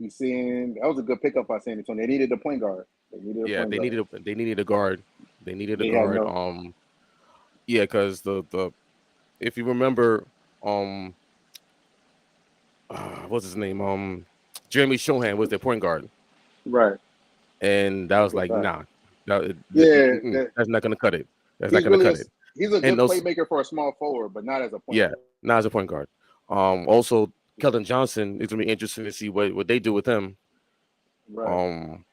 He's seeing that was a good pickup by San Antonio. They needed a point guard. Yeah, they needed a guard. They needed a They had guard. no. Yeah, because the if you remember, um, what's his name? Jeremy Shohan was their point guard, Right. and that That's was a like, fact. nah, Yeah, that's not gonna cut it. That's not he's gonna really cut it. he's a And good those, playmaker for a small forward, but not as a point yeah, guard. not as a point guard. Also, Keldon Johnson, it's gonna be interesting to see what they do with him. Right. Um,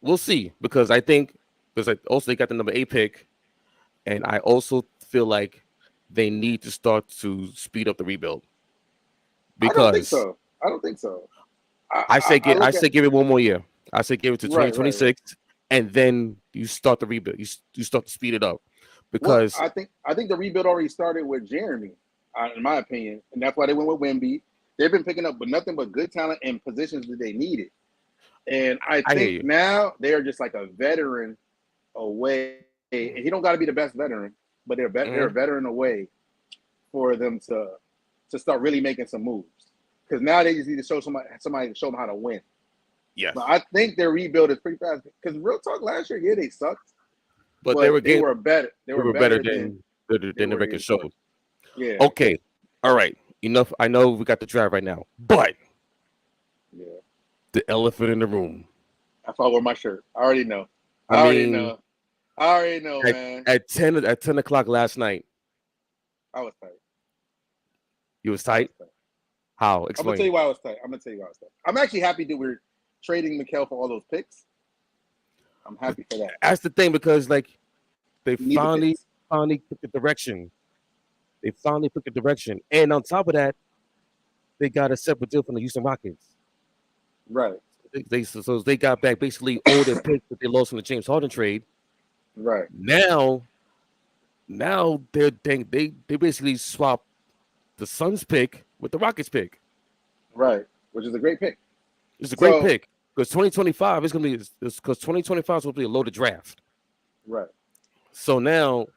we'll see because I think because also they got the number 8 pick, and I also feel like they need to start to speed up the rebuild I don't think because so. I don't think so. I I look at say give it one more year. I say give it to right. 2026, and then you start the rebuild. You start to speed it up Well, because I think the rebuild already started with Jeremy, in my opinion, and that's why they went with Wemby. They've been picking up, but nothing but good talent in positions that they needed. And I I hear think you. now they are just like a veteran away. And he don't got to be the best veteran, but they're a Hmm. veteran away for them to start really making some moves. Because now they just need to show somebody to show them how to win. Yes, But I think their rebuild is pretty fast. Because real talk, last year, yeah, they sucked, but they but were they getting were better. They they were were better better than they than the were record in sports. showed. Yeah, Okay, all right, enough. I know we got the draft right now, but yeah. the elephant in the room. If I wear my shirt, I already know. I I already mean, know. I already know, at man. at 10 o'clock last night, I was tight. you was I was tight. tight. How? I'm gonna tell Explain. you why I was tight. I'm gonna tell you why I was tight. I'm actually happy that we're trading Mikal for all those picks. I'm happy for that. That's the thing because like they We need the picks. finally took the direction. They finally took the direction, and on top of that, they got a separate deal from the Houston Rockets. Right. So they got back basically all their picks that they lost from the James Harden trade. Right. Now, they basically swapped the Suns pick with the Rockets pick. Right. Which is a great pick. It's a great So pick because 2025 is gonna be because 2025 is gonna be a loaded draft. right. So now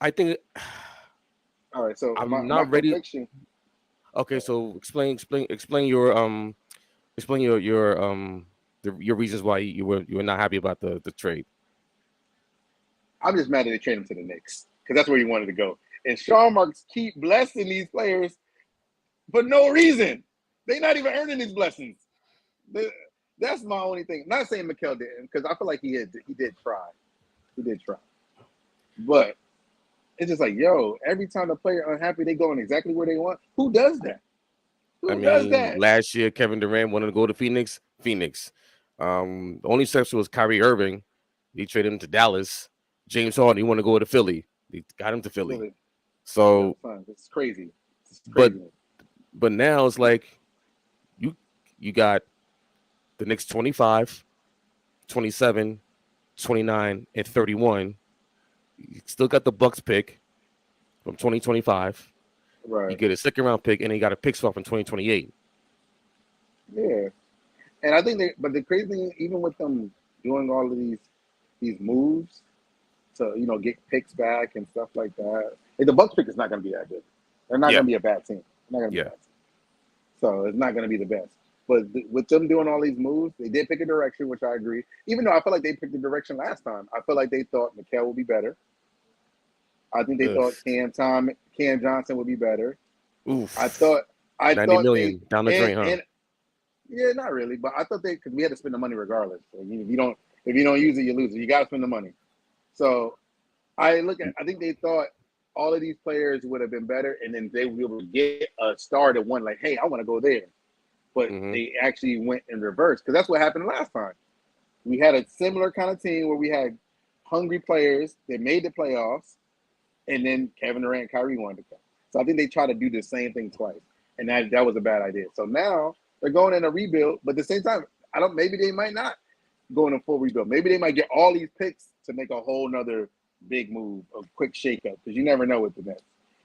I think All right. So I'm my not ready. prediction. Okay, so explain your reasons why you were not happy about the trade. I'm just mad that they traded him to the Knicks because that's where he wanted to go. And Sean Marks keep blessing these players for no reason. They're not even earning these blessings. They, that's my only thing. I'm not saying Mikal didn't because I feel like he did try. He did try. But it's just like, yo, every time the player unhappy, they going exactly where they want. Who does that? I Who does mean, that? last year Kevin Durant wanted to go to Phoenix. Phoenix. The only exception was Kyrie Irving. He traded him to Dallas. James Harden, he wanted to go to Philly. He got him to Philly. Really? Yo, So, son, it's crazy. It's but crazy. now it's like you got the Knicks 25, 27, 29, and 31. You still got the Bucks pick from 2025. You Right. get a second round pick, and then you got a pick swap in 2028. Yeah. And I think but the crazy thing, even with them doing all of these moves to get picks back and stuff like that, the Bucks pick is not going to be that good. They're not Yeah, going to be a bad team. They're not going to be a yeah. bad team. So it's not going to be the best. But with them doing all these moves, they did pick a direction, which I agree. Even though I feel like they picked the direction last time, I feel like they thought Mikal would be better. I think they Ugh. thought Cam Johnson would be better. I Oof. thought I 90 thought they million down the drain, huh? and yeah, not really, but I thought because we had to spend the money regardless. So if you don't use it, you lose it. You got to spend the money. So I think they thought all of these players would have been better, and then they would be able to get a star that won. Like, hey, I want to go there, but Hmm. they actually went in reverse because that's what happened last time. We had a similar kind of team where we had hungry players that made the playoffs, and then Kevin Durant and Kyrie wanted to come. So I think they tried to do the same thing twice, and that was a bad idea. So now they're going in a rebuild, but at the same time, maybe they might not go in a full rebuild. Maybe they might get all these picks to make a whole nother big move, a quick shakeup, because you never know with the Nets.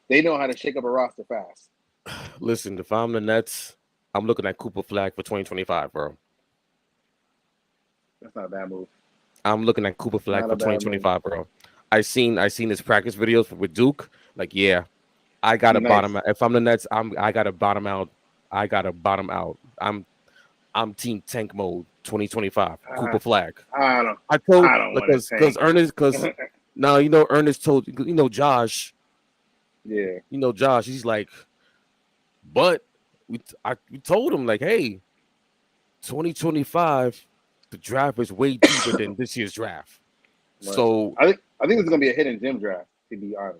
They know how to shake up a roster fast. Listen, if I'm the Nets, I'm looking at Cooper Flag for 2025, bro. That's not a bad move. I'm looking at Cooper Flag Not for a bad move. 2025, bro. I seen his practice videos with Duke. Like, yeah, I gotta He's nice. bottom out. If I'm the Nets, I gotta bottom out I gotta bottom out. I'm team tank mode 2025. Cooper Uh, Flag. I don't. I told I don't want to because tank. Ernest now Ernest told Josh. Yeah. Josh. He's like, but we told him like, hey, 2025, the draft is way deeper than this year's draft. Right. So, I think it's gonna be a hidden gem draft. To be honest,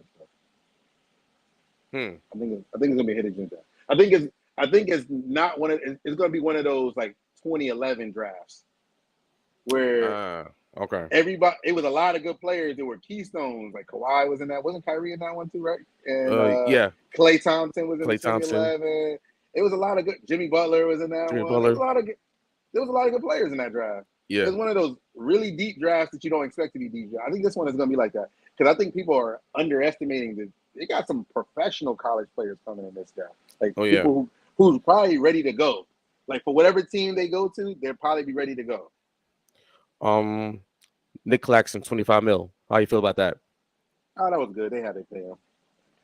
hmm. I think it's gonna be a hidden gem draft. I think it's not one of. It's gonna be one of those like 2011 drafts where Okay. everybody. It was a lot of good players that were keystones. Like Kawhi was in that. Wasn't Kyrie in that one too, right? And Yeah. Klay Thompson was in the Klay Thompson, 2011. It was a lot of good. Jimmy Butler was in that Jimmy one. There was Butler. a lot of good. There was a lot of good players in that draft. It Yeah. was one of those really deep drafts that you don't expect to be deep. I think this one is going to be like that because I think people are underestimating that they got some professional college players coming in this draft. Like Oh yeah. people who's probably ready to go. Like for whatever team they go to, they'll probably be ready to go. Nick Claxton, 25 mil. How you feel about that? Oh, that was good. They had to pay him.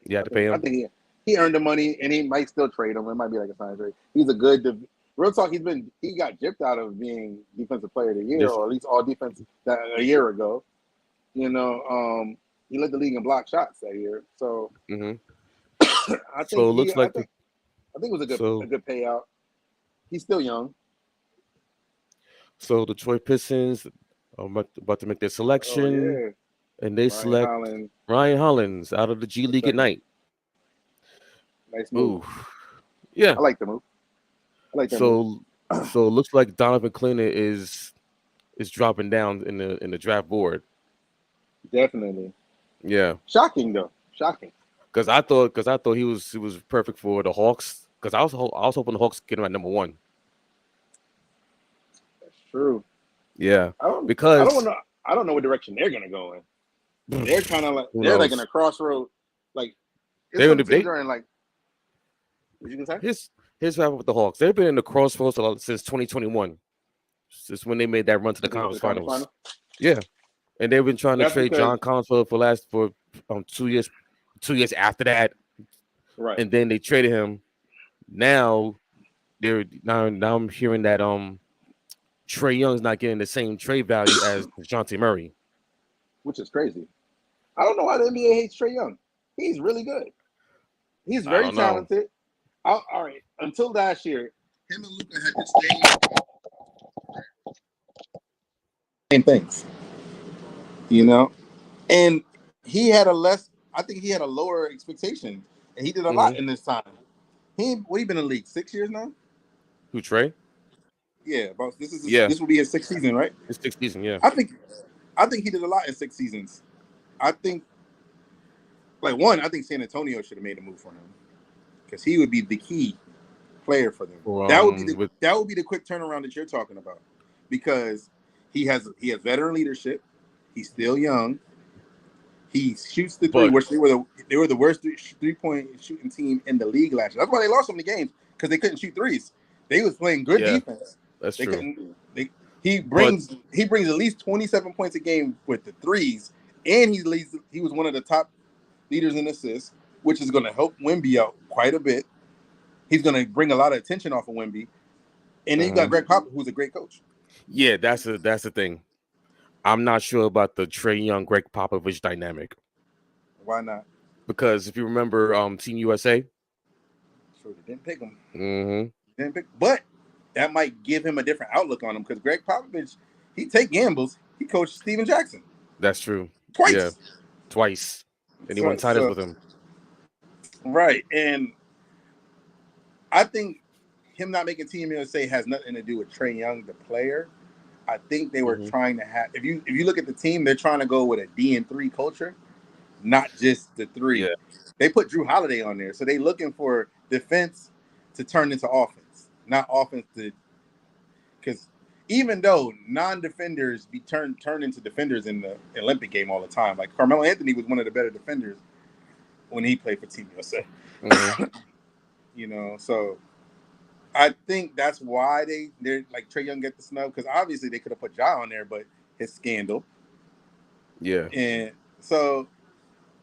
You had to pay I him. think he earned the money, and he might still trade him. It might be like a sign trade. He's a good. Real talk. He got gypped out of being defensive player of the year, This. or at least all defense that a year ago. He led the league in block shots that year. So Mm-hmm. I So think it looks like I think it was a so good payout. He's still young. so the Detroit Pistons are about to make their Oh selection, yeah, and they Ryan select Holland, Ryan Hollins out of the G the League second. Ignite. Nice move. Ooh, yeah. I like the move. I like that move. So it looks like Donovan Cleaner is dropping down in the draft board. Definitely. Yeah, Shocking though. Shocking. because I thought he was perfect for the Hawks. Because I was hoping the Hawks get him at number one. That's true. Yeah, I don't. I don't because know. I don't know what direction they're gonna go in. They're kind of like who they're like in knows? a crossroad. Like it's They're in some the teams they are in like. What you can say? here's what happened with the Hawks. They've been in the crossroads since 2021, since when they made that run to the When they went to conference the conference finals. final. Yeah, and they've been trying to That's trade because John Collins for 2 years, 2 years after that, right. and then they traded him. Now now I'm hearing that Trey Young's not getting the same trade value as DeJounte Murray. Which is crazy. I don't know why the NBA hates Trey Young. He's really good. He's I very don't know. talented. All right. Until last year, him and Luka had the same things, and he had a less. I think he had a lower expectation, and he did a Mm-hmm. lot in this time. He been in the league 6 years now. Who Trey? Yeah, about Yeah, this will be his sixth season, right? it's 6 season. Yeah. I think he did a lot in 6 seasons. I think I think San Antonio should have made a move for him because he would be the key player for them. Or, with That would be the quick turnaround that you're talking about because he has veteran leadership. He's still young. He shoots the three, but which they were the worst 3-point shooting team in the league last year. That's why they lost so many games because they couldn't shoot threes. They was playing good yeah, defense. that's They true. couldn't. He But brings at least 27 points a game with the threes, and he was one of the top leaders in assists, which is going to help Wemby out quite a bit. He's going to bring a lot of attention off of Wemby, and then you got Greg Popovich, who's a great coach. yeah, that's the thing. I'm not sure about the Trey Young Greg Popovich dynamic Why not? because if you remember, Team USA. Sure, they didn't pick him. Mm-hmm. But that might give him a different outlook on him because Greg Popovich, he take gambles. He coached Steven Jackson That's true. Yeah, twice. twice, and he won titles with him. Right, and I think him not making Team USA has nothing to do with Trey Young, the player. I think they were trying to have. If you look at the team, they're trying to go with a D&3 culture, not just the three. Yeah. They put Drew Holiday on there, so they looking for defense to turn into offense, not offense to. Because even though non-defenders be turned into defenders in the Olympic game all the time, like Carmelo Anthony was one of the better defenders when he played for Team USA. So I think that's why they're like Trey Young get the snub because obviously they could have put Ja on there, but his scandal. Yeah. And so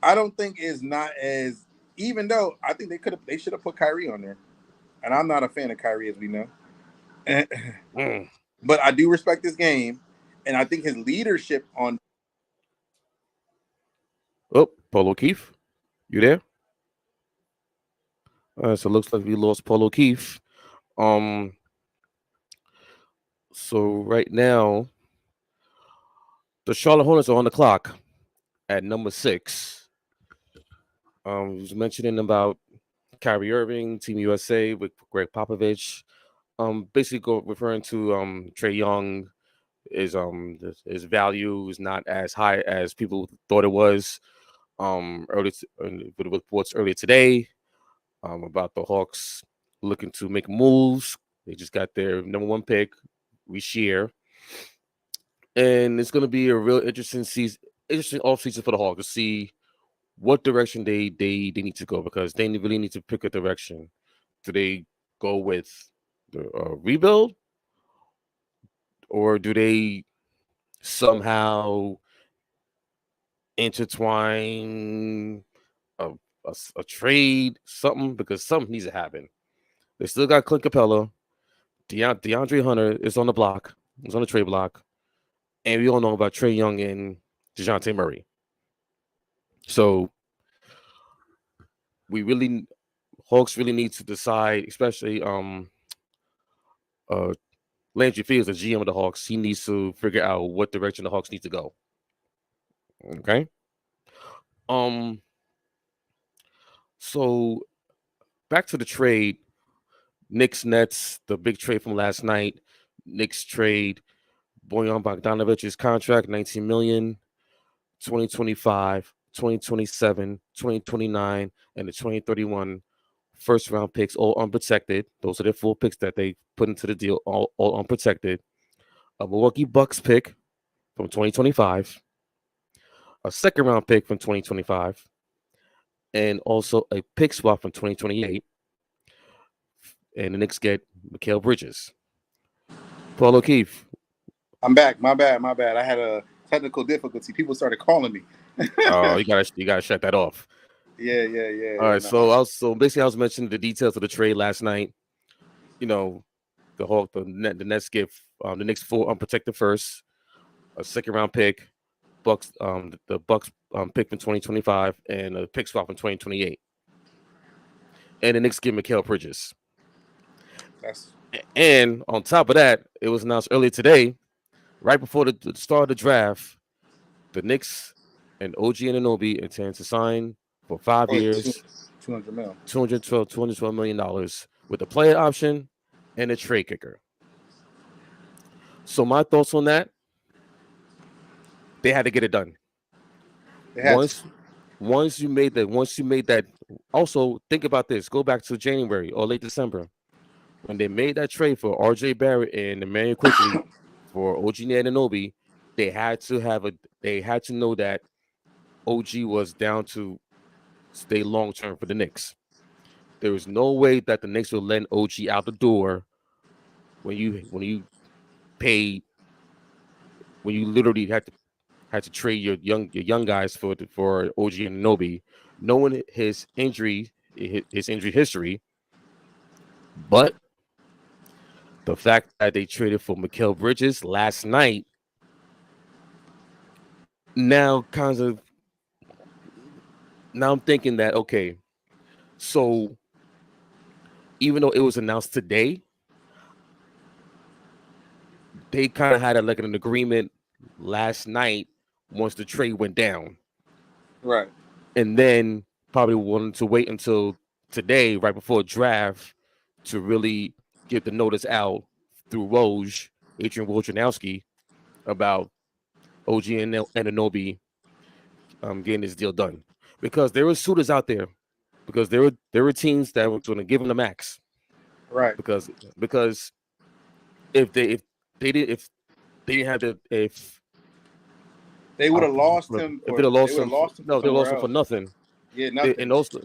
I don't think it's not as even though I think they should have put Kyrie on there. and I'm not a fan of Kyrie, as we know. Mm. But I do respect this game, and I think his leadership on. Oh, Paul O'Keefe, you there? So it looks like we lost Paul O'Keefe. So right now, the Charlotte Hornets are on the clock at number 6. Was mentioning about Kyrie Irving, Team USA with Greg Popovich. Basically referring to Trey Young. His value is not as high as people thought it was. With reports earlier today about the Hawks looking to make moves. They just got their number 1 pick, Rishier, and it's going to be a real interesting offseason for the Hawks to see what direction they need to go, because they really need to pick a direction. Do they go with the rebuild, or do they somehow intertwine a trade, something, because something needs to happen. They still got Clint Capella. DeAndre Hunter is on the block. He's on the trade block. And we all know about Trey Young and DeJounte Murray. So Hawks really need to decide, especially Landry Fields, the GM of the Hawks. He needs to figure out what direction the Hawks need to go. Okay. So back to the trade. Knicks Nets, the big trade from last night. Knicks trade Bojan Bogdanovich's contract, $19 million, 2025, 2027, 2029, and the 2031 first round picks, all unprotected. Those are the full picks that they put into the deal, all unprotected. A Milwaukee Bucks pick from 2025, a second round pick from 2025, and also a pick swap from 2028. And the Knicks get Mikal Bridges. Paul O'Keefe. I'm back. My bad. I had a technical difficulty. People started calling me. Oh, you gotta shut that off. Yeah. All right. No. So basically, I was mentioning the details of the trade last night. You know, the Nets give the Knicks 4 unprotected first, a second round pick, Bucks the Bucks pick from 2025, and a pick swap in 2028. And the Knicks give Mikal Bridges. And on top of that, it was announced earlier today, right before the start of the draft, the Knicks and OG Anunoby intend to sign for 5 years, $212 million with a player option and a trade kicker. So my thoughts on that: they had to get it done. Once you made that. Also, think about this. Go back to January or late December when they made that trade for RJ Barrett and Emmanuel Quickly for OG Anunoby. They had to know that OG was down to stay long term for the Knicks. There was no way that the Knicks would let OG out the door when you literally had to trade your young guys for OG Anunoby, knowing his injury history. But the fact that they traded for Mikal Bridges last night, now I'm thinking that, okay, so even though it was announced today, they kind of had an agreement last night once the trade went down. Right. And then probably wanted to wait until today, right before draft, to really get the notice out through Woj, Adrian Wojnarowski, about OG and Anunoby getting this deal done. Because there were suitors out there. Because there were teams that were going to give him the max. Right. Because if they didn't they would have lost him. If they'd have lost him, no, they lost him else. for nothing. Yeah, nothing. And also,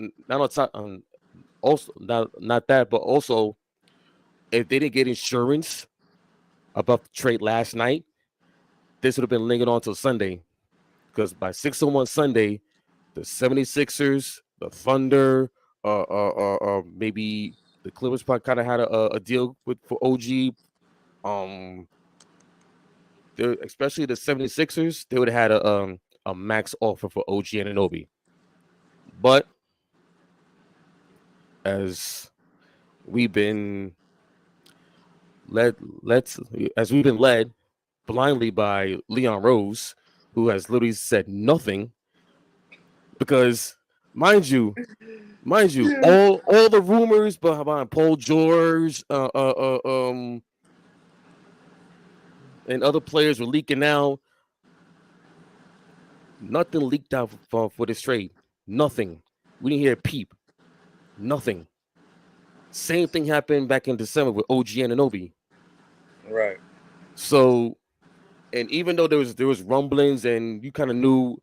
not that, but also, if they didn't get insurance about the trade last night, this would have been lingering on till Sunday. Because by 6:01 Sunday, the 76ers, the Thunder, maybe the Clippers probably kind of had a deal for OG. Especially the 76ers, they would have had a max offer for OG Anunoby. But as we've been led blindly by Leon Rose, who has literally said nothing, because mind you, all the rumors behind Paul George, and other players were leaking out. Nothing leaked out for this trade. Nothing. We didn't hear a peep. Nothing. Same thing happened back in December with OG Anunoby. Right. So, and even though there was rumblings, and you kind of knew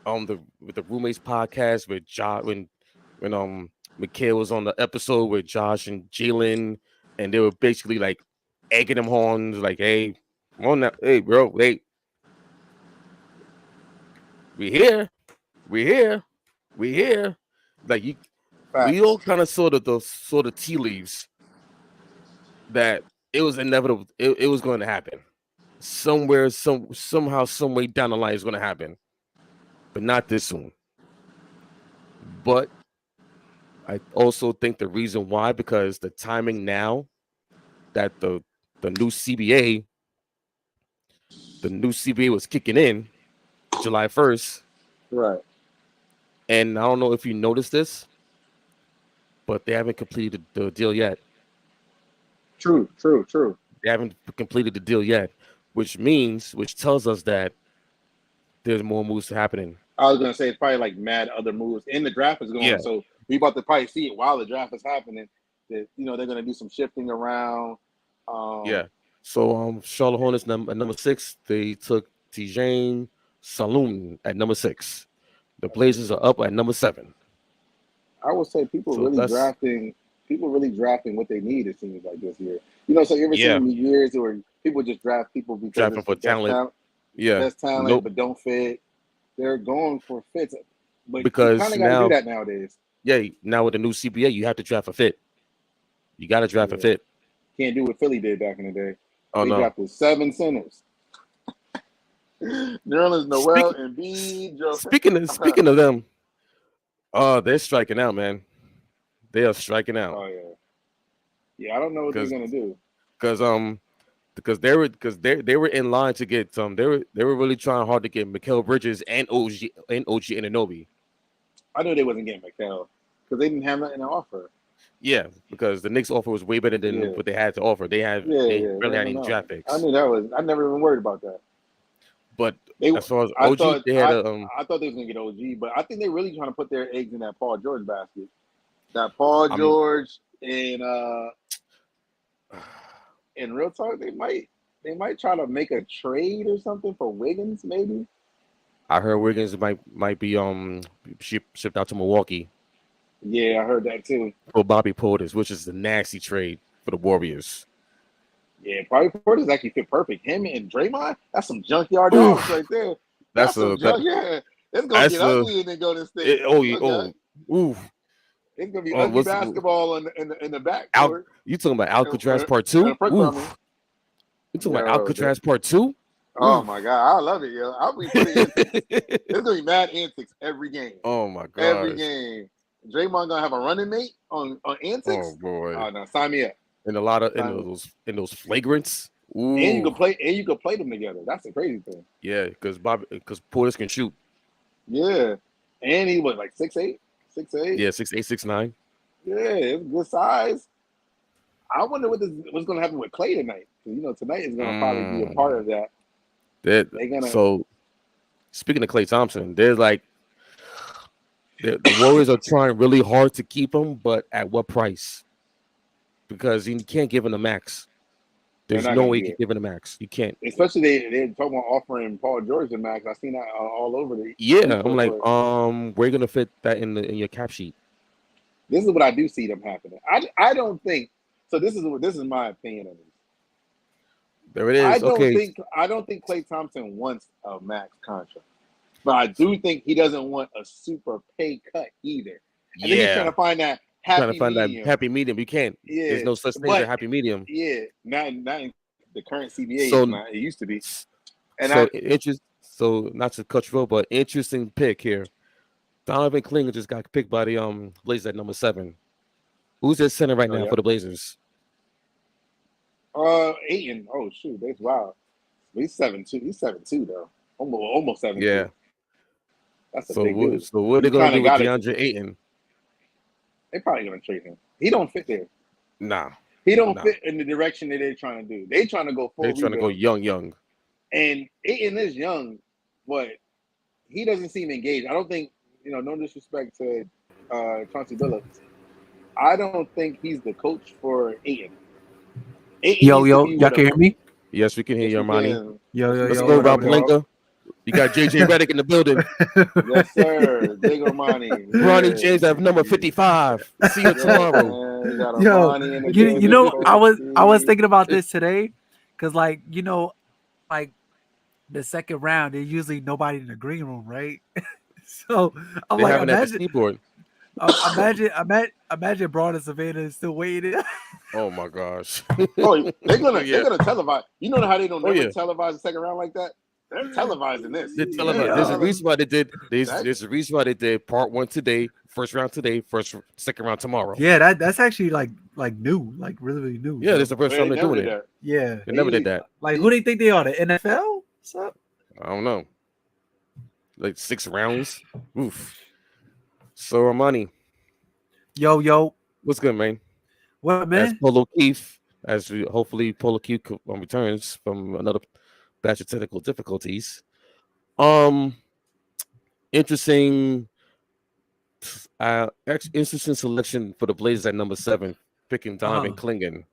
with the roommates podcast with Josh when Mikhail was on the episode with Josh and Jalen, and they were basically like egging him on, like, hey, come on now, hey bro, hey, we here. Like we all kind of saw the tea leaves that it was inevitable. It was going to happen somewhere, somehow, some way down the line is going to happen, but not this soon. But I also think the reason why, because the timing now that the new CBA was kicking in July 1st. Right. And I don't know if you noticed this, but they haven't completed the deal yet. True. They haven't completed the deal yet, which tells us that there's more moves happening. I was gonna say it's probably like mad other moves, and the draft is going, so we about to probably see it while the draft is happening. That they're gonna do some shifting around. So Charlotte Hornets at number 6, they took Tijane Saloon at number 6. The Blazers are up at number 7. I would say people really drafting what they need, it seems like this year. So you ever seen years where people just draft people because drafting for talent. Best talent, but don't fit. They're going for fits. But because you kind of got to do that nowadays. Yeah, now with the new CBA, you have to draft a fit. You got to draft a fit. Can't do what Philly did back in the day. Oh, they drafted 7 centers. Nerlens Noel and B. Joe. Speaking of them, they're striking out, man. They are striking out. Oh yeah. Yeah, I don't know what they're gonna do. Because they were in line to get some. They were really trying hard to get Mikal Bridges and OG Anunoby. I knew they wasn't getting Mikal because they didn't have nothing to offer. Yeah, because the Knicks offer was way better than what they had to offer. They really had any draft picks. I knew that was. I never even worried about that. But as far as OG, I thought they was gonna get OG, but I think they're really trying to put their eggs in that Paul George basket. That Paul George and in real talk, they might try to make a trade or something for Wiggins, maybe. I heard Wiggins might be shipped out to Milwaukee. Yeah, I heard that too. For Bobby Portis, which is a nasty trade for the Warriors. Yeah, Bobby Portis actually fit perfect. Him and Draymond, that's some junkyard dogs right there. It's gonna get ugly and then go to state. It's gonna be ugly basketball in the back. You talking about Alcatraz Part 2? You talking about Alcatraz Part 2? Oh my god, I love it, yo. I'll be putting it's gonna be mad antics every game. Oh my god. Every game. Draymond gonna have a running mate on antics. Oh boy. Oh no, sign me up. And a lot of in those flagrants. Ooh. And you can play them together. That's the crazy thing. Yeah, because Portis can shoot. Yeah. And he was like 6'8". 6'8". Yeah, 6'8", 6'9". Yeah, it's good size. I wonder what's gonna happen with Clay tonight. Because tonight is gonna probably be a part of that. So speaking of Klay Thompson, they're like the Warriors are trying really hard to keep him, but at what price? Because you can't give him the max. There's no way you can give him the max. You can't. Especially they're talking about offering Paul George the max. I've seen that all over the. Yeah, I'm like, we're gonna fit that in your cap sheet. This is what I do see them happening. I don't think so. This is my opinion on this. There it is. I don't think Klay Thompson wants a max contract, but I do think he doesn't want a super pay cut either. I think he's trying to find that trying to happy find that medium. happy medium. You can't. Yeah, There's no such thing as a happy medium. Yeah, not in the current CBA. So It's not. It used to be. And so not to cut you off, but interesting pick here. Donovan Klinger just got picked by the Blazers at number 7. Who's their center right now for the Blazers? Ayton. Oh shoot, that's wild. He's 7'2". He's 7'2" though. Almost 7'2". Yeah. That's a big dude. So what are they gonna do with DeAndre Ayton? They're probably gonna trade him. He don't fit there. Nah. He don't fit in the direction that they're trying to do. They're trying to go full. They're trying to go young. And Ayton is young, but he doesn't seem engaged. I don't think, no disrespect to Chauncey Billups. I don't think he's the coach for Ayton. Yo, y'all can hear me? Yes, we can hear you, Armani. Yo. Let's go, Rob Pelinka. You got JJ Redick in the building. Yes, sir. Big Armani. Ronnie James have number 55. See you tomorrow. Yo, I was thinking about this today, because like the second round, there's usually nobody in the green room, right? So I'm like, imagine Braun and Savannah is still waiting. Oh my gosh. They're gonna televise. You know how they don't televise the second round like that? They're televising this. There's a reason why they did. There's a reason why they did part 1 today, first round today, second round tomorrow. Yeah, that's actually like new, like really new. Yeah, this is the first time they're doing it. Yeah, they never did that. Like, who do you think they are? The NFL? What's up? I don't know. Like 6 rounds. Oof. So Armani. Yo. What's good, man? What, man? As Polo Keith, hopefully Polo Keith returns from another batch of technical difficulties. Interesting selection for the Blazers at number 7, picking Donovan Klinger.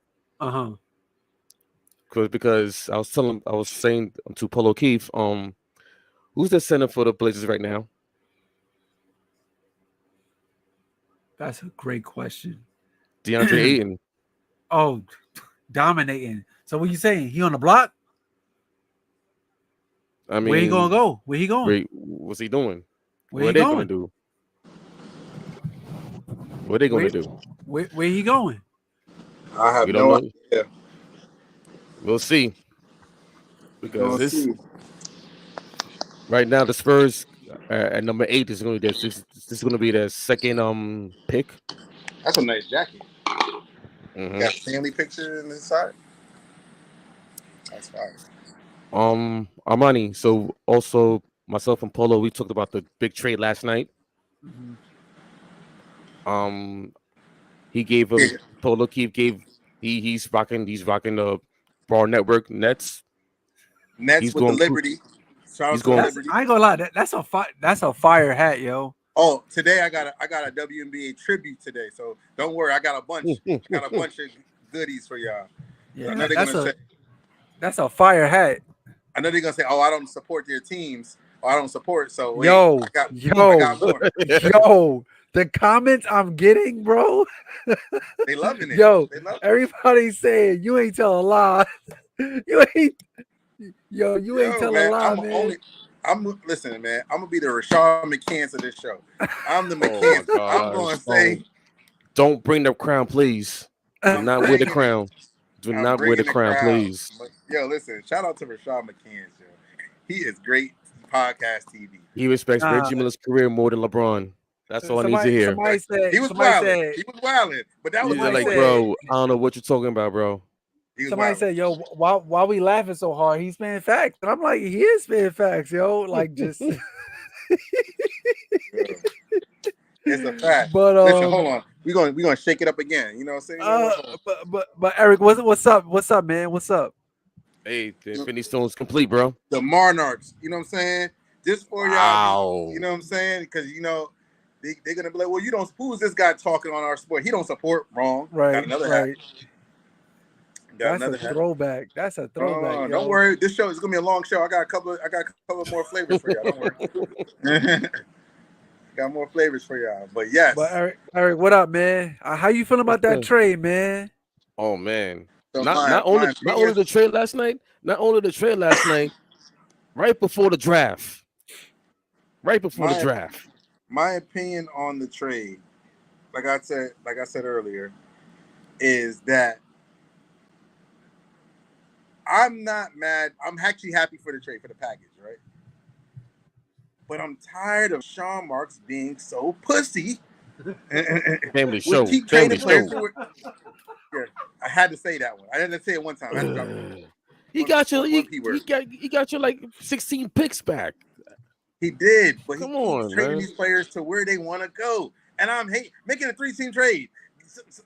Because I was saying to Polo Keith, who's the center for the Blazers right now? That's a great question. DeAndre Ayton. Oh, dominating. So what you saying? He on the block? I mean, where he gonna go? Where he going? What's he doing? What are they gonna do? What are they gonna do? Where he going? I have no idea. We'll see. Because right now the Spurs at number 8 is going to be this is going to be their second pick. That's a nice jacket. Mm-hmm. Got Stanley picture in the side. That's fine. Armani. So also myself and Polo, we talked about the big trade last night. Mm-hmm. He gave him Polo Keith gave he's rocking the Bar Network Nets. He's with the Liberty. Liberty. I ain't gonna lie, that's a fire hat, yo. Oh, today I got a WNBA tribute today, so don't worry, I got a bunch. I got a bunch of goodies for y'all. Yeah, that's a fire hat. I know they're gonna say, "Oh, I don't support their teams. Or I don't support." So wait, I got more. Yo, the comments I'm getting, bro. They loving it. Yo, everybody's saying you ain't tell a lie. You ain't tell a lie, man. Listen, man. I'm gonna be the Rashad McCants of this show. I'm the McCants. I'm gonna say, don't bring the crown, please. Do not wear the crown. Do not wear the crown, please. But, yo, listen. Shout out to Rashad McCants. Yo, he is great podcast TV. He respects Reggie Miller's career more than LeBron. That's all I need to hear. Somebody said he was wilding. He was wilding, but that was like, bro. I don't know what you're talking about, bro. Somebody said, "Yo, why we laughing so hard? He's spitting facts," and I'm like, "He is spitting facts, yo." Like, just it's a fact. But listen, hold on, we gonna shake it up again. You know what I'm saying? But Eric, what's up? What's up, man? What's up? Hey, the Infinity Stone's complete, bro. The Monarchs. You know what I'm saying? Just for y'all. You know what I'm saying? Because they're gonna be like, "Well, who's this guy talking on our sport? He don't support." Wrong. Right. Got another hat. That's a throwback. That's a throwback. Don't worry. This show is gonna be a long show. I got a couple more flavors for y'all. Don't worry. Got more flavors for y'all. But yes. But Eric, what up, man? How you feeling about that trade, man? Oh man. So not only the trade last night. Right before the draft. My opinion on the trade. I said earlier, is that I'm not mad. I'm actually happy for the trade, for the package, right? But I'm tired of Sean Marks being so pussy. Family We show. keep Family trading players. show. Yeah, I had to say that one. I didn't say it one time. I had to drop it. He got you. One P word. He got you like 16 picks back. He did, but Come he keeps on, trading man. these players to where they want to go, and I'm making a 3-team trade.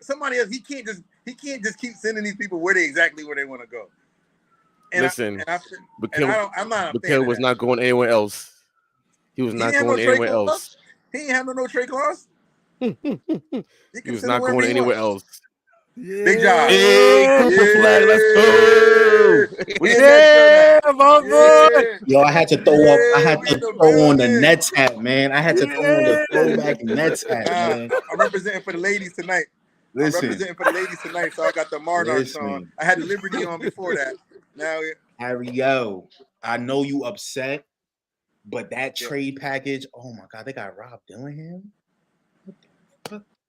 Somebody else, he can't just keep sending these people where they want to go. And Listen, I'm not a fan Mikhail of was that. not going anywhere else. He was not going anywhere else. He ain't have no trade clause. He He was not going anywhere else. Yeah. Big job. Hey, Cooper flag, let's go. We in that show now. my boy. Yo, I had to throw up. I had to throw on the Nets hat, man. I had to throw on the throwback Nets hat, man. I'm representing for the ladies tonight. Listen, So I got the Monarchs on. I had the Liberty on before that. Now, Ariel, I know you upset, but that trade package, oh my God, they got Rob Dillingham.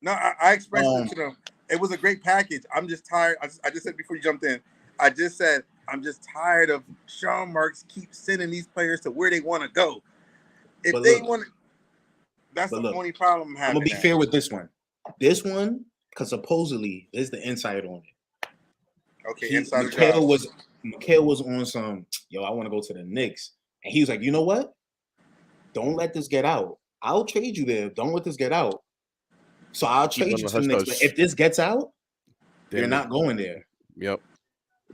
no, I expressed it to them. It was a great package. I'm just tired. I just said before you jumped in, I just said I'm just tired of Sean Marks keep sending these players to where they want to go. If But they look, want, that's the only problem I'm having. I'm gonna be fair with this one. This one, because supposedly there's the insight on it. Okay, inside Mikhail was on some, yo, I want to go to the Knicks. And he was like, you know what? Don't let this get out. I'll trade you there. Don't let this get out. So I'll trade you to the Knicks. But if this gets out, you're not going there. Yep.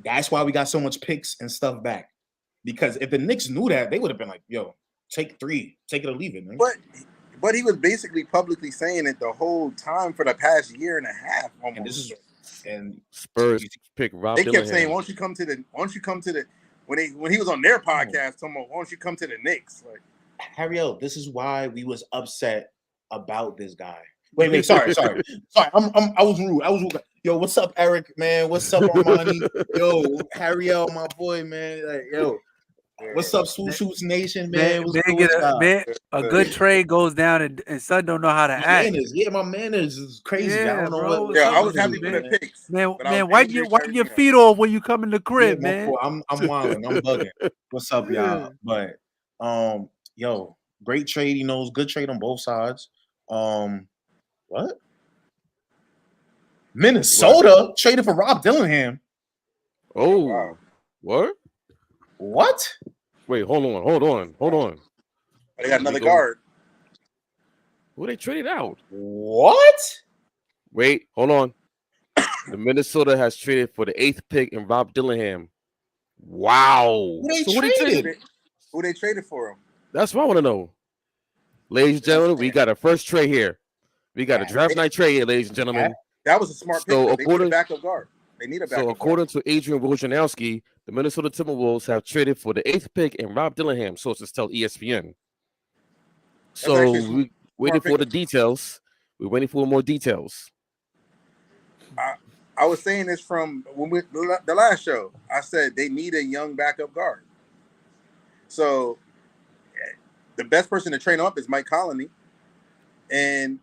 That's why we got so much picks and stuff back. Because if the Knicks knew that, they would have been like, yo, take 3. Take it or leave it, man. But he was basically publicly saying it the whole time for the past year and a half. Almost. And Spurs pick Rob They Dillingham. kept saying, "Won't you come to the?" When he was on their podcast, talking about, "Won't you come to the Knicks?" Like, Ariel, this is why we was upset about this guy. Wait, sorry. I was rude. Yo, what's up, Eric, man? What's up, Armani? Yo, Ariel, my boy, man. Like, yo, what's up, Swoosh Nation, man? A good trade goes down, and son don't know how to act. My manners is crazy. Yeah, I don't know bro, what. I was happy with the picks. Man, wipe your feet off when you come in the crib, man. I'm wilding. I'm bugging. What's up, y'all? But yo, great trade. Good trade on both sides. What? Minnesota traded for Rob Dillingham. Oh, wow. What? Wait, hold on. They got another guard. Who they traded out? What? Wait, hold on. The Minnesota has traded for the 8th pick and Rob Dillingham. Wow. Who they traded for him? That's what I want to know. Ladies and gentlemen, we got a first trade here. We got a draft night trade here, ladies and gentlemen. That was a smart pick. They need a backup guard. So according to Adrian Wojnarowski, the Minnesota Timberwolves have traded for the 8th pick and Rob Dillingham, sources tell ESPN. So we waiting for the details. We're waiting for more details. I was saying this from the last show. I said they need a young backup guard. So the best person to train up is Mike Conley, and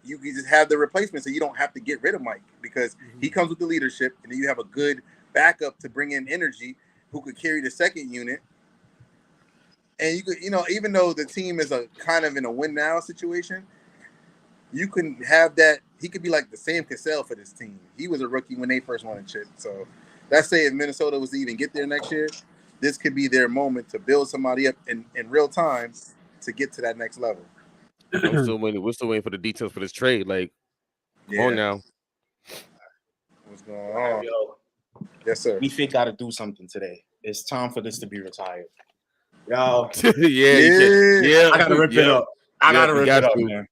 you can just have the replacement, so you don't have to get rid of Mike because he comes with the leadership, and then you have a good backup to bring in energy who could carry the second unit. And you could, even though the team is a kind of in a win now situation, you can have that. He could be like the Sam Cassell for this team. He was a rookie when they first won a chip. So let's say if Minnesota was to even get there next year, this could be their moment to build somebody up in real time to get to that next level. We're still waiting for the details for this trade. Like, come on now. What's going on? Yes, sir. We think got to do something today. It's time for this to be retired. Yo. yeah. I gotta rip it up. I gotta rip it up, man.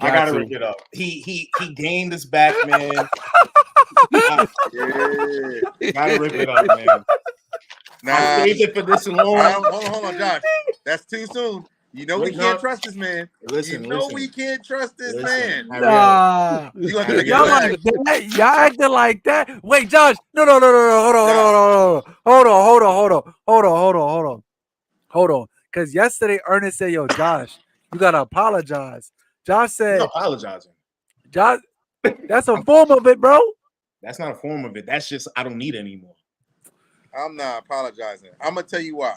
I gotta rip it up. He gained us back, man. Gotta rip it up, man. I saved it for this alone. Hold on, Josh. That's too soon. We can't trust this man. We can't trust this man. Nah. Y'all acting like that. Wait, Josh. No. Hold on. Because yesterday Ernest said, yo, Josh, you gotta apologize. Josh said, apologizing. Josh, that's a form of it, bro. That's not a form of it. That's just I don't need it anymore. I'm not apologizing. I'm gonna tell you why.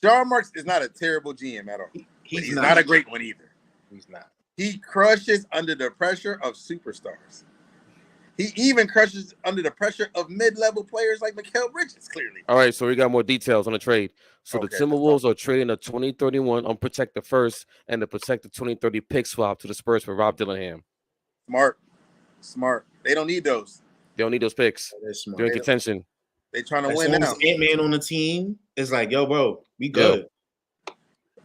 Sean Marks is not a terrible GM at all. He's not a great one either. He's not. He crushes under the pressure of superstars. He even crushes under the pressure of mid-level players like Mikal Bridges, clearly. All right, so we got more details on the trade. So Okay, the Timberwolves are trading a 2031 unprotected first and the protected 2030 pick swap to the Spurs for Rob Dillingham. Smart. They don't need those. They don't need those picks. They're in contention. They trying to win now. Ant-Man on the team is like, yo, bro, we good.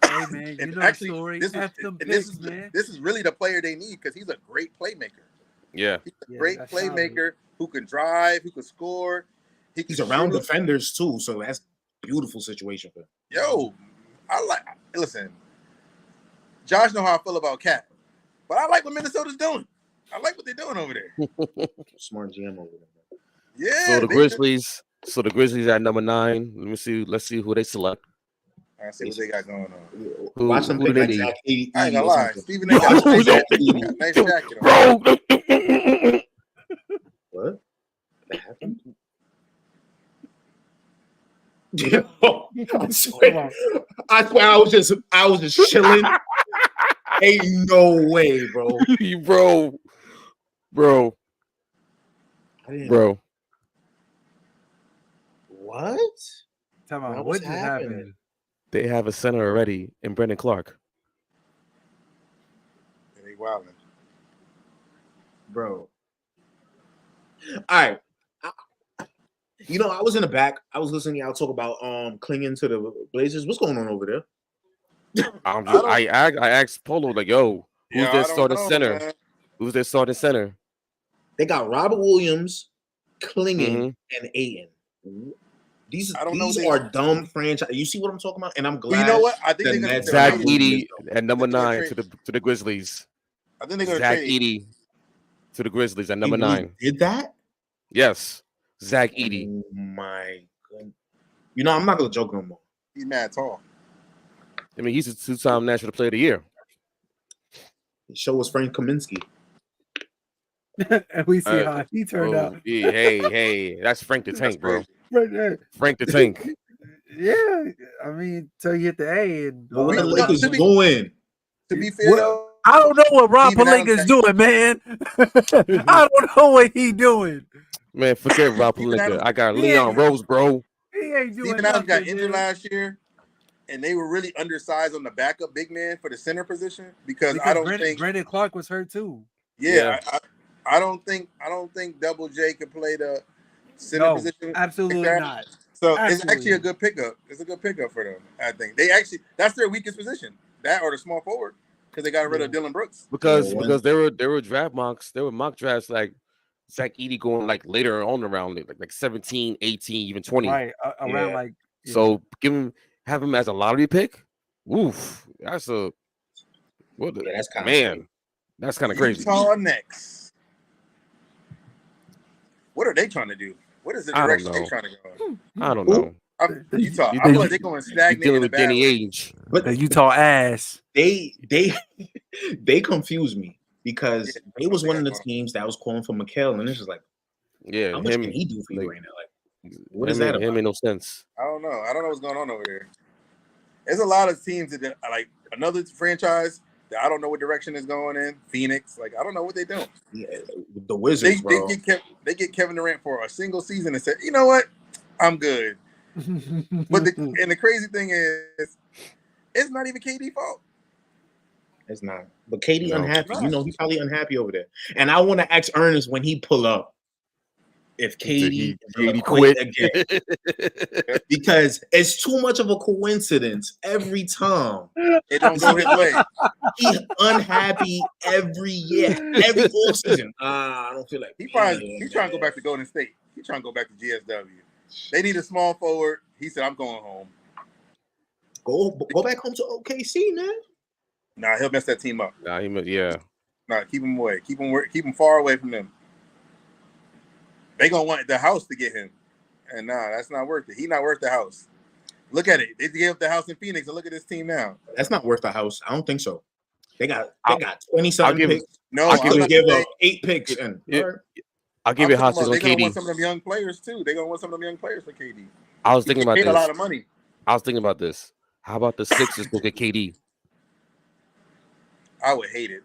Hey man, you know actually, the story. this is really the player they need because he's a great playmaker. Yeah. He's a great playmaker who can drive, who can score. He's around defenders too, so that's a beautiful situation for him. Yo, listen, Josh know how I feel about Cat, but I like what Minnesota's doing. I like what they're doing over there. Smart GM over there. Yeah. So the Grizzlies at number 9. Let's see who they select. I see what they got going on. Watch them pick like Zach I ain't gonna lie. Stephen A. got a nice jacket Bro. on. What? That happened? I swear I was just chilling. Ain't no way, bro. Bro. What? Tell me what just happened? They have a center already in Brendan Clark. They wildin'. Bro. All right. I was in the back. I was listening to y'all talk about clinging to the Blazers. What's going on over there? I asked Polo, like, yo, who's their starting center? Man. Who's their starting center? They got Robert Williams, Clinging, and Ayton. These are dumb franchise. You see what I'm talking about? And I'm glad. Well, you know what? I think they're going to Zach Edey at number 9 to the Grizzlies. I think they're going to Zach Edey to the Grizzlies at number 9. Did that? Yes, Zach Edey. Oh my goodness. I'm not going to joke no more. He's mad tall. I mean, he's a 2-time National Player of the Year. Show us Frank Kaminsky. And we see how he turned out. Yeah, hey, that's Frank the Tank, bro. Frank the Tank. Yeah, I mean, so you get the A. And what the Lakers doing? To be fair, I don't know what Rob Pelinka's doing, man. I don't know what he doing. Man, forget Rob Pelinka. I got Leon Rose, bro. He ain't doing Steven Adams got injured last year, and they were really undersized on the backup big man for the center position because I don't think Brendan Clark was hurt too. Yeah. I don't think Double J could play the center position. Absolutely not. So it's actually a good pickup. It's a good pickup for them. I think that's their weakest position. That or the small forward because they got rid of Dylan Brooks. Because there were draft mocks. There were mock drafts like Zach Edey going like later on around like 17, 18, even 20. Right around like. So have him as a lottery pick. Oof, that's kind of crazy. Utah next. What are they trying to do? What is the direction they're trying to go in? I don't know. Utah. I feel like they're going stagnate. Dealing with Danny Ainge, but the Utah ass. They confuse me because they was one of the teams that was calling for Mikal, and it's just like, how much can he do for you right now? Like, what is that about? Him made no sense. I don't know what's going on over there. There's a lot of teams that like another franchise that I don't know what direction is going in. Phoenix, like I don't know what they're doing. Yeah, the Wizards, bro. They get Kevin Durant for a single season and said, you know what, I'm good. But the crazy thing is, it's not even KD's fault. It's not. But KD unhappy. He's probably unhappy over there. And I want to ask Ernest when he pull up if KD quit again. Because it's too much of a coincidence every time. It don't go his way. He's unhappy every year, every offseason. I don't feel like he's trying to go back to Golden State. He's trying to go back to GSW. They need a small forward. He said, I'm going home. Go back home to OKC, man. Nah, he'll mess that team up. Nah, keep him away. Keep him far away from them. They gonna want the house to get him, and nah, that's not worth it. He's not worth the house. Look at it. They gave up the house in Phoenix, and look at this team now. That's not worth the house. I don't think so. They got 27 picks. No, I'll I'm give about give to up say, 8 picks and I'll give you a hot take on they're gonna KD. want some of them young players too. They're gonna want some of them young players for KD. I was thinking He about paid this. a lot of money. I was thinking about this. How about the Sixers look at KD? I would hate it.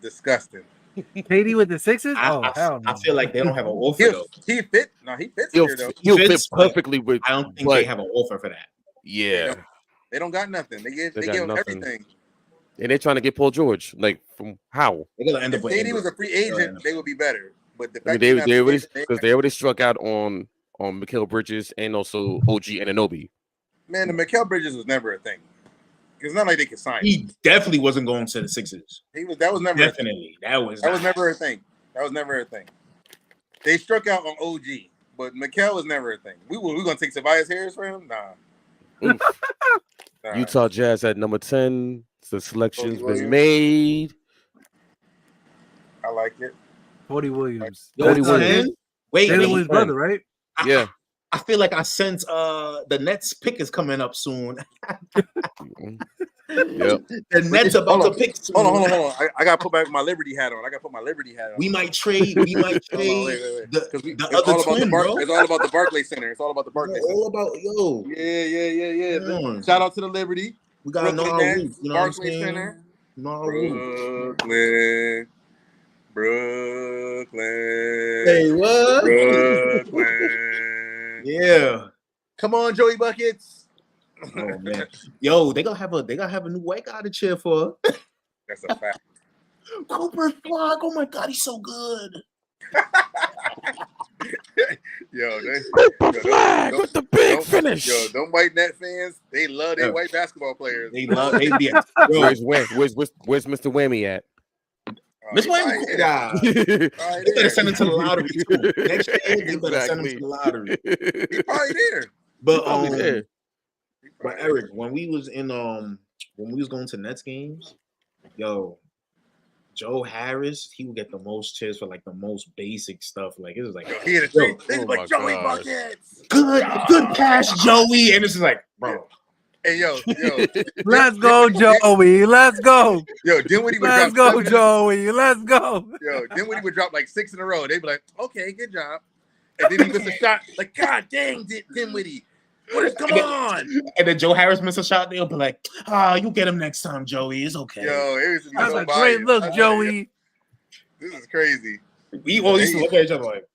Disgusting. KD with the Sixers? Oh, hell no. I feel like they don't have an offer though. He fits He'll here though. fit perfectly with. I don't think they have an offer for that. Yeah, They don't got nothing. They give got him nothing. everything. And they're trying to get Paul George. Like from how? They're gonna end If up with KD was a free agent, they would be better. But the I mean, fact they already struck out on Mikal Bridges and also OG Anunoby. Man, the Mikal Bridges was never a thing. It's not like they could sign him. He definitely wasn't going to the Sixers. That was never Definitely. That was never a thing. That was never a thing. They struck out on OG, but Mikal was never a thing. We gonna take Tobias Harris for him? Nah. Utah Jazz at number 10. The selection's Cody been made. I like it. Cody Williams. Cody Williams. Wait, Jalen Williams' brother, right? Yeah. I feel like I sense the Nets pick is coming up soon. Yep. The Nets about to pick soon. Hold on. I gotta put back my Liberty hat on. We might trade. Wait. The other twin, bro. It's all about the Barclays Center. It's all about the Barclays Center. All about Yeah. Shout out to the Liberty. We gotta know our roots. You know what I'm Barclays saying? Center. Know our roots. Brooklyn. Hey, what? Brooklyn. Yeah. Come on, Joey Buckets. Oh man. Yo, they gonna have a new white guy to cheer for. That's a fact. Cooper Flag. Oh my god, he's so good. Flag with the big finish. Yo, them white net fans, they love their white basketball players. They be Where's Mr. Whammy at? Miss Wayne, they better send him to the lottery too. Next year, they better send him to the lottery. He's probably there. But Eric, when we was going to Nets games, yo, Joe Harris, he would get the most cheers for like the most basic stuff. Like it was like, he had a treat. It's like Joey Buckets. Good pass, Joey, and this is like, bro. Hey yo, let's go, Joey. Let's go. Yo, Dinwiddie would let's drop go, Joey. Let's go. Yo, Dinwiddie would drop like 6 in a row. They'd be like, okay, good job. And then he missed a shot. Like, God dang, Dinwiddie. Come on. And then Joe Harris missed a shot. They'll be like, you get him next time, Joey. It's okay. Yo, it was that's a great look, Joey. This is crazy. We all used to look at each other like,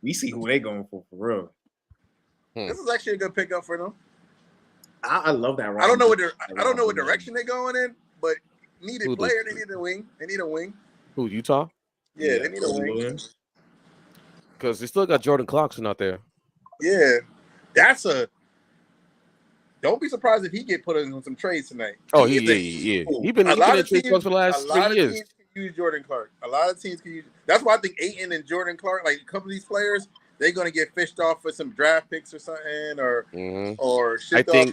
we see who they going for real. This is actually a good pickup for them. I love that. I don't know what direction they're going in, but needed player. They need a wing. Who, Utah? Yeah, they need a wing. Because they still got Jordan Clarkson out there. Yeah, don't be surprised if he get put in some trades tonight. Oh, yeah. He's been in trade talks for the last 3 years. Teams can use Jordan Clark. A lot of teams can use. That's why I think Ayton and Jordan Clark, like a couple of these players, they're gonna get fished off for some draft picks or something, or shipped off.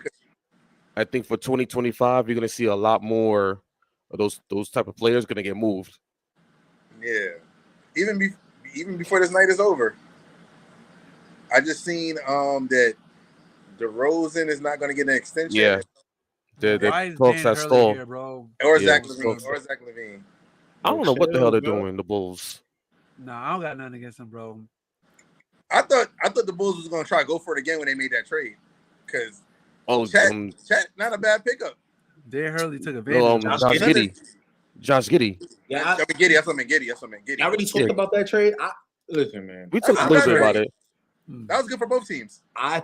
I think for 2025, you're gonna see a lot more of those type of players gonna get moved. Yeah, even before this night is over. I just seen that DeRozan is not going to get an extension. Yeah, the talks have stalled. Or Zach Levine. I don't know what the hell they're doing. The Bulls. Nah, I don't got nothing against them, bro. I thought the Bulls was going to try to go for it again when they made that trade, because Chet not a bad pickup. Dan Hurley took advantage. Josh Giddey. Yeah, I mean Giddey. That's what I meant. Giddey. I already talked about that trade. Listen, man. We talked a little bit about it. That was good for both teams. I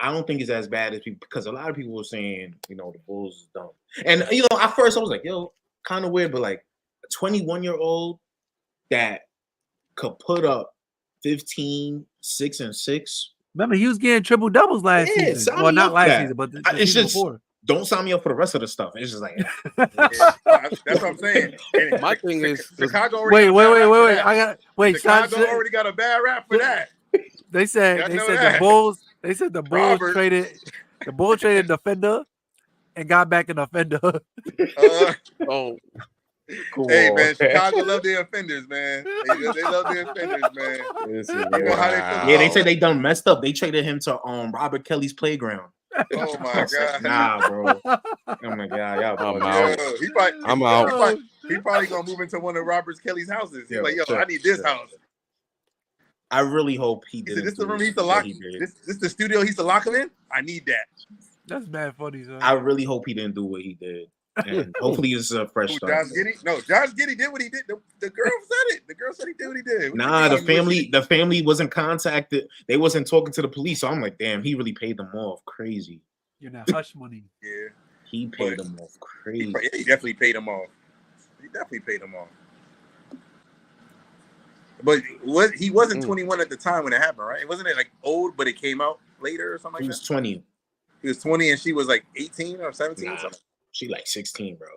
don't think it's as bad as people, because a lot of people were saying, the Bulls is dumb. And at first I was like, kind of weird, but like a 21-year-old that could put up 15, 6 and 6. Remember, he was getting triple doubles last season. Well, not last season, but the season before. Don't sign me up for the rest of the stuff. It's just like that's what I'm saying. And my thing is Chicago. Wait. Chicago already got a bad rap for that. They said the Bulls. They said the Bulls traded defender and got back an offender. Cool. Hey man, Chicago love their offenders, man. They love their offenders, man. Yeah, they said they done messed up. They traded him to Robert Kelly's playground. Oh my god. Nah, bro. Oh my god, y'all. I'm out. Yo, I'm out. He probably gonna move into one of Robert Kelly's houses. He's like, yo, sure, I need this house. I really hope he He did. said, "This the room he used to lock. This the studio he used to lock him in. I need that." That's bad funny, son. I really hope he didn't do what he did, and hopefully it's a fresh start. Josh Giddey? No, Josh Giddey did what he did. The girl said it. The girl said he did what he did. Nah, the family wasn't contacted. They wasn't talking to the police. So I'm like, damn, he really paid them off crazy. You're not hush money. Yeah, he paid them off crazy. He definitely paid them off. He definitely paid them off. But he wasn't 21 at the time when it happened, right? Wasn't it like old, but it came out later or something like that? He was 20. He was 20 and she was like 18 or 17 or something? She like 16, bro.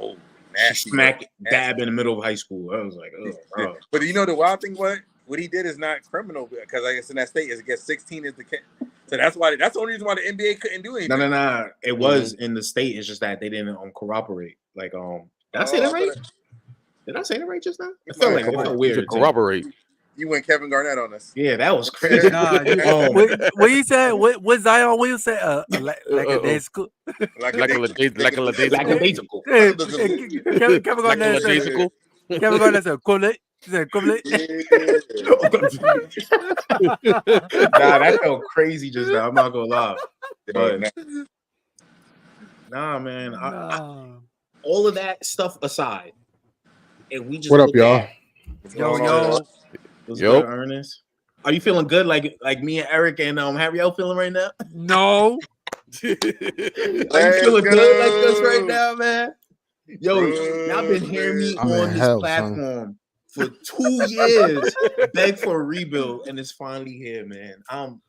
Oh, nasty. Smack dab in the middle of high school. I was like, oh, bro. But you know the wild thing, what he did is not criminal because I guess in that state, I guess 16 is the case. So that's the only reason why the NBA couldn't do anything. No. It was in the state. It's just that they didn't corroborate. Like, did I say that right? Did I say that right just now? It felt like it felt weird. Corroborate. You went Kevin Garnett on us. Yeah, that was crazy. Nah, what you said? What Zion Williams said? Like a day school. Like a lackadaisical. Kevin Garnett said. Kevin Garnett said equivalent. He said equivalent. Nah, that felt crazy just now. I'm not gonna lie. But, nah, man. All of that stuff aside, and we just what up, y'all? Yo. What's good, Ernest? Are you feeling good like me and Eric and Harry feeling right now? No. Are you feeling good like this right now, man? Yo, y'all been hearing me on this platform for 2 years, beg for a rebuild, and it's finally here, man. I'm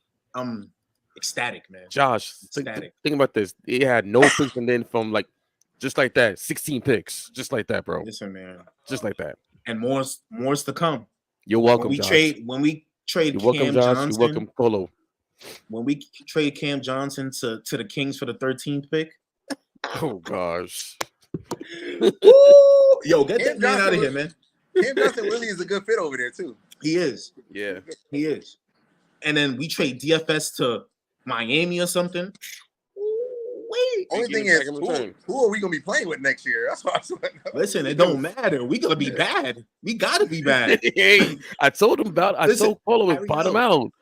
ecstatic, man. Josh, ecstatic. Think about this. He had no picks, and then from like just like that, 16 picks, just like that, bro. Listen, man, just like that, and more's to come. You're welcome. When we trade You're welcome, Cam Josh. Johnson, you're welcome, Polo. When we trade Cam Johnson to the Kings for the 13th pick. Oh gosh. Yo, get that man out of here, man. Cam Johnson really is a good fit over there too. He is. Yeah, he is. And then we trade DFS to Miami or something. Wait. Only thing is, who are we gonna be playing with next year? That's what I Listen, it don't matter. We gonna be bad. We gotta be bad. Hey, I told him about. I told Polo to bottom out.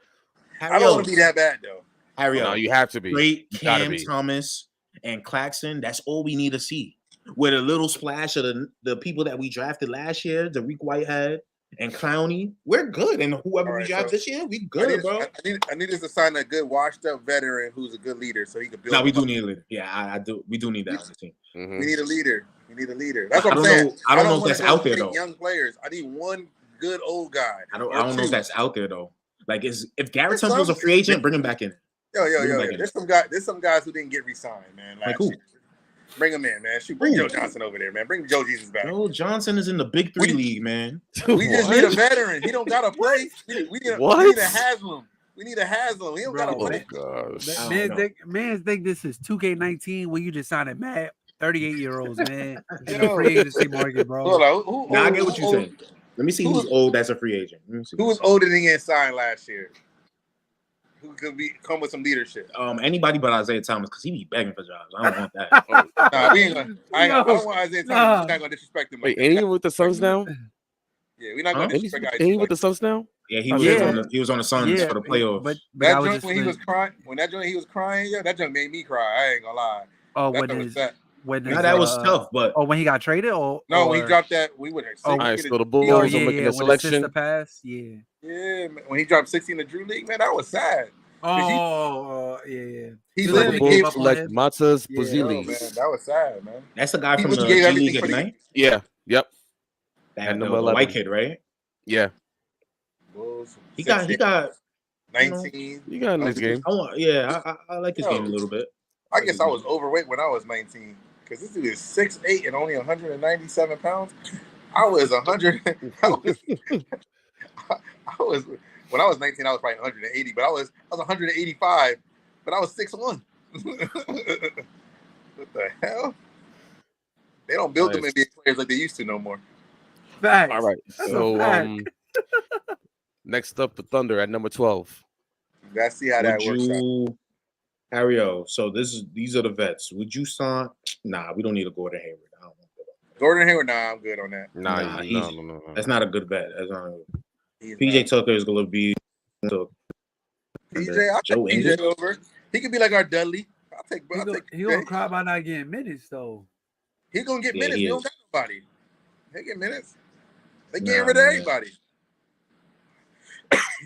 I don't want to be that bad though. Harry, no, you have to be. Great Cam Thomas and Claxton. That's all we need to see. With a little splash of the people that we drafted last year, Derek Whitehead and Clowney, we're good. And whoever we draft this year, we good, bro. I need us to sign a good, washed-up veteran who's a good leader, so he can build. No, we do need a leader. Yeah, I do. We do need that on the team. Mm-hmm. We need a leader. That's what I'm saying. I don't know if that's out there though. Young players. I need one good old guy. I don't know if that's out there though. Like, if Garrett Temple's a free agent, bring him back in. Yo. There's some guys who didn't get re-signed, man. Like who? Year. Bring him in, man. Bring Joe Johnson over there, man. Bring Joe Jesus back. Joe Johnson is in the Big Three league, man. We just need a veteran. He don't got to play. We need a Haslam. We need a Haslam. He don't got to play. Man, think this is 2K19 where you just signed a mad 38-year-olds, man. In the free agency market, bro. Now I get what you're saying. Let me see who's old as a free agent. Who was older than getting signed last year? Who could come with some leadership? Anybody but Isaiah Thomas, because he be begging for jobs. I don't want that. Nah, we ain't gonna. I don't want Isaiah Thomas. We're not gonna disrespect him. Wait, ain't he with the Suns now? Yeah, we're not gonna disrespect Isaiah. Ain't he with the Suns now? Yeah, he was on the Suns for the playoffs. But that joint when he was crying, yeah, that joint made me cry. I ain't gonna lie. Oh, that was tough, but when he got traded, when he dropped that, we would have. All right, so the Bulls are making a selection. Yeah, man. When he dropped 16 in the Drew League, man, that was sad. Yeah. He the Bulls select Matas man, Buzelis. that was sad, man. That's the guy from the G League Ignite. Yeah, yep. That the white kid, right? Yeah. Bulls, he got 19. You got a nice game. I like his game a little bit. I guess I was overweight when I was 19 because this dude is 6'8" and only 197 pounds. I was 100. I was when I was 19. I was probably 180, but I was 185, but I was 6'1". What the hell? They don't build them NBA players like they used to no more. Facts. All right, so next up, the Thunder at number 12. Let's see how that works out. Ariel, so these are the vets. Would you sign? Nah, we don't need a Gordon Hayward. I don't want that. Gordon Hayward, nah, I'm good on that. No. That's not a good bet. That's not He's PJ not. Tucker is going to be PJ, I'll Joe take PJ over. He could be like our Dudley. I'll take. He gonna cry about not getting minutes though. He's gonna get minutes. We don't got nobody. They get minutes. They getting rid of everybody.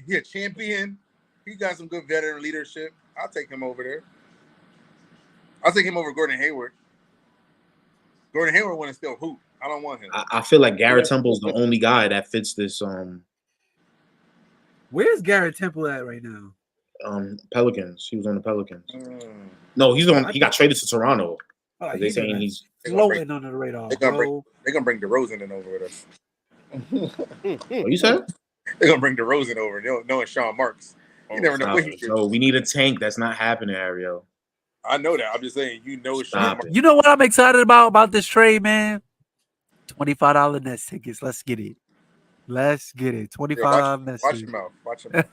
He a champion. He got some good veteran leadership. I'll take him over there. I'll take him over Gordon Hayward. Gordon Hayward want to still hoop. I don't want him. I feel like Garrett Temple's the only guy that fits this. Where's Garrett Temple at right now? Pelicans. He was on the Pelicans. No, he's on. He got traded to Toronto. Oh, they saying he's floating under the radar. They're gonna bring DeRozan in over with us. What you said? They're gonna bring DeRozan over. No, it's Sean Marks. You never know what he So we need a tank. That's not happening, Ariel. I know that. I'm just saying. Sean Marks. You know what I'm excited about this trade, man? $25 Nets tickets. Let's get it. Let's get it. $25 Nets Watch tickets. your mouth. Watch your mouth.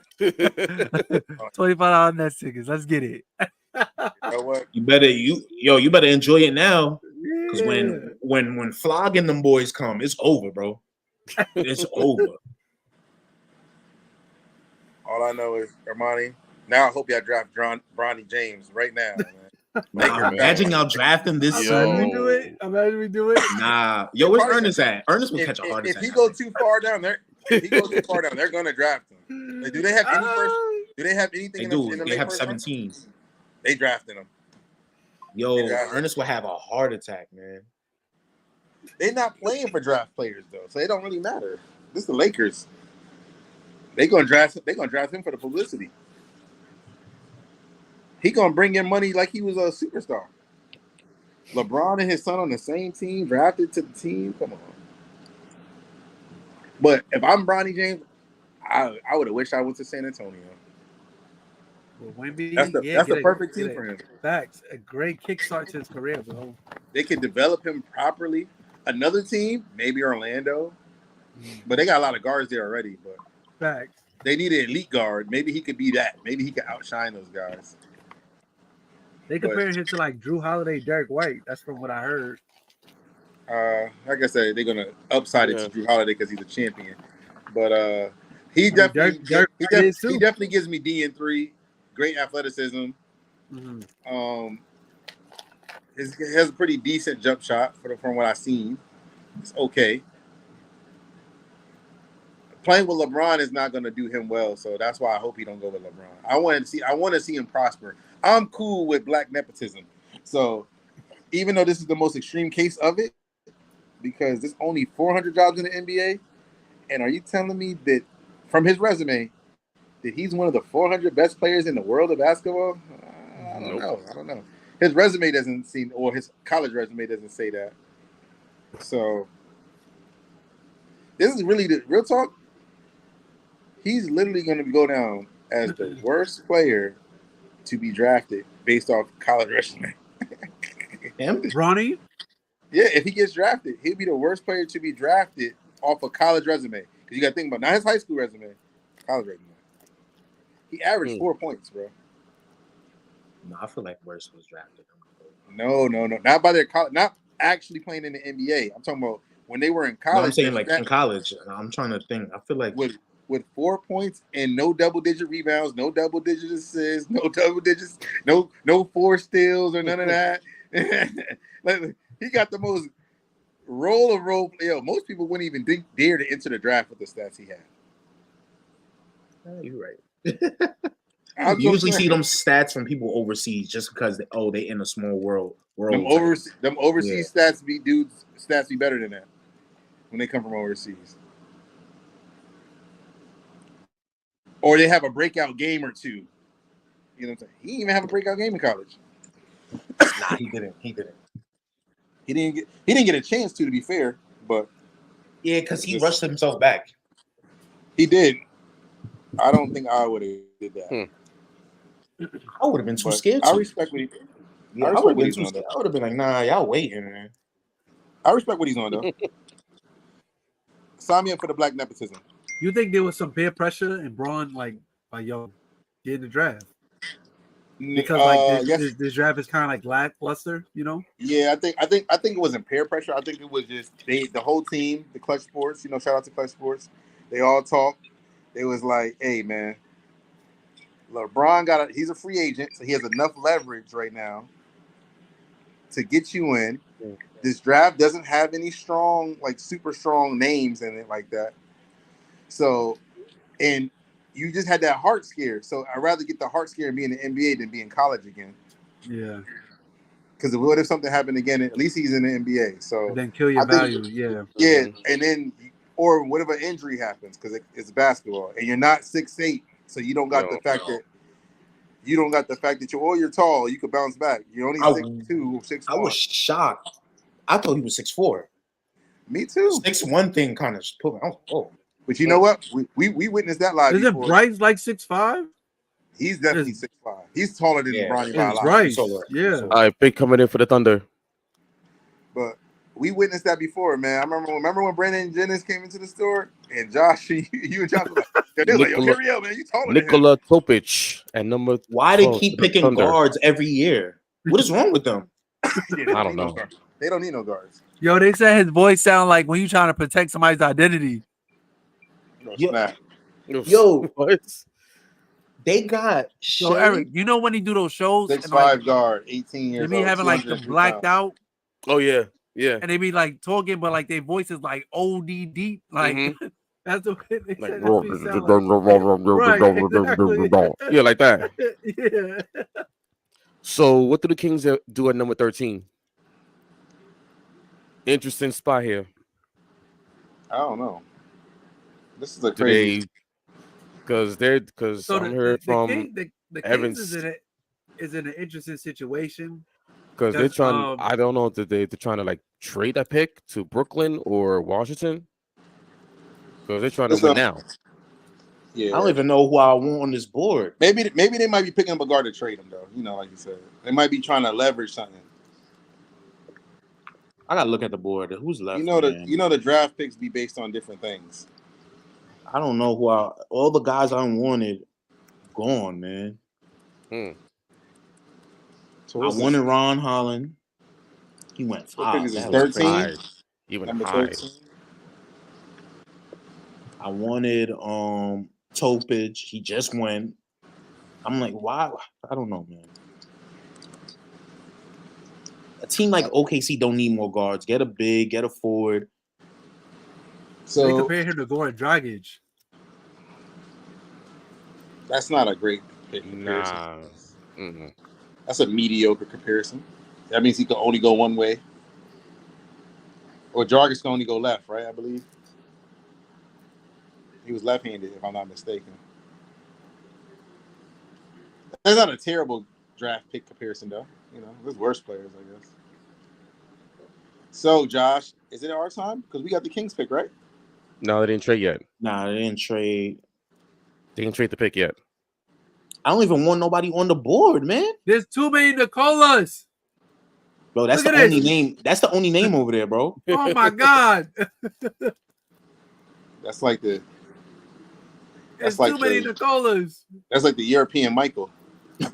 $25 Nets tickets. Let's get it. You know what? You better enjoy it now. Because when Flog and them boys come, it's over, bro. It's over. All I know is Armani. Now I hope y'all draft Bronny James right now, man. Imagine y'all drafting this Imagine we do it. Nah. Yo, where's Ernest at? Ernest will catch a heart attack. If he goes too far down, they're gonna draft him. Like, do they have any first? Do they have anything? They have 17. They drafted him. Yo, Ernest will have a heart attack, man. They're not playing for draft players though, so it don't really matter. This is the Lakers. They're gonna draft him for the publicity. He gonna bring in money like he was a superstar. LeBron and his son on the same team, drafted to the team. Come on. But if I'm Bronny James, I would have wished I went to San Antonio. Well, Wemby, that's the perfect team for him. Facts. A great kickstart to his career, bro. They can develop him properly. Another team, maybe Orlando, but they got a lot of guards there already. But facts. They need an elite guard. Maybe he could be that. Maybe he could outshine those guys. They comparing him to like Drew Holiday, Derek White. That's from what I heard. Like I said, they're gonna upside it to Drew Holiday because he's a champion. But he definitely gives me D in 3. Great athleticism. Mm-hmm. He has a pretty decent jump shot from what I've seen. It's okay. Playing with LeBron is not going to do him well, so that's why I hope he don't go with LeBron. I want to see him prosper. I'm cool with black nepotism. So even though this is the most extreme case of it, because there's only 400 jobs in the NBA, and are you telling me that from his resume that he's one of the 400 best players in the world of basketball? I don't know. His resume doesn't seem, or his college resume doesn't say that. So this is really the real talk. He's literally going to go down as the worst player to be drafted based off college resume. Ronnie? Yeah, if he gets drafted, he'll be the worst player to be drafted off a college resume. Because you got to think about not his high school resume, college resume. He averaged 4 points, bro. No, I feel like Worst was drafted. No. Not by their college, not actually playing in the NBA. I'm talking about when they were in college. No, I'm saying like in college. I'm trying to think. I feel like with 4 points and no double-digit rebounds, no double-digit assists, no double digits, no 4 steals or none of that. Like, he got the most roll. Yo, most people wouldn't even dare to enter the draft with the stats he had. You're right. You usually see them stats from people overseas just because they in a small world. Them overseas stats be better than that when they come from overseas. Or they have a breakout game or two. You know what I'm saying? He didn't even have a breakout game in college. Nah, he didn't. He didn't get a chance to be fair, but yeah, because he rushed himself back. He did. I don't think I would have did that. I would have been too scared. I respect what he did. I would have been too scared. I would have been like, nah, y'all waiting, man. I respect what he's on though. Sign me up for the black nepotism. You think there was some peer pressure and Braun like yo, get in the draft? Because like this draft is kind of like lackluster, you know? Yeah, I think it wasn't peer pressure. I think it was just the whole team, the Clutch Sports. You know, shout out to Clutch Sports. They all talked. It was like, hey man, LeBron he's a free agent, so he has enough leverage right now to get you in. This draft doesn't have any strong, like super strong names in it like that. So, and you just had that heart scare. So I'd rather get the heart scare and be in the NBA than be in college again. Yeah. Because what if something happened again? At least he's in the NBA. So and then kill your value. Yeah. Yeah, and then or whatever injury happens because it's basketball and you're not 6'8", so you don't got the fact that you're tall. You could bounce back. You're only 6'2", 6'1". I was shocked. I thought he was 6'4". Me too. 6'1" thing kind of put me. Oh. But you know what? We witnessed that live. Isn't Bryce like 6'5"? He's definitely 6'5". He's taller than Bronny by a lot. Bryce, yeah. All right, big coming in for the Thunder. But we witnessed that before, man. I remember when Brandon Jennings came into the store and Josh, you and Josh were like, yo, EricL, man, you taller Nikola Topic and number. Why they keep picking Thunder. guards every year? What is wrong with them? I don't know. They don't need no guards. Yo, they said his voice sound like when you trying to protect somebody's identity. Yo, what? They got so Eric, you know when he do those shows? 6'5" guard, 18 years old. They be having like the blacked out. Oh yeah, yeah. And they be like talking, but like their voice is like OD deep. Like that's what they said. Right, exactly. Yeah, like that. Yeah. So what do the Kings do at number 13? Interesting spot here. I don't know. This is a crazy. Because I'm heard from the Evans is in an interesting situation. Because they're trying. I don't know if they're trying to like trade that pick to Brooklyn or Washington. Because they're trying to win now. Yeah, I don't even know who I want on this board. Maybe they might be picking up a guard to trade him though. You know, like you said, they might be trying to leverage something. I gotta look at the board. Who's left? You know the draft picks be based on different things. I don't know who all the guys I wanted gone, man. So I wanted Ron Holland. He went 5. 13. He went number high. 13. I wanted Topic. He just went. I'm like, why? I don't know, man. A team like OKC don't need more guards. Get a big, get a forward. So they compare him to Goran Dragic. That's not a great comparison. Nah. That's a mediocre comparison. That means he can only go one way. Or Dragic can only go left, right? I believe. He was left-handed, if I'm not mistaken. That's not a terrible draft pick comparison, though. You know, there's worse players, I guess. So, Josh, is it our time? Because we got the Kings pick, right? No, they didn't trade yet. Nah, they didn't trade. They didn't trade the pick yet. I don't even want nobody on the board, man. There's too many Nicolas. Bro, that's the only name. That's the only name over there, bro. Oh my God. That's like the. There's too many Nicolas. That's like the European Michael. How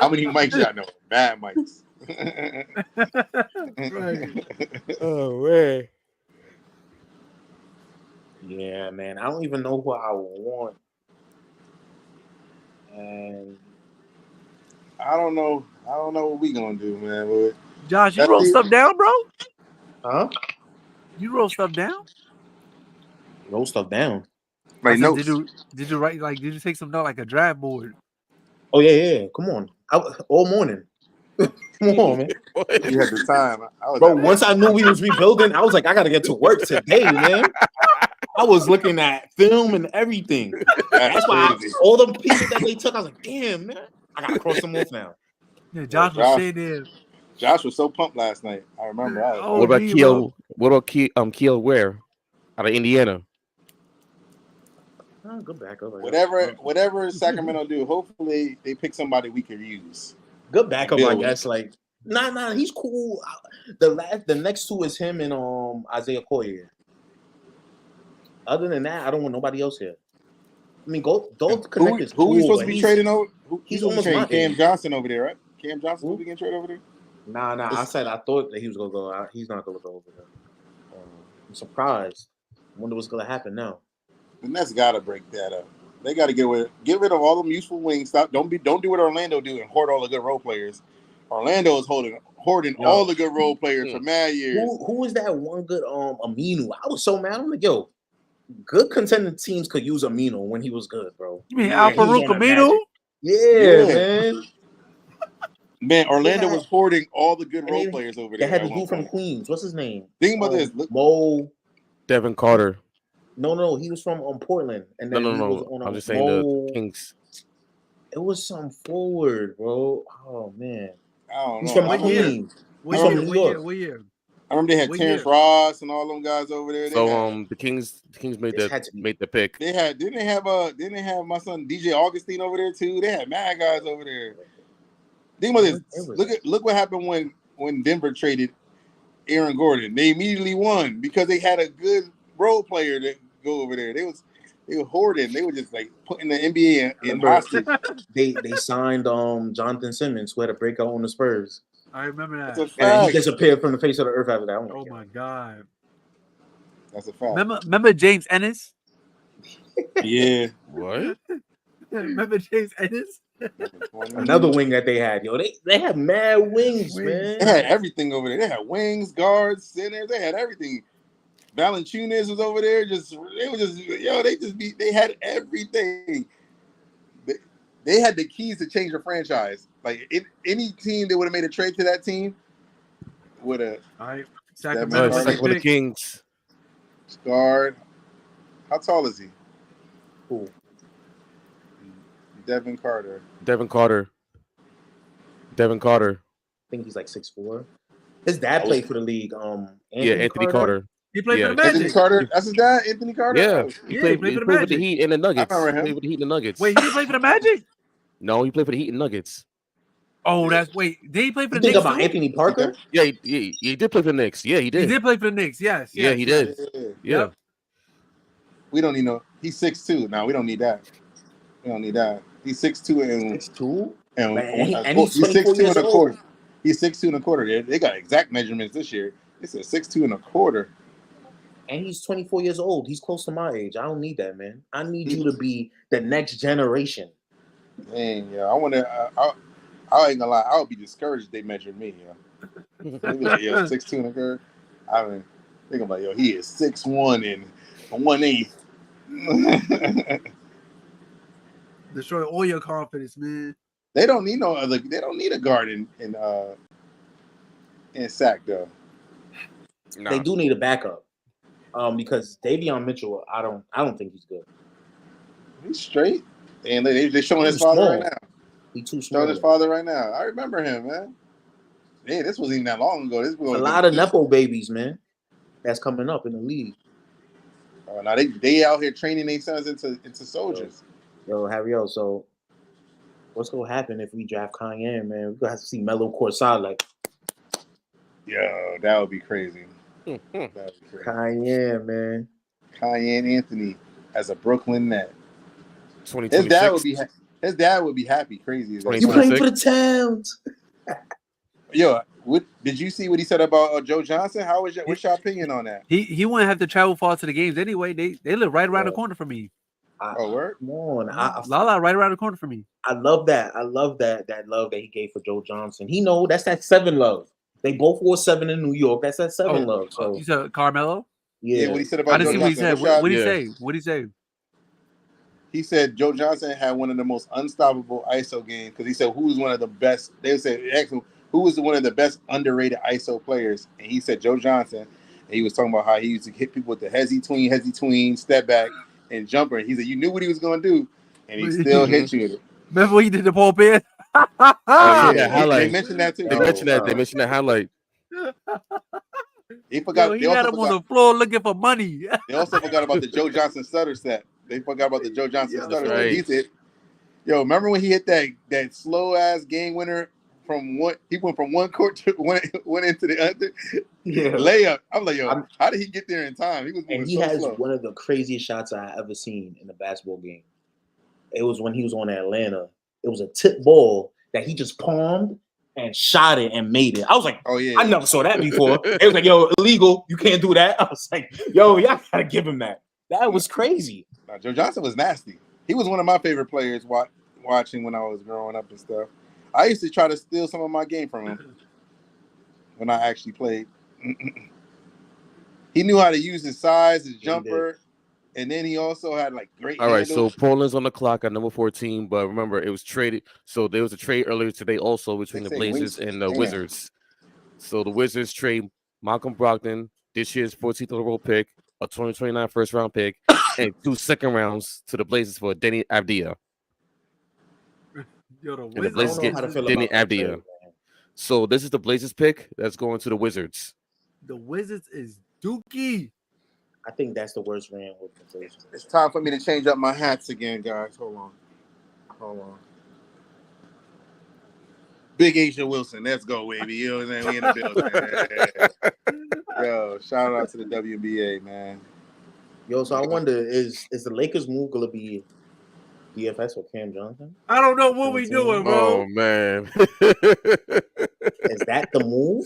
many mics y'all know? Bad mics. Right. Oh man. Yeah, man. I don't even know who I want. And I don't know what we gonna do, man. But Josh, you wrote stuff down, bro? Huh? You wrote stuff down? Wrote stuff down. Right, notes. Did you write did you take some note like a draft board? Oh yeah. Come on. All morning. Come on, man. You had the time. Bro, once I knew we was rebuilding, I was like, I gotta get to work today, man. I was looking at film and everything. That's why all the pieces that they took, I was like, damn, man. I gotta cross them off now. Yeah, Josh was sitting there. Josh was so pumped last night. I remember. What about Keel? What about Keel Ware out of Indiana? Oh, good backup. Whatever Sacramento do, hopefully they pick somebody we can use. Good backup, I guess. Like, nah, he's cool. The next two is him and Isaiah Collier. Other than that, I don't want nobody else here. I mean, go connect is Who cool, we supposed to but be trading over? He's almost my Cam age. Johnson over there, right? Cam Johnson supposed to be getting traded over there? Nah. I thought that he was gonna go. He's not gonna go over there. I'm surprised. I wonder what's gonna happen now. The Nets gotta break that up. They gotta get rid of all them useful wings. Don't do what Orlando do and hoard all the good role players. Orlando is hoarding all the good role players for mad years. Who was that one good Aminu? I was so mad. I'm like, yo, good contending teams could use Aminu when he was good, bro. You mean Al-Farouq Aminu? Yeah, man. Man, Orlando was hoarding all the good role players over there. They had the dude from Queens. What's his name? Think about this. Mo. Devin Carter. No, he was from Portland. And then no. I'm just saying the Kings. It was some forward, bro. Oh man. I don't know. He's from Queens. He's from New York. What year? I remember they had Terrence Ross and all them guys over there. The Kings made the pick. Didn't they have my son DJ Augustine over there too? They had mad guys over there. Think about this. Look what happened when Denver traded Aaron Gordon. They immediately won because they had a good role player to go over there. They were hoarding. They were just like putting the NBA in hostage. They signed Jonathan Simmons, who had a breakout on the Spurs. I remember that. That's a fact. And he disappeared from the face of the earth after that. Oh my god. That's a fact. Remember James Ennis? Yeah. What? Remember James Ennis? Another wing that they had, yo. They had mad wings, man. They had everything over there. They had wings, guards, centers. They had everything. Valanciunas was over there. They had everything. They had the keys to change the franchise. Like any team that would have made a trade to that team would have. All right, Sacramento Kings. Guard. How tall is he? Who? Devin Carter. I think he's like 6'4". His dad played for the league. Anthony Carter. He played for the Magic. Anthony Carter. That's his dad, Anthony Carter. Yeah, he played for the Magic. Heat and the Nuggets. I remember him. He played for the Heat and the Nuggets. Wait, he didn't play for the Magic? No, he played for the Heat and Nuggets. Oh, did he play for the Knicks? Knicks? About Anthony Parker? Yeah, he did play for the Knicks. Yeah, he did. He did play for the Knicks. Yes. Yeah, he did. Yeah. We don't need He's 6'2". No, we don't need that. We don't need that. He's 6'2" and 6'2", and he's 6'2" and a quarter. He's 6'2" and a quarter. They got exact measurements this year. It's a 6'2" and a quarter. And he's 24 years old. He's close to my age. I don't need that, man. I need you to be the next generation. Dang, yeah. I ain't gonna lie. I would be discouraged if they measured me. Yeah. They be like, 6'2" and a quarter. I mean, think about he is 6'1" and 1/8. Destroy all your confidence, man. They don't need no other. They don't need a guard in sack though. Nah. They do need a backup. Because Davion Mitchell, I don't think he's good. He's straight, and they're showing his father right now. He's too small. Showing his father right now. I remember him, man. Hey, this wasn't even that long ago. This was a lot of nepo babies, man. That's coming up in the league. Now they out here training their sons into soldiers. Yo, Harry, so what's gonna happen if we draft Kanye, man? We're gonna have to see Melo courtside, like. Yo, that would be crazy. Kanye, man. Kanye and Anthony as a Brooklyn Net. His dad would be happy, crazy. You playing for the Towns. Yo, did you see what he said about Joe Johnson? What's your opinion on that? He wouldn't have to travel far to the games anyway. They live right around the corner from me. Word? Come on. Lala right around the corner from me. I love that. I love that love that he gave for Joe Johnson. That's that 7 love. They both wore 7 in New York. That's that 7 love. So you said Carmelo? Yeah, what he said about I didn't Joe see what he said. What did he say? What did he say? He said Joe Johnson had one of the most unstoppable ISO games because he said who was one of the best. They said who was one of the best underrated ISO players, and he said Joe Johnson. And he was talking about how he used to hit people with the hezzy tween, step back, and jumper. And he said you knew what he was going to do, and he still hit you with it. Remember when he did the ball pin? They mentioned that too. They mentioned that highlight. He forgot. He had him on the floor looking for money. They also forgot about the Joe Johnson stutter set. They forgot about the Joe Johnson stutter set. Right. He said, "Yo, remember when he hit that slow ass game winner from one. He went from one court to went into the other. Yeah. Layup. I'm like, yo, how did he get there in time? He was moving and he so has slow. one of the craziest shots I ever seen in a basketball game. It was when he was on Atlanta. It was a tip ball that he just palmed and shot it and made it. I was like, Oh yeah, I never saw that before. It was like, yo, illegal. You can't do that. I was like, yo, y'all gotta give him that. That was crazy. Joe Johnson was nasty. He was one of my favorite players watching when I was growing up and stuff. I used to try to steal some of my game from him when I actually played. He knew how to use his size, his jumper, and then he also had like great All right, handles. so Portland's on the clock at number 14, but remember it was traded. So there was a trade earlier today also between the Blazers and the Wizards. So the Wizards trade Malcolm Brogdon, this year's 14th overall pick, a 2029 first round pick, and 2 second rounds to the Blazers for Denny Avdia. Yo, and the Blazers get Denny Avdia. So this is the Blazers pick that's going to the Wizards. The Wizards is dookie. I think that's the worst Rand organization. It's time for me to change up my hats again, guys. Hold on. Big Asia Wilson, let's go, baby. You know what I'm saying? We in the building. Yo, shout out to the WNBA, man. Yo, so I wonder, is the Lakers move gonna be DFS or Cam Johnson? I don't know what we doing, bro. Oh man. Is that the move?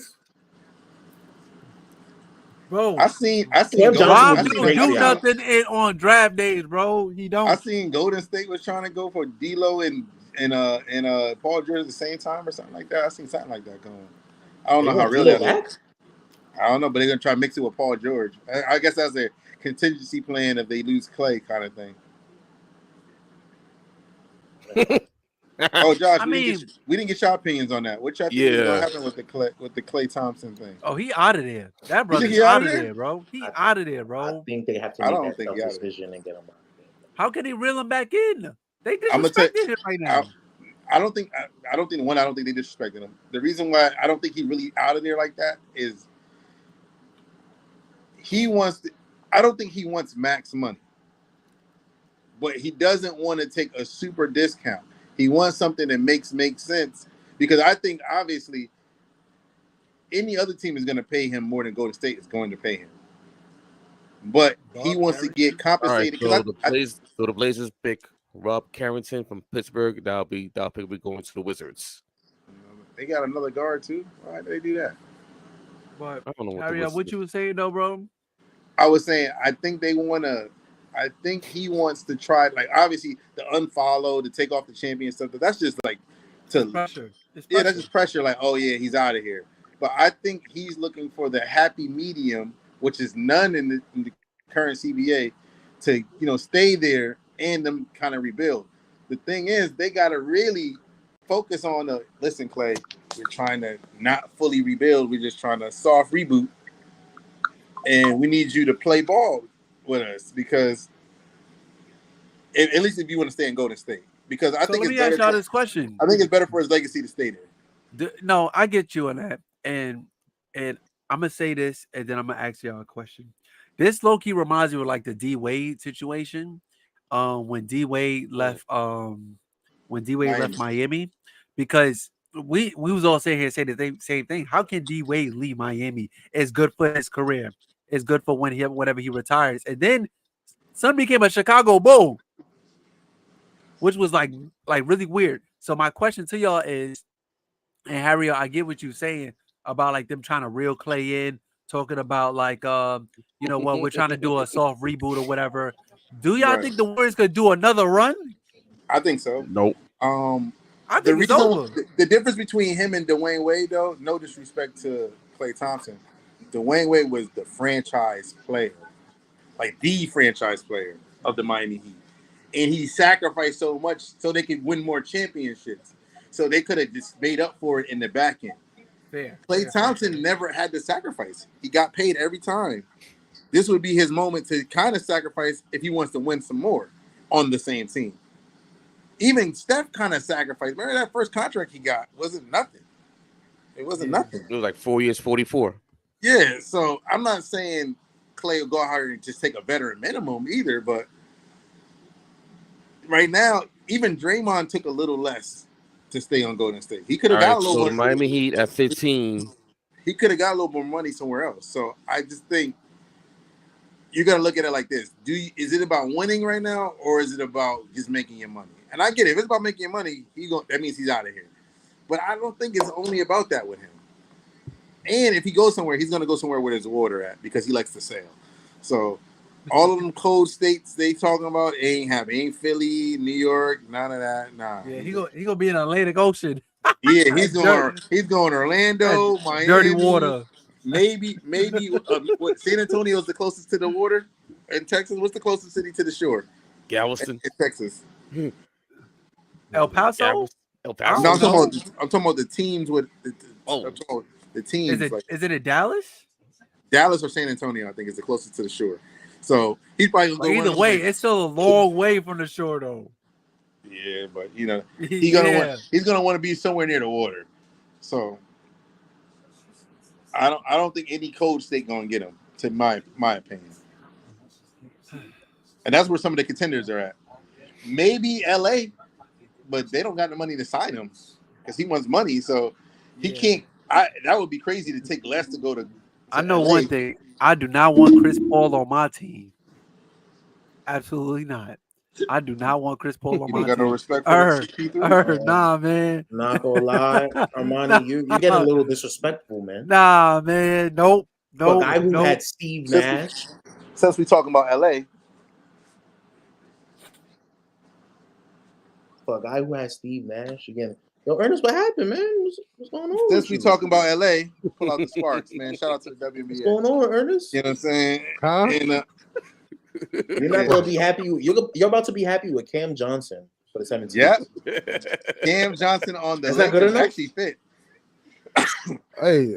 Bro, I seen Cam Johnson don't do nothing on draft days, bro. He don't. I seen Golden State was trying to go for D'Lo and Paul George at the same time or something like that. I seen something like that going. I don't know how real that is. I don't know, but they're gonna try to mix it with Paul George. I guess that's a contingency plan if they lose Clay kind of thing. Oh, Josh, we didn't get your opinions on that. What y'all think is gonna happen with the Clay Thompson thing? Oh, he out of there. That brother's out of there, bro. He out of there, bro. I think they have to make that tough decision and get him out. How can he reel him back in? They disrespected him right now. I don't think they disrespected him. The reason why I don't think he really out of there like that is I don't think he wants max money, but he doesn't want to take a super discount. He wants something that makes sense, because I think obviously any other team is going to pay him more than Golden State is going to pay him. But he wants to get compensated. Right, so the Blazers pick Rob Carrington from Pittsburgh. That'll pick will be going to the Wizards. They got another guard too. Why did they do that? But I don't know what you were saying though, bro. I was saying I think he wants to try, like, obviously the unfollow, to take off the champion stuff. That's just like pressure. Yeah, that's just pressure. Like, oh yeah, he's out of here. But I think he's looking for the happy medium, which is none in the current CBA, to stay there and them kind of rebuild. The thing is, they got to really focus on listen, Clay, we're trying to not fully rebuild. We're just trying to soft reboot. And we need you to play ball with us, because at least if you want to stay in Golden State, because I think it's better. This question. I think it's better for his legacy to stay there. No, I get you on that, and I'm gonna say this, and then I'm gonna ask y'all a question. This low-key reminds me of like the D Wade situation, when D Wade left, left Miami, because we was all sitting here saying the same thing. How can D Wade leave Miami? It's good for his career. It's good for whenever he retires. And then son became a Chicago Bull, which was like really weird. So my question to y'all is, and Harry, I get what you're saying about like them trying to reel Clay in, talking about like we're trying to do a soft reboot or whatever. Do y'all think the Warriors could do another run? I think so. Nope. I think it's over. The difference between him and Dwayne Wade, though, no disrespect to Klay Thompson, Dwayne Wade was the franchise player, like the franchise player of the Miami Heat. And he sacrificed so much so they could win more championships. So they could have just made up for it in the back end. Klay Thompson never had to sacrifice. He got paid every time. This would be his moment to kind of sacrifice if he wants to win some more on the same team. Even Steph kind of sacrificed. Remember that first contract he got wasn't nothing. It wasn't nothing. It was like 4 years, 44. Yeah, so I'm not saying Clay will go out here and just take a veteran minimum either, but right now, even Draymond took a little less to stay on Golden State. He could All have got right, a so little the more. Miami Heat at 15. He could have got a little more money somewhere else. So I just think you got to look at it like this: is it about winning right now, or is it about just making your money? And I get it. If it's about making your money, that means he's out of here. But I don't think it's only about that with him. And if he goes somewhere, he's going to go somewhere where there's water at because he likes to sail. So all of them cold states they talking about ain't happening. Ain't Philly, New York, none of that. Nah. Yeah, he gonna be in Atlantic Ocean. Yeah, he's going Orlando, Miami, dirty water. Maybe what San Antonio is the closest to the water in Texas. What's the closest city to the shore? Galveston, in Texas. El Paso. El Paso. No, I'm talking about the teams with the teams. Is it in Dallas? Dallas or San Antonio? I think is the closest to the shore. So he's probably gonna go. Either way, it's still a long way from the shore, though. Yeah, but he's gonna want to be somewhere near the water. So I don't think any cold state gonna get him, to my opinion. And that's where some of the contenders are at. Maybe LA, but they don't got the money to sign him because he wants money. So he can't. That would be crazy to take less to go to I know LA. one thing. I do not want Chris Paul on my team. Absolutely not. I do not want Chris Paul on my team. You got no respect for nah, man. Not gonna lie, Armani, you getting a little disrespectful, man. Nah, man. Nope. A guy who had Steve Nash. Since we talking about LA. For a guy who has Steve Nash again. Yo, Ernest, what happened, man? What's going on? Since we talking about LA, pull out the sparks, man. Shout out to the WNBA. What's going on, Ernest? You know what I'm saying? Huh? And, you're not gonna be happy. You're about to be happy with Cam Johnson for the 17th. Yeah. Cam Johnson on the Is good actually fit. Hey,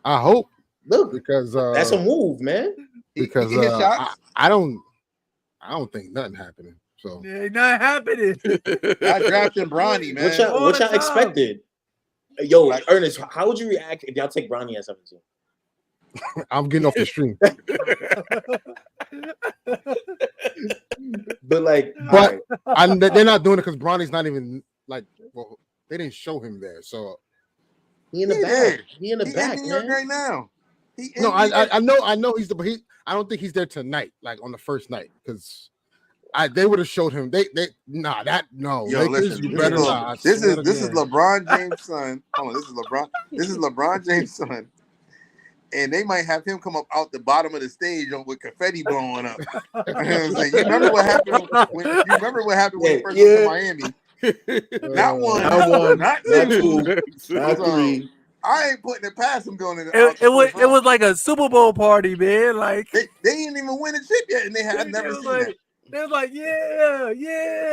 I hope. Look, because that's a move, man. Because I don't think nothing happening. So ain't not happening. I drafted Bronny, man. What y'all expected? Yo, Ernest, how would you react if y'all take Bronny at 17? I'm getting off the stream. They're not doing it because Bronny's not even they didn't show him there. So he in the back. He in the back, in New York right now. I know he's I don't think he's there tonight, like on the first night, because they would have showed him. No. Yo, listen, this is LeBron James' son. Hold on, this is LeBron James' son. And they might have him come up out the bottom of the stage with confetti blowing up. You know what I'm saying? You remember what happened when he first went to Miami? Not one, not two, not three. I ain't putting it past him going in. It was like a Super Bowl party, man. Like they didn't even win a chip yet, and I've never seen that. They was like, yeah.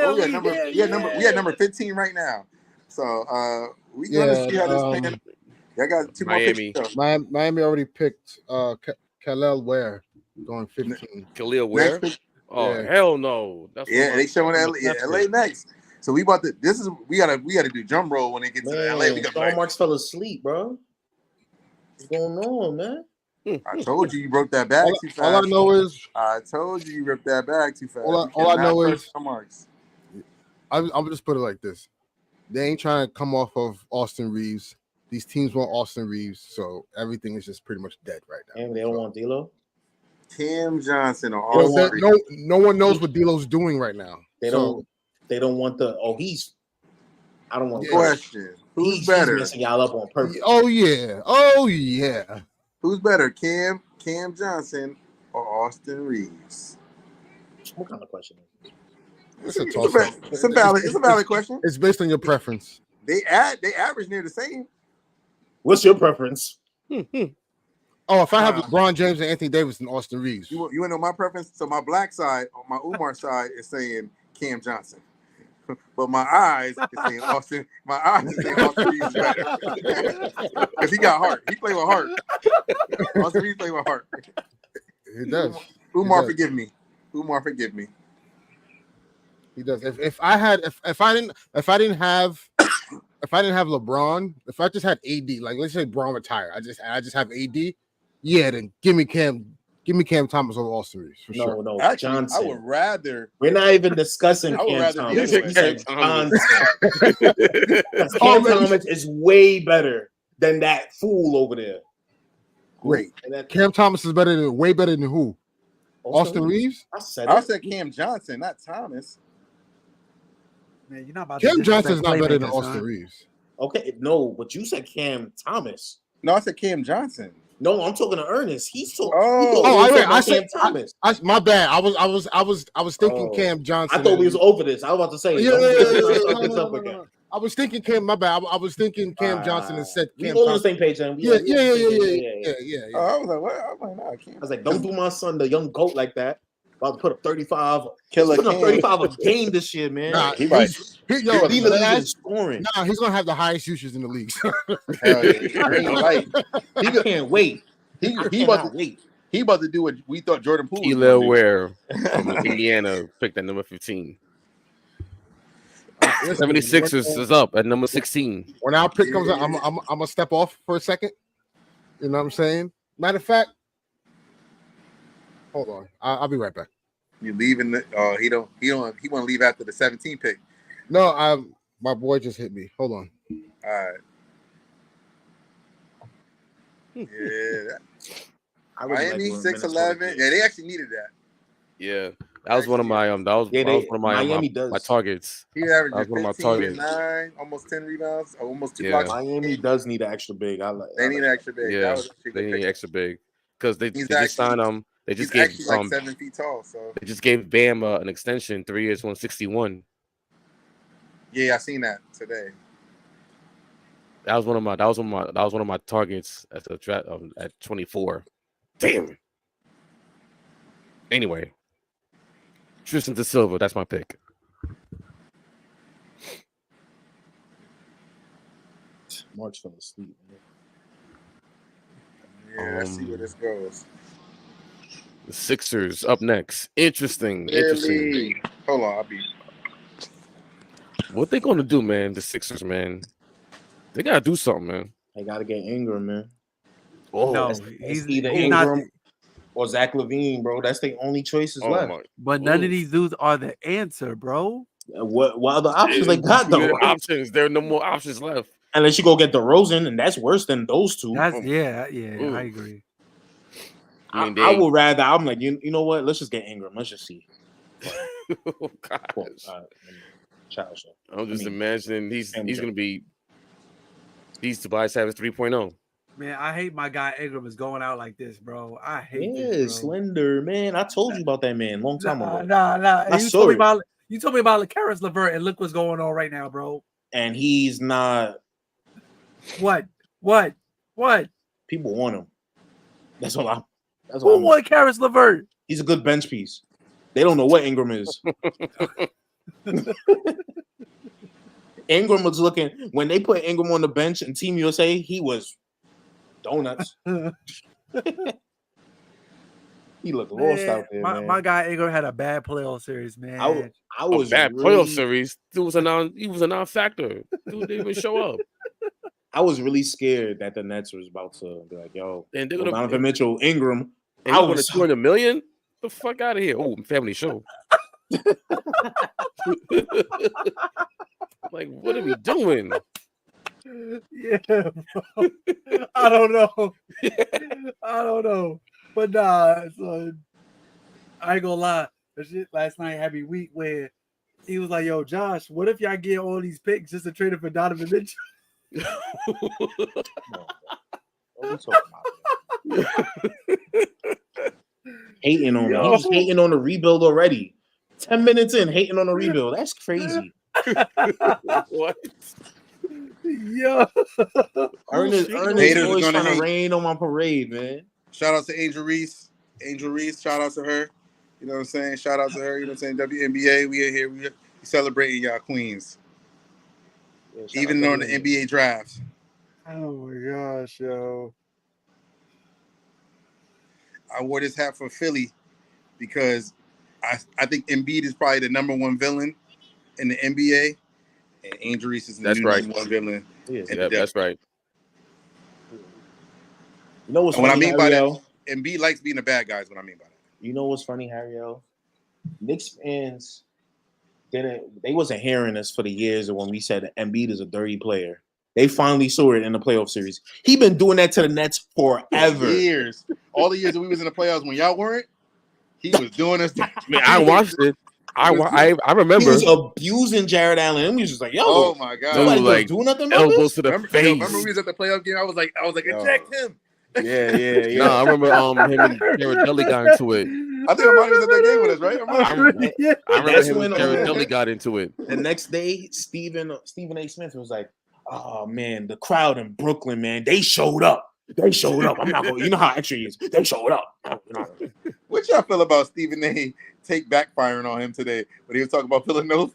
Oh, we had number 15 right now. So we gonna see how this pan. I got two Miami. more picks. Miami already picked Khalil Ware going 15. Khalil Ware? Oh, hell no. That's they showing LA next. So we gotta do drum roll when they get to LA. We got Marks fell asleep, bro. What's going on, man? I told you broke that bag too fast. All I know is I told you ripped that bag too fast. All I know is Marks. I'm just put it like this: they ain't trying to come off of Austin Reeves. These teams want Austin Reeves, so everything is just pretty much dead right now. And they don't want D'Lo. Cam Johnson or no one knows what D'Lo's doing right now. They don't want the. I don't want the question. Who's better? He's messing y'all up on purpose. Oh yeah. Who's better, Cam Johnson or Austin Reeves? What kind of question? It's a toss-up. It's a valid question. It's based on your preference. They average near the same. What's your preference? Oh, if I have LeBron James and Anthony Davis and Austin Reeves. You want to know my preference? So my black side, on my Umar side, is saying Cam Johnson. But my eyes is saying Austin. My eyes is saying Austin Reeves is better. Because he got heart. He play with heart. Austin Reeves play with heart. He does. Umar, forgive me. He does. If I didn't have LeBron, if I just had AD, like let's say Braun retire, I just have AD, yeah, then give me Cam Give me Cam Thomas over Austin Reeves for sure. No, Actually, Johnson. I would rather. We're not even discussing I would Cam rather the Thomas. other We way. said Cam Johnson. Because Cam Thomas is way better than that fool over there. Great. Cam Thomas is way better than who? Austin Reeves? I said Cam Johnson, not Thomas. Man, you're not about Cam to Johnson's not better than playmakers, Austin huh? Reeves. Okay, no, but you said Cam Thomas. No, I said Cam Johnson. No, I'm talking to Ernest. He's talking. I Cam said Thomas. My bad. I was thinking Cam Johnson. I thought we was over this. I was about to say. I was thinking Cam. My bad. I was thinking Cam Johnson and said Cam. We all on the same page, then. Yeah. I was like, what? I'm like, nah, Cam. I was like, don't do my son, the young goat, like that. About to put up 35. Killer put up Cam. 35 a game this year, man. Nah, He might. he's gonna have the highest usage in the league. Hell yeah. Right. I can't wait. He about to do what we thought Jordan Poole was Elil going to do. Ware from Indiana picked at number 15. 76ers is up at number 16. When our pick comes out, I'm gonna step off for a second. You know what I'm saying? Matter of fact, hold on. I'll be right back. You leaving the he want to leave after the 17 pick. No, my boy just hit me. Hold on. All right. Yeah. Miami 6'11". Yeah, they actually needed that. Yeah, that was one of my that was one of my targets. He averaged that was one of my 15 targets. 9, almost 10 rebounds, almost 2 blocks. Miami does need an extra big. They need an extra big. Yeah, they need extra big because they just signed him. They just gave like 7 feet tall. So they just gave Bam an extension, 3 years, 161. Yeah, I seen that today. That was one of my targets at the draft at 24. Damn. Anyway, Tristan De Silva, that's my pick. March fell asleep. Yeah, let's see where this goes. The Sixers up next. Interesting. Hold on, I'll be. What they gonna do, man? The Sixers, man. They gotta do something, man. They gotta get Ingram, man. Oh, no, he's either Ingram or Zach LaVine, bro. That's the only choices left. But none of these dudes are the answer, bro. What other options they got though? Options. There are no more options left. Unless you go get DeRozan, and that's worse than those two. I agree. I would rather. I'm like, you know what? Let's just get Ingram. Let's just see. Oh gosh. I'm just imagining he's gonna be. He's Tobias Harris 3.0. Man, I hate my guy Ingram is going out like this, bro. I hate this, bro. Slender, man. I told you about that man long time ago. Nah. You told me about Karis LeVert, and look what's going on right now, bro. And he's not. What? People want him. That's all. Who want Karis LeVert? He's a good bench piece. They don't know what Ingram is. Ingram was looking when they put Ingram on the bench in Team USA. He was donuts. He looked lost out there. My guy Ingram had a bad playoff series, man. I was bad playoff series. Dude was he was a non-factor. Dude didn't even show up. I was really scared that the Nets was about to be like, "Yo, and they're gonna Donovan Mitchell, Ingram." I was $200 million. The fuck out of here! Oh, family show. Like, what are we doing? Yeah, bro. I don't know. But nah, son, I ain't gonna lie. The shit last night had me weak where he was like, "Yo, Josh, what if y'all get all these picks just to trade it for Donovan Mitchell?" Hating on me. He's hating on the rebuild already. 10 minutes in, hating on the rebuild. That's crazy. What? Yeah. Ernest always trying to rain on my parade, man. Shout out to Angel Reese. Shout out to her. You know what I'm saying? Shout out to her. You know what I'm saying? WNBA, we are here. We celebrating y'all queens. Yeah, even on the NBA draft. Oh my gosh, yo. I wore this hat for Philly because I think Embiid is probably the number one villain in the NBA, and Angel Reese is the number one villain. That's right. You know what's what I mean by that? Embiid likes being a bad guy is what I mean by that. You know what's funny, Harry-O? Knicks fans they wasn't hearing us for the years of when we said Embiid is a dirty player. They finally saw it in the playoff series. He been doing that to the Nets forever. Years. All the years that we was in the playoffs when y'all weren't, he was doing us. I mean, I watched it. I remember. He was abusing Jared Allen. And we was just like, yo, oh my god, nobody like, do nothing about elbows this? to the face. Remember we was at the playoff game? I was like, eject him. Yeah. No, I remember him and Jared Dudley got into it. I think Armani was at that game with us, right? I remember That's him when, and Jared Dudley got into it. The next day, Stephen A. Smith was like, oh man, the crowd in Brooklyn, man, they showed up. I'm not going. You know how extra he is. They showed up. What y'all feel about Stephen A. take backfiring on him today when he was talking about Villanova?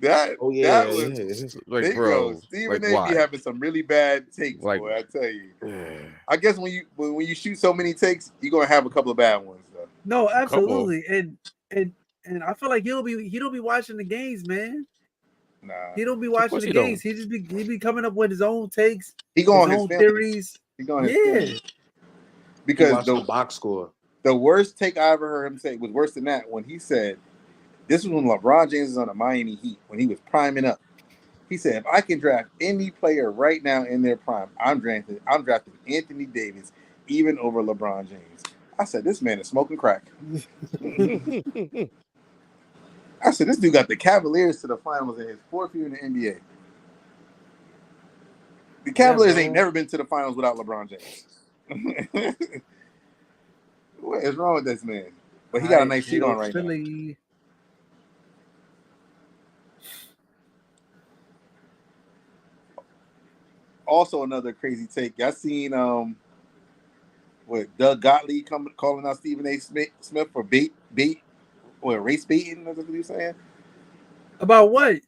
that was like, bro. Stephen like, A. be having some really bad takes, like, boy. I tell you. I guess when you shoot so many takes, you're gonna have a couple of bad ones, though. No, absolutely, and I feel like he don't be watching the games, man. Nah, he don't be watching the games. He be coming up with his own takes. He going his own theories. He going his because the box score. The worst take I ever heard him say was worse than that when he said, this was when LeBron James was on the Miami Heat when he was priming up. He said, if I can draft any player right now in their prime, I'm drafting Anthony Davis even over LeBron James. I said, this man is smoking crack. I said, this dude got the Cavaliers to the finals in his 4th year in the NBA. The Cavaliers ain't never been to the finals without LeBron James. What is wrong with this man? But he got a nice sheet on right now. Also, another crazy take. I seen Doug Gottlieb calling out Stephen A. Smith for race baiting. That's what you're saying. About what?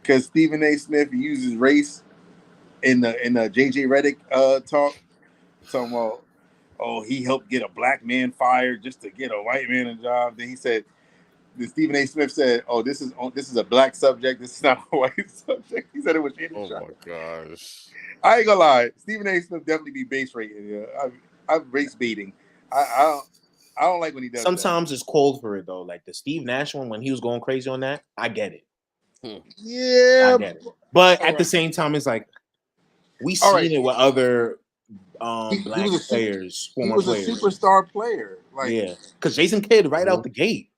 Because Stephen A. Smith uses race in the JJ Redick talk. Talking about, oh, he helped get a black man fired just to get a white man a job. Then he said, Stephen A. Smith said, "Oh, this is a black subject. This is not a white subject." He said it was any shot. My gosh! I ain't gonna lie. Stephen A. Smith definitely be base rating. Yeah. I'm race baiting. I don't like when he does. Sometimes it's called for it though. Like the Steve Nash one when he was going crazy on that. I get it. Yeah, I get it. But at the same time, it's like we seen it with other black players. He was a superstar player. Like, yeah, because Jason Kidd out the gate.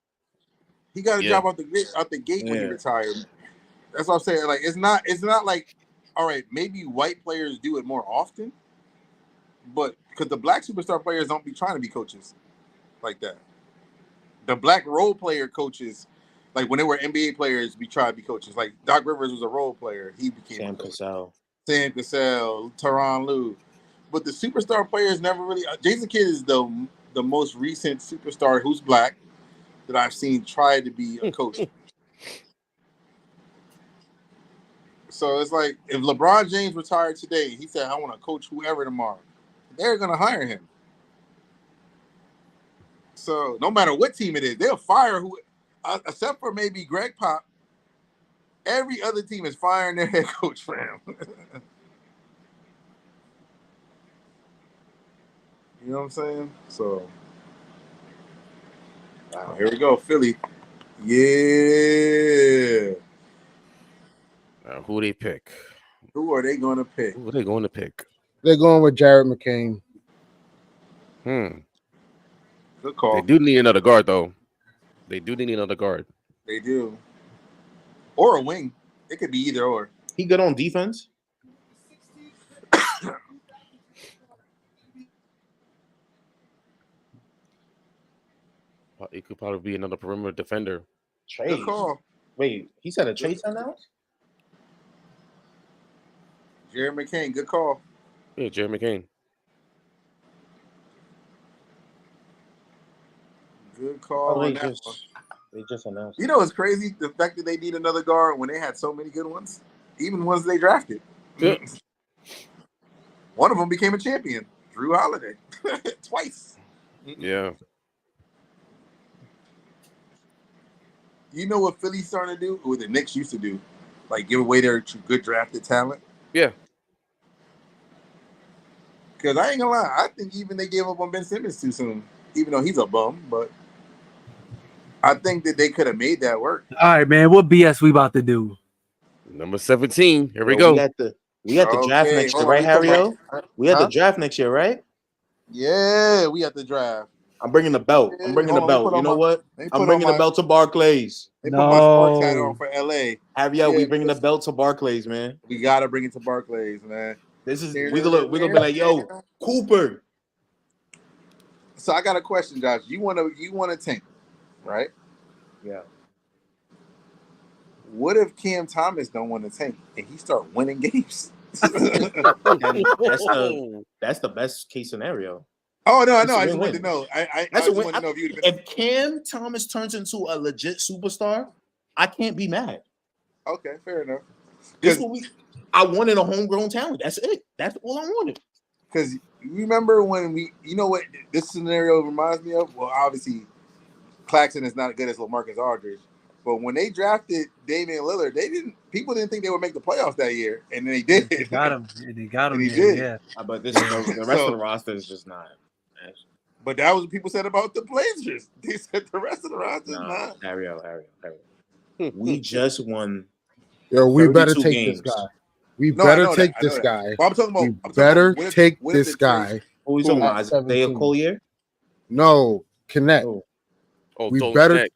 He got a job out the gate when he retired. That's what I'm saying. Like, it's not like, all right, maybe white players do it more often, but because the black superstar players don't be trying to be coaches like that. The black role player coaches, like when they were NBA players, we tried to be coaches. Like Doc Rivers was a role player. He became Sam Cassell, Tyronn Lue. But the superstar players never really. Jason Kidd is the most recent superstar who's black that I've seen try to be a coach. So it's like if LeBron James retired today, he said, I want to coach whoever tomorrow. They're going to hire him. So no matter what team it is, they'll fire who, except for maybe Greg Pop. Every other team is firing their head coach for him. You know what I'm saying? So here we go, Philly. Yeah. Who they pick? Who are they going to pick? Who are they going to pick? They're going with Jared McCain. Good call. They do need another guard, though. They do need another guard. They do. Or a wing. It could be either or. He good on defense? It could probably be another perimeter defender. Trade. Good call. Wait, he said a trade announced? Jared McCain, good call. Yeah, Jared McCain. Good call. They just announced. You know what's crazy? The fact that they need another guard when they had so many good ones, even ones they drafted. Yeah. One of them became a champion, Drew Holiday, twice. Yeah. You know what Philly's starting to do? What the Knicks used to do? Like give away their good drafted talent? Yeah. Because I ain't gonna lie, I think even they gave up on Ben Simmons too soon, even though he's a bum. But I think that they could have made that work. All right, man. What BS we about to do? Number 17. Here we Yo, go. We got the draft Okay, next year, hold on, right, we talking Harry? about- We had Huh? the draft next year, right? Yeah, we at the draft. I'm bringing the belt. I'm bringing the Hold on, let me belt. put You on know my- what? let me I'm put bringing on the belt to Barclays. They put my Sparks hat No. on for LA. Harry, Yeah, we bringing the listen. belt to Barclays, man. We gotta bring it to Barclays, man. This is we gonna be like, yo, Cooper. So I got a question, Josh. You want to tank, right? Yeah. What if Cam Thomas don't want to tank and he start winning games? And that's the best case scenario. Oh no, I know. It's a I just wanted win-win. to know. I That's just a win. wanted to know if you'd have been If Cam Thomas turns into a legit superstar, I can't be mad. okay. Fair enough. This what I wanted a homegrown talent. That's it. That's all I wanted. Because you remember when you know what this scenario reminds me of? Well, obviously, Claxton is not as good as LaMarcus Aldridge, but when they drafted Damian Lillard, people didn't think they would make the playoffs that year, and then they did. They got him. And they got him. And he Yeah, did. yeah. But the rest of the roster is just not. But that was what people said about the Blazers. They said the rest of the roster is Nah, not. Harry. We just won. Yo, we better 32 take games. this guy. We No, I better know take that. I know this that. guy. Well, I'm talking We about. better take what if this the trade- guy. Who we talking At about? Isaiah 17. Collier? No, connect. Oh. We don't better. connect.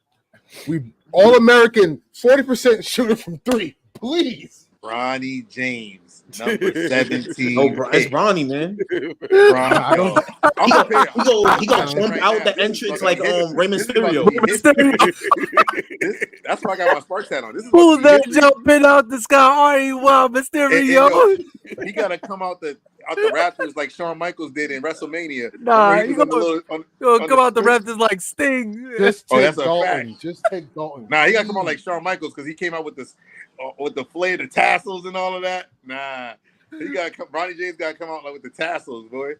We All-American, 40% shooter from three, please. Ronnie James, number 17. No, it's Bronny, man. I don't. I'm prepared. He gonna jump Right out now. the This is entrance about like to be history. Raymond This is about to Mysterio. be history. That's why I got my Sparks hat on. This is Who's that history. jumping out the sky? Are you wild, Mysterio? He gotta come out the Raptors like Shawn Michaels did in WrestleMania. Nah, Remember he you was on the little- on come the out the switch? Raptors like Sting. Just Oh, take that's a Dalton. fact. Just take Dalton. Nah, he gotta come out like Shawn Michaels because he came out with this with the flare, the tassels, and all of that. Nah, he got Ronnie James got to come out like with the tassels, boy.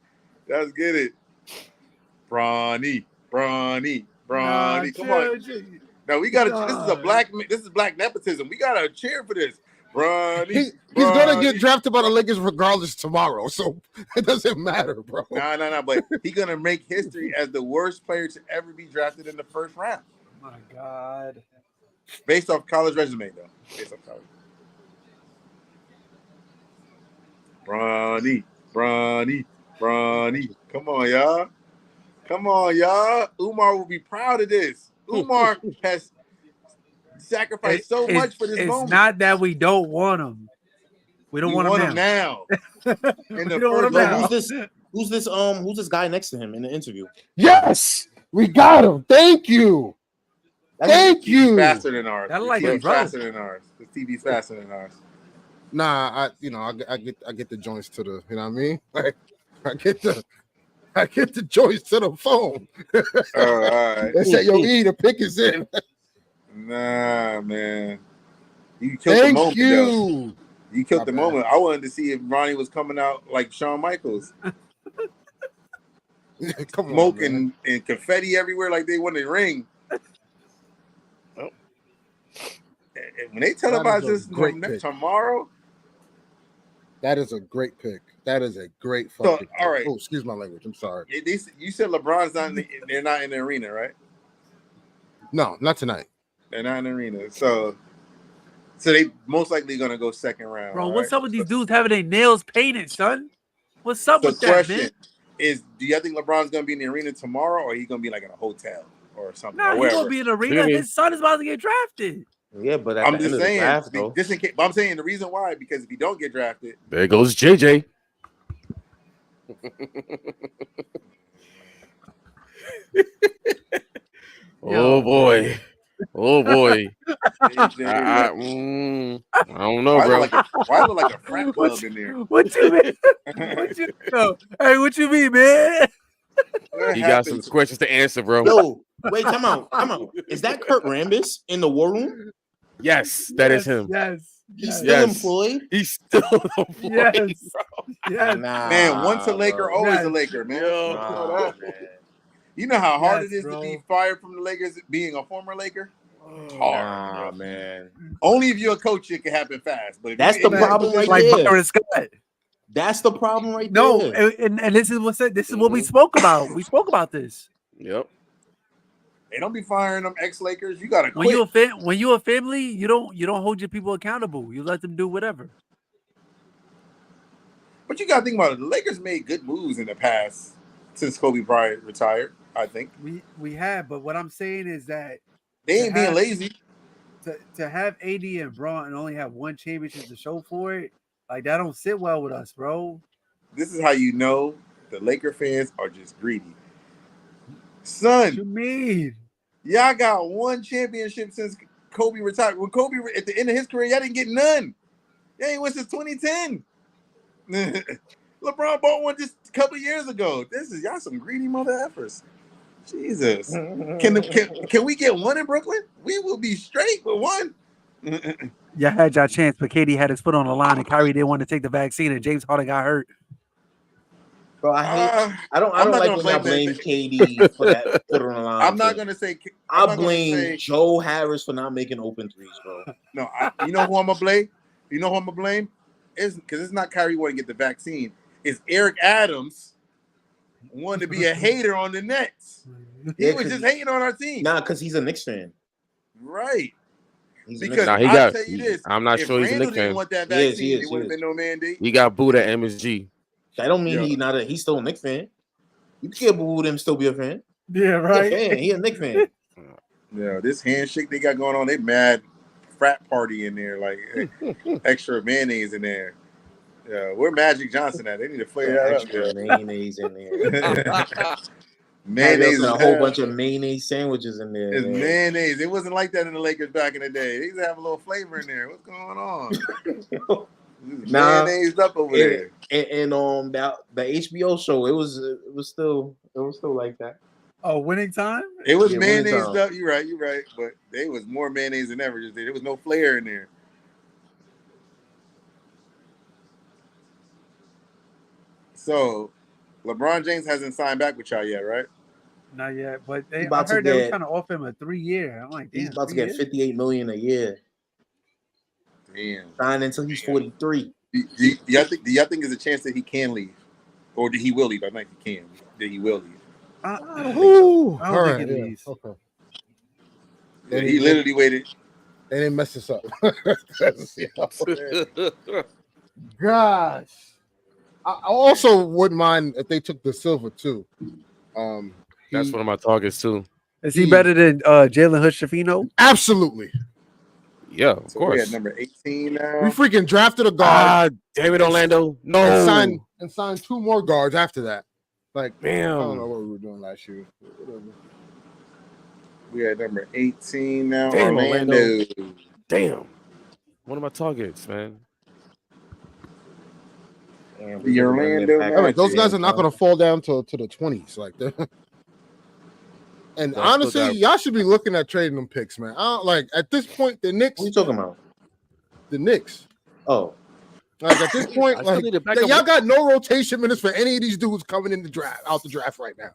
Let's get it, Bronny. Nah, Come on. Now we gotta. This is black nepotism. We gotta cheer for this, Bronny. He's gonna get drafted by the Lakers regardless tomorrow, so it doesn't matter, bro. Nah. But he's gonna make history as the worst player to ever be drafted in the first round. Oh my God. Based off college resume, though. Based off college. Bronny. Come on, y'all. Umar will be proud of this. Umar has sacrificed so much for this moment. It's not that we don't want him. We don't want him now. In the We don't want first him round. now. Who's this guy next to him in the interview? Yes, we got him. Thank you. Thank you. Faster than ours. That like The his TV's brother. faster than ours. The TV's faster than ours. Nah, I get the joints to the, you know what I mean? Like I get the joints to the phone. All right. They said, yo, the pick is in. Nah, man. You killed the moment. Thank you. Though. You killed My the bad. moment. I wanted to see if Ronnie was coming out like Shawn Michaels, Come on, smoking man. and confetti everywhere like they won the ring. Oh. And when they televise That is a great pick. tomorrow, That is a great pick. That is a great fucking pick. all right. Oh, excuse my language. I'm sorry. you said LeBron's not. They're not in the arena, right? No, not tonight. They're not in the arena, so they most likely gonna go second round. Bro, all what's right? up with these dudes having their nails painted, son? What's up The with that, question man? is, do you think LeBron's gonna be in the arena tomorrow, or he gonna be like in a hotel or something? Nah, or he's wherever? gonna be in the arena. Really? His son is about to get drafted. Yeah, but at I'm the just end of the saying, draft, though, just in case. But I'm saying the reason why, because if you don't get drafted, There goes JJ. Oh boy. I don't know, why bro. look like a frat club in there? What you mean? Hey, what you mean, man? What You got some happened? questions to answer, bro. yo, wait, come out. Is that Kurt Rambis in the war room? Yes, that is him. Yes. He's Yes. still Yes. employed. He's still employed, Yes. bro. Yes. Nah, Man, once a Laker, bro. always Yes. a Laker, man. Yo. Nah, man. You know how hard Yes, it is bro. to be fired from the Lakers being a former Laker? Nah, man. Only if you're a coach, it can happen fast. But if That's you- the problem right Like there. Byron Scott. That's the problem right No, there. and this is what we spoke about. We spoke about this. Yep. They don't be firing them ex-Lakers. You gotta When quit. you a family, you don't hold your people accountable. You let them do whatever. But you gotta think about it. The Lakers made good moves in the past since Kobe Bryant retired. I think We have, but what I'm saying is that they ain't being lazy. to have AD and Braun and only have one championship to show for it, like that don't sit well with us, bro. This is how you know the Laker fans are just greedy. Son, What you mean? y'all got one championship since Kobe retired. When Kobe, at the end of his career, y'all didn't get none. Y'all ain't won since 2010. LeBron bought one just a couple years ago. This is y'all some greedy mother effers. Jesus. Can we get one in Brooklyn? We will be straight with one. Y'all had your chance, but KD had his foot on the line, and Kyrie didn't want to take the vaccine, and James Harden got hurt. Bro, I don't like when I blame KD for that foot on the line. I'm not gonna say. I blame Joe Harris for not making open threes, bro. No, you know who I'm gonna blame? You know who I'm gonna blame? It's because it's not Kyrie wanting to get the vaccine. It's Eric Adams wanting to be a hater on the Nets. He was just hating on our team. Nah, because he's a Knicks fan. Right. Because I'll tell you this. I'm not sure he's a Knicks fan. Didn't want that vaccine, it would have been no mandate. He got booed at MSG. That don't mean he's still a Knicks fan. You can get booed and still be a fan. Yeah, right. He a Knicks fan. Yeah, this handshake they got going on, they mad frat party in there, like extra mayonnaise in there. Yeah, where Magic Johnson at? They need to flare that extra mayonnaise in there. Mayonnaise, a whole bunch of mayonnaise sandwiches in there. It's mayonnaise. It wasn't like that in the Lakers back in the day. They used to have a little flavor in there. What's going on? Mayonnaise up over there. And the HBO show, it was still like that. Oh, Winning Time? It was mayonnaise up. You're right. But there was more mayonnaise than ever. There was no flair in there. So, LeBron James hasn't signed back with y'all yet, right? Not yet, but I heard they were trying to offer him a 3 year. I'm like, damn, he's about to get $58 million a year. Damn. Signed until he's 43. Do y'all think there's a chance that he can leave, or that he will leave? I think he can. That he will leave. I don't think so. I don't think he leaves. Okay. Yeah, he literally waited. They didn't mess this up. Gosh. I also wouldn't mind if they took the silver too. That's one of my targets too. Is he better than Jalen Hood-Schifino? Absolutely. Yeah, of course. We're at number 18 now. We freaking drafted a guard. David Orlando. No. And signed 2 more guards after that. Like, damn. I don't know what we were doing last year. Whatever. We're at number 18 now. Damn, Orlando. Damn. One of my targets, man. The Orlando. Right, those guys are not going to fall down to the 20s. Like that. And honestly, y'all should be looking at trading them picks, man. I don't, like at this point, the Knicks. What are you talking about? The Knicks. Oh. Like at this point, like y'all got no rotation minutes for any of these dudes coming in the draft, out the draft right now.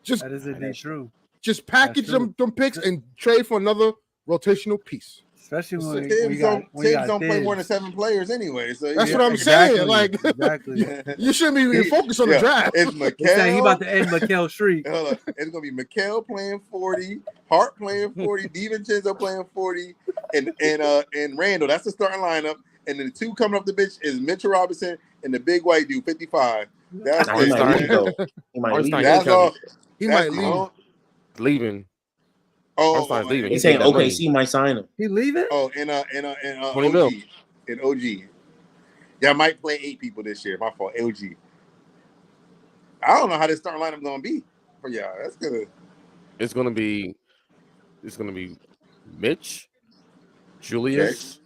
Just that is indeed true. Just package them picks and trade for another rotational piece. Especially when teams don't play more than 7 players anyway. So that's what I'm saying. Like, you shouldn't be even focused on the draft. It's Mikal. He about to end Mikal streak. It's gonna be Mikal playing 40, Hart playing 40, DiVincenzo playing 40, and Randall. That's the starting lineup. And then the 2 coming up the bench is Mitchell Robinson and the big white dude, 55. That's he might leave. That's all. He might leave. Leaving. Oh, leaving. He's saying OKC might sign him. He leaving? Oh, in OG. In OG. Y'all might play 8 people this year. My fault. OG. I don't know how this starting lineup gonna be for y'all. That's gonna. It's gonna be Mitch, Julius,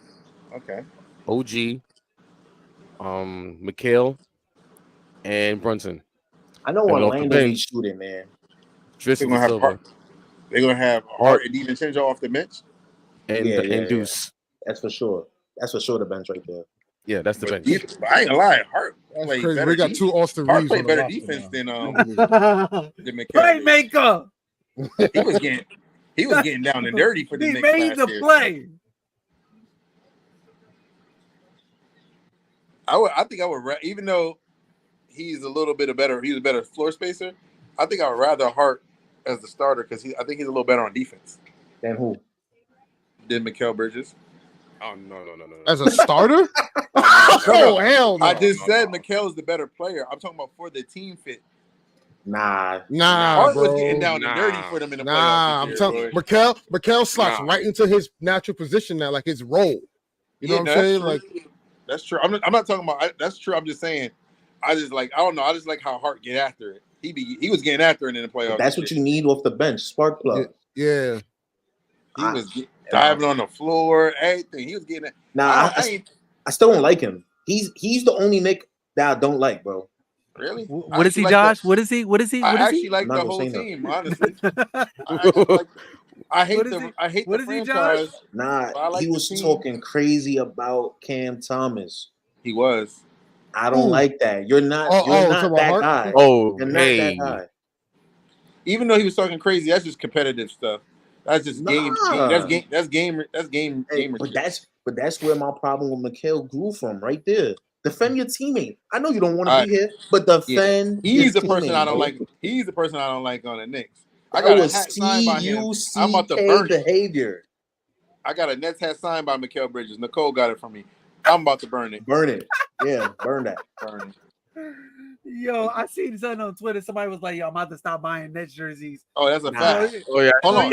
okay. OG, Mikal, and Brunson. I know Orlando needs shooting, man. They're gonna have Hart and DiVincenzo off the bench, and Deuce. That's for sure. That's for sure. The bench right there. Yeah, that's the bench. I ain't gonna lie, Hart played better. We got 2 Austin Reeves. Hart played better defense than Playmaker. He was getting down and dirty for the Knicks. He made the play. I think I would even though he's a little bit better. He's a better floor spacer. I think I would rather Hart as the starter because I think he's a little better on defense Then who? than Mikal Bridges. Oh no. As a starter? Oh hell no! I just said Mikal is the better player. I'm talking about for the team fit. Nah, Hart bro. was getting down and dirty for them in the playoffs. I'm telling Mikal slots right into his natural position now, like his role. You know what I'm saying? True. Like that's true. I'm not talking about. That's true. I'm just saying. I don't know. I just like how Hart get after it. He was getting after it in the playoffs. But that's what you need off the bench. Spark plug. Yeah. He was diving on the floor. Everything. He was getting it. Nah, I still don't like him. He's the only Nick that I don't like, bro. Really? What is he, Josh? What is he? I actually like the whole team, honestly. I hate the franchise. Nah, he was talking crazy about Cam Thomas. He was. I don't like that. You're not that guy. Oh, you're not that guy. Even though he was talking crazy, that's just competitive stuff. That's just game. That's game. But that's where my problem with Mikal grew from, right there. Defend your teammate. I know you don't want to be here, but defend. He's the person I don't like. He's the person I don't like on the Knicks. I got a hat signed by him. I'm about to burn behavior. I got a Nets hat signed by Mikal Bridges. Nicole got it from me. I'm about to burn it. Burn it. Yeah, burn that. Burn it. Yo, I seen something on Twitter. Somebody was like, "Yo, I'm about to stop buying Nets jerseys." Oh, that's a fact. Oh yeah. Hold on,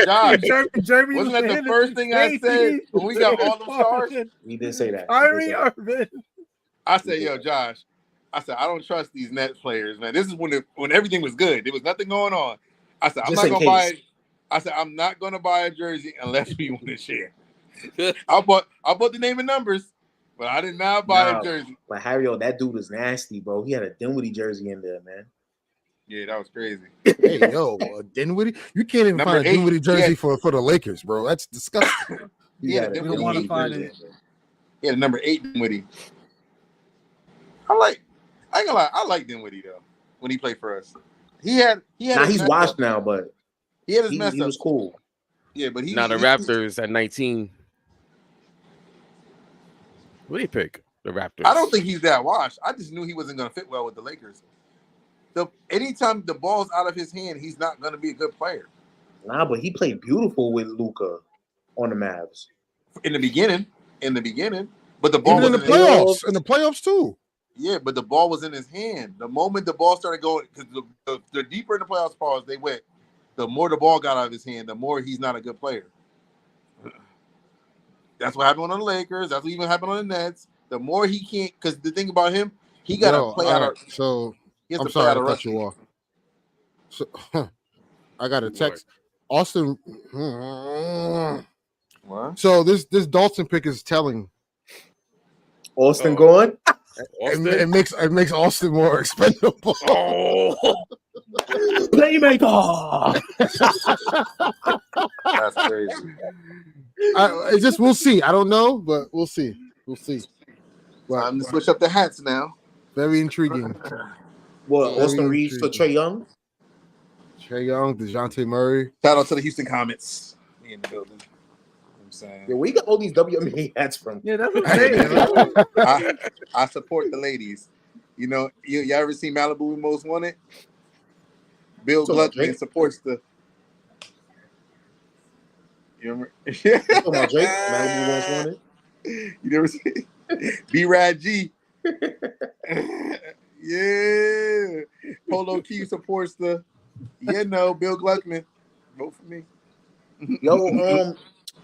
Josh. Jeremy wasn't that the first thing I said when we got all them stars? We did say that. Irvin. I said, "Yo, Josh." I said, "I don't trust these Nets players, man. This is when everything was good. There was nothing going on." I said, "I'm not gonna buy it." I said, "I'm not gonna buy a jersey unless we want to share." I bought the name and numbers. But I did not buy a jersey. But Harry, that dude was nasty, bro. He had a Dinwiddie jersey in there, man. Yeah, that was crazy. Hey, yo, Dinwiddie? You can't even find a Dinwiddie jersey for the Lakers, bro. That's disgusting. Yeah, we don't want to find it. Yeah, number 8 Dinwiddie. I ain't gonna lie, I like Dinwiddie though when he played for us. He had. Now he's washed now, but he had his mess up. He was cool. Yeah, but now the Raptors at 19. What do you pick? The Raptors. I don't think he's that washed. I just knew he wasn't going to fit well with the Lakers. Anytime the ball's out of his hand, he's not going to be a good player. Nah, but he played beautiful with Luka on the Mavs. In the beginning. But the ball was in the playoffs. In the playoffs too. Yeah, but the ball was in his hand. The moment the ball started going, because the deeper in the playoffs pause they went, the more the ball got out of his hand, the more he's not a good player. That's what happened on the Lakers. That's what even happened on the Nets. The more he can't, because the thing about him, he got to play out of. So I'm sorry I cut you off. So I got a text. Austin. What? So this Dalton pick is telling. Austin going. It makes Austin more expendable. Playmaker. That's crazy. It's just we'll see. I don't know, but we'll see. Well, time to switch up the hats now. Very intriguing. What, Austin Reeves for Trae Young? Trae Young, DeJounte Murray. Shout out to the Houston Comets. Me in the building. You know I'm saying. Yeah, where you got all these WNBA hats from? Yeah, that's what I'm saying. I support the ladies. You know, y'all ever seen Malibu Most Wanted? Bill Gluckman supports the. You remember? Talking about Drake, Malibu Most Wanted. You never seen B-Rad G. Yeah. Polo Key supports the. Bill Gluckman. Vote for me. Yo,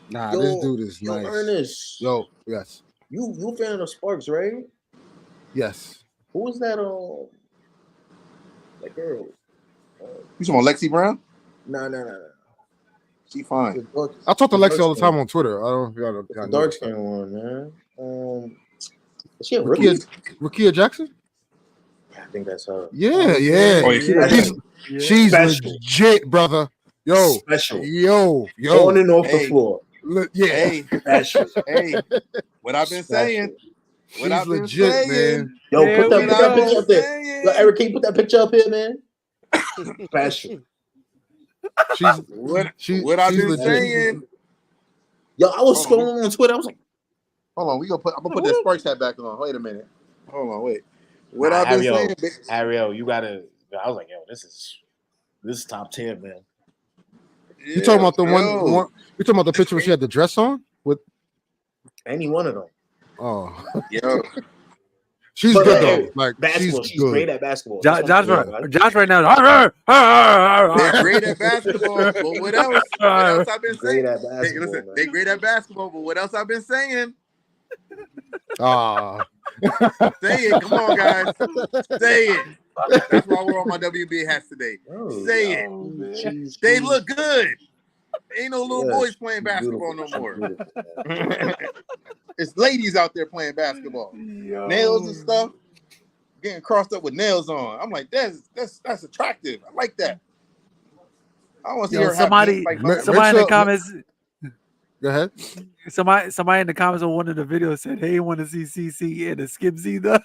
this dude is nice. Ernest. Yes. You a fan of Sparks, right? Yes. Who was that? That girl. You talking about Lexi Brown? No. She fine. I talk to Lexi all the time on Twitter. I don't know if y'all know. Dark skin one, man. Is she a rookie? Rakia Jackson? I think that's her. Yeah. Oh, she's legit, brother. Special. Yo. On and off the floor. Hey, special. Hey, what I've been saying. She's legit, man. Yo, put that picture up there. Yo, Eric, can you put that picture up here, man? Special. What I've been saying. Yo, I was scrolling on Twitter. I was like, Hold on, I'm gonna put that Sparks hat back on. Wait a minute. Hold on, wait. What I've been saying, Ariel, you gotta. I was like, yo, this is top 10, man. You talking about the one? You talking about the picture where she had the dress on with any one of them? Oh, yo. She's But good though. Like basketball, she's great at basketball. Josh right now. They're great at basketball, but what else? What else I've been saying? Great at basketball. Hey, listen, they great at basketball, but what else I've been saying? Say it, come on, guys. Say it. That's why we're on my WB hats today. Say it. They look good. Ain't no little boys playing basketball no more. It's ladies out there playing basketball. Nails and stuff. Getting crossed up with nails on. I'm like, that's attractive. I like that. I want to see her somebody have in the comments. Go ahead. Somebody in the comments on one of the videos said, "Hey, want to see CC and the Skips either?"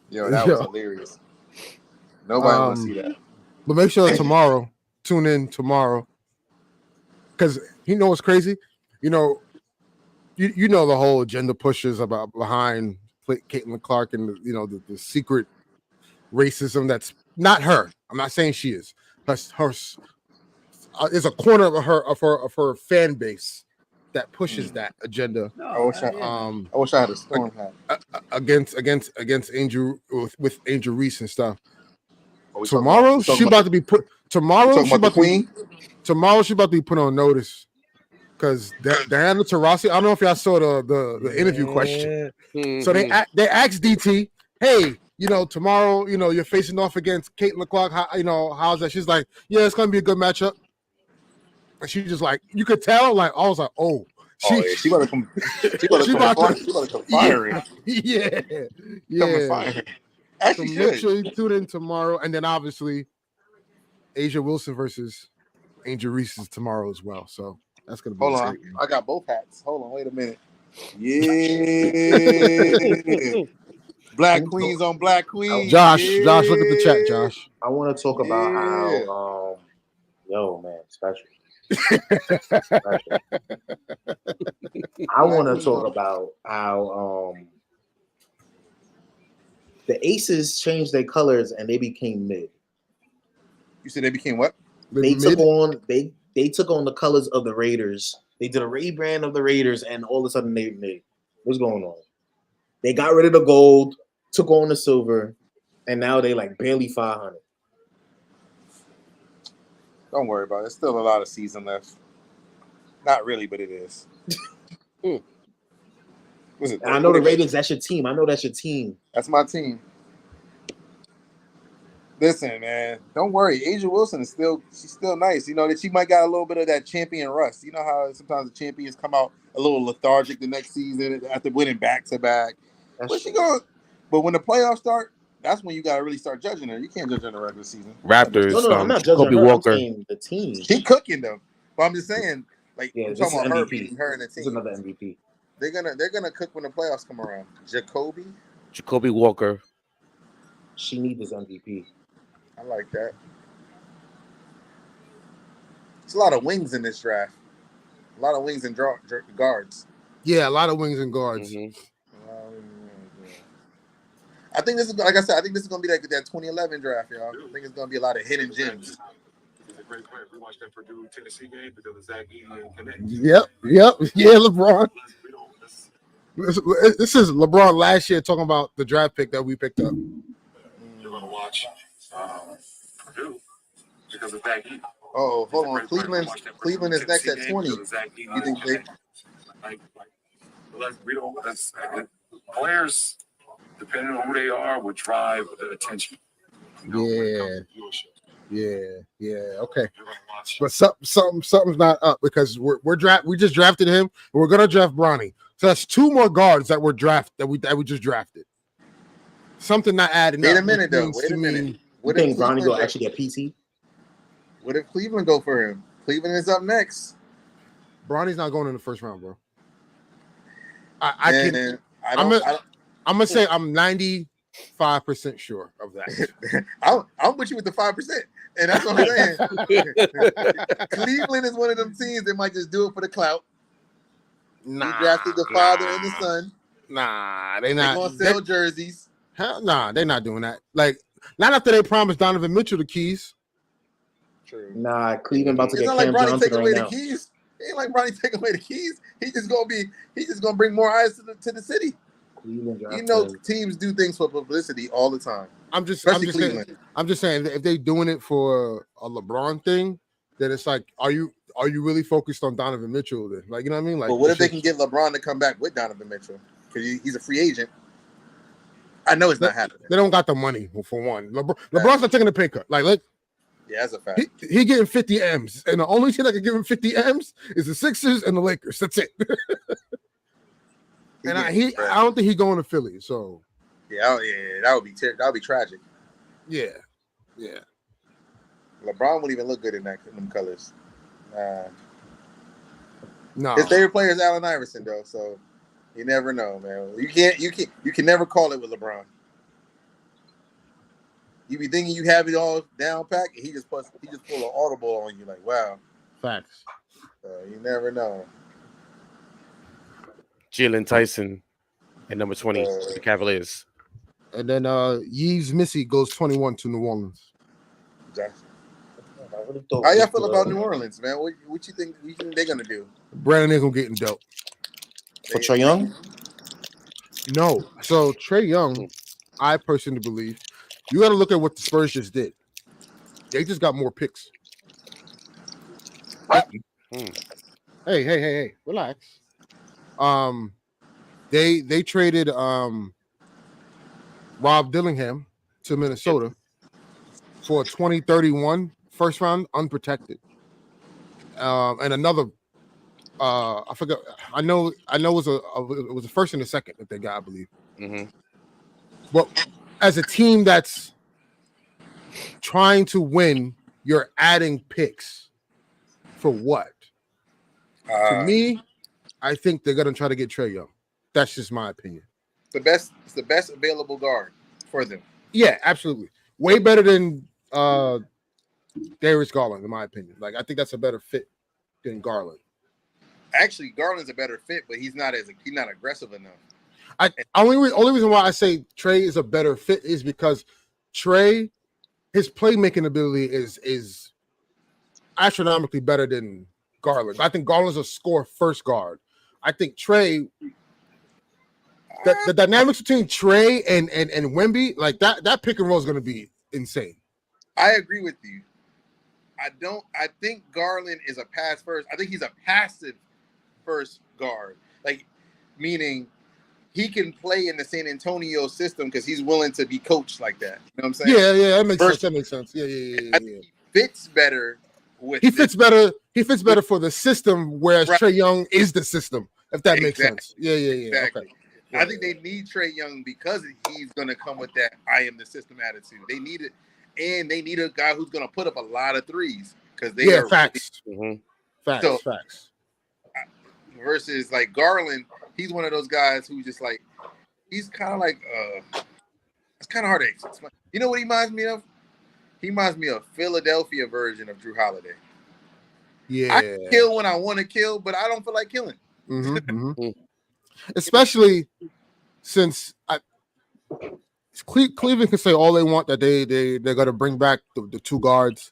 Yo, that was hilarious. Nobody wants to see that. But make sure tomorrow, tune in tomorrow, because you know what's crazy. You know the whole agenda pushes about behind Caitlin Clark and the secret racism that's not her. I'm not saying she is. That's her. Is a corner of her fan base that pushes that agenda. I wish I had a storm hat against Angel with Angel Reese and stuff. Tomorrow she about to be put. Tomorrow she about to be put on notice because Diana Taurasi. I don't know if y'all saw the interview question. So they asked DT, hey, tomorrow, you're facing off against Caitlin Clark. How's that? She's like, yeah, it's gonna be a good matchup. And she just like, you could tell, like, I was like, oh, she about to come. She about to come firing. Yeah. Coming firing. Actually, so make sure you tune in tomorrow, and then obviously Asia Wilson versus Angel Reese is tomorrow as well. So that's gonna be. Hold on, I got both hats. Hold on, wait a minute. Yeah. Black Queens on Black Queens. Josh, look at the chat, Josh. I want to talk about how, special. I want to talk about how the Aces changed their colors and they became mid. You said they became what? They took on the colors of the Raiders. They did a rebrand of the Raiders, and all of a sudden they mid. What's going on? They got rid of the gold, took on the silver, and now they like barely 500. Don't worry about it. There's still a lot of season left. Not really, but it is. I know the Raiders, that's your team. I know that's your team. That's my team. Listen, man, don't worry. Asia Wilson she's still nice. That she might got a little bit of that champion rust. You know how sometimes the champions come out a little lethargic the next season after winning back-to-back. But when the playoffs start, that's when you got to really start judging her. You can't judge her in the regular season. Raptors. No, I'm not judging Kobe her. Walker. I'm saying the team. She cooking though. But I'm just saying, like, yeah, I'm talking about MVP. her beating her in the team. This is another MVP. They're gonna cook when the playoffs come around. Jacoby Walker. She needs this MVP. I like that. There's a lot of wings in this draft. A lot of wings and guards. Yeah, a lot of wings and guards. Mm-hmm. I think this is, like I said, this is gonna be like that 2011 draft, y'all. I think it's gonna be a lot of hidden gems. We watched that Purdue Tennessee game because of Zach Edey and Connect. Yep. Yeah, LeBron. This is LeBron last year talking about the draft pick that we picked up. You're gonna watch Purdue because of Zach Edey. Oh, hold on. Cleveland is next at 20. You think they? Players, depending on who they are, would drive the attention. Yeah. Okay, but something's not up because we just drafted him. And we're gonna draft Bronny. So that's two more guards that were drafted that we just drafted. Something not adding. Wait a minute though. Wait a minute. What think Bronny will actually get PT? What if Cleveland go for him? Cleveland is up next. Bronny's not going in the first round, bro. I'm gonna say I'm 95% sure of that. I'm with you with the 5%, and that's what I'm saying. Cleveland is one of them teams that might just do it for the clout. He drafted the father and the son. Nah, they They're not. gonna sell jerseys. Hell, nah, they're not doing that. Like, not after they promised Donovan Mitchell the keys. True. Nah, Cleveland about to It's get not like Cam Bronny Johnson taking right away now. the keys. It ain't like Bronny taking away the keys. He's just gonna bring more eyes to the city. Cleveland You know, drafted. teams do things for publicity all the time. I'm just Especially saying. Cleveland. I'm just saying if they doing it for a LeBron thing, then it's like, are you really focused on Donovan Mitchell? Then, like, you know what I mean? Like, But what if they can get LeBron to come back with Donovan Mitchell? Because he's a free agent. I know it's not happening. They don't got the money for one. LeBron's not taking a pay cut. Like, look, yeah, that's a fact. He getting 50 M's, and the only team that can give him 50 M's is the Sixers and the Lakers. That's it. And I don't think he's going to Philly. So yeah, that would be tragic. Yeah. LeBron wouldn't even look good in them colors. No. His favorite player is Allen Iverson, though. So you never know, man. You can never call it with LeBron. You be thinking you have it all down pack, and he just pull an audible on you, like, wow. Facts. You never know. Jalen Tyson at number 20, the Cavaliers. And then Yves Missy goes 21 to New Orleans. How y'all feel about New Orleans, man? What you think they're gonna do? Brandon Ingram getting dealt. For Trae Young? No. So Trae Young, I personally believe, you got to look at what the Spurs just did. They just got more picks. Hey, relax. They traded Rob Dillingham to Minnesota for a 2031 first round unprotected. And another I forgot. I know it was a first and a second that they got, I believe. Mm-hmm. But as a team that's trying to win, you're adding picks for what? To me, I think they're gonna try to get Trae Young. That's just my opinion. It's the best available guard for them. Yeah, absolutely. Way better than Darius Garland, in my opinion. Like, I think that's a better fit than Garland. Actually, Garland's a better fit, but he's not aggressive enough. Only reason why I say Trae is a better fit is because Trae, his playmaking ability is astronomically better than Garland. I think Garland's a score first guard. I think Trae, the dynamics between Trae and Wemby, like that pick and roll is going to be insane. I agree with you. I think Garland is a pass first. I think he's a passive first guard. Like, meaning he can play in the San Antonio system because he's willing to be coached like that. You know what I'm saying? Yeah, that makes sense. Yeah. I think he fits better with He fits better for the system, whereas Trae Young is the system, if that makes sense. Yeah. Exactly. Okay. I think they need Trae Young because he's going to come with that I am the system attitude. They need it, and they need a guy who's going to put up a lot of threes because they are facts. Really, Facts. Versus like Garland, he's one of those guys who just like he's kind of like it's kind of hard to explain. You know what he reminds me of? He reminds me of Philadelphia version of Drew Holiday. Yeah, I kill when I want to kill, but I don't feel like killing. Mm-hmm. Especially since Cleveland can say all they want that they're gonna bring back the two guards.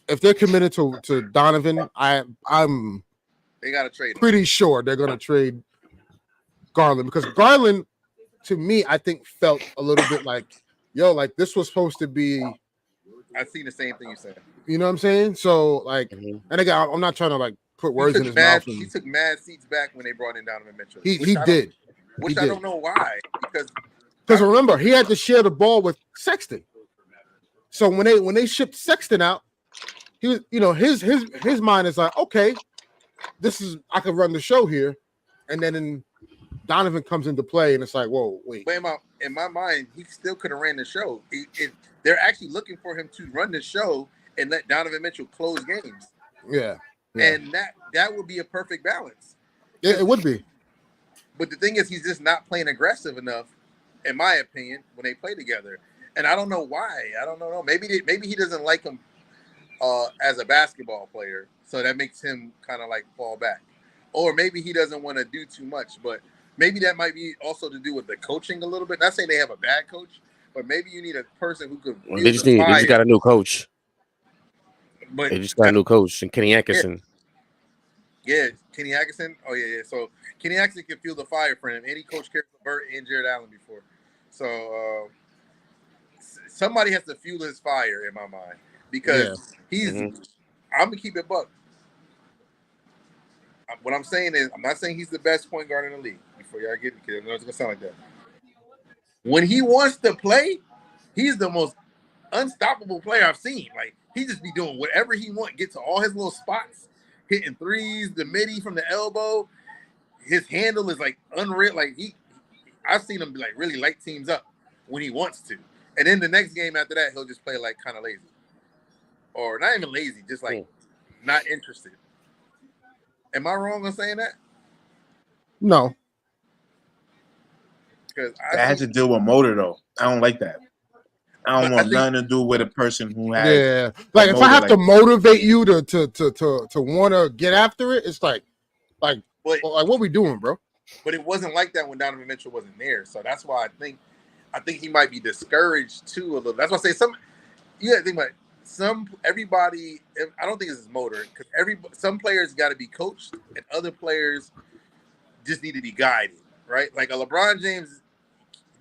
If they're committed to Donovan, I'm they gotta trade him. Pretty sure they're gonna trade Garland because Garland, to me, I think felt a little bit like, like this was supposed to be. I see the same thing you're saying. You know what I'm saying? So like, and again, I'm not trying to like put words in his mouth. He took mad seats back when they brought in Donovan Mitchell. He did. Which I don't know why. Because remember, he had to share the ball with Sexton. So when they shipped Sexton out, he was, his mind is like, okay, I could run the show here, and then Donovan comes into play, and it's like, whoa, wait. But in my mind, he still could have ran the show. They're actually looking for him to run the show and let Donovan Mitchell close games. Yeah. And that would be a perfect balance. Yeah, it would be. But the thing is, he's just not playing aggressive enough, in my opinion, when they play together. And I don't know why. I don't know. Maybe he doesn't like him as a basketball player, so that makes him kind of like fall back. or maybe he doesn't want to do too much. But maybe that might be also to do with the coaching a little bit. Not saying they have a bad coach, but maybe you need a person who could feel They the fire. just got a new coach. But They just got a new coach, and Kenny Atkinson. Yeah, Kenny Atkinson. Oh yeah. So Kenny Atkinson can feel the fire for him. Any coach cares for Burt and Jared Allen before. So somebody has to fuel his fire in my mind because he's. Mm-hmm. I'm gonna keep it buck. What I'm saying is, I'm not saying he's the best point guard in the league. Before y'all get it, because I know it's gonna sound like that. When he wants to play, he's the most unstoppable player I've seen. Like he just be doing whatever he wants, get to all his little spots, hitting threes, the midi from the elbow. His handle is like unreal. Like I've seen him like really light teams up when he wants to, and then the next game after that, he'll just play like kind of lazy, or not even lazy, just like not interested. Am I wrong on saying that? No. Because I had to deal with motor though. I don't like that. I don't want nothing to do with a person who has like if I have to motivate you to want to get after it, it's like what we doing, bro? But it wasn't like that when Donovan Mitchell wasn't there. So that's why I think he might be discouraged too a little. That's why I say you gotta think about everybody. I don't think it's his motor because some players got to be coached and other players just need to be guided, right? Like a LeBron James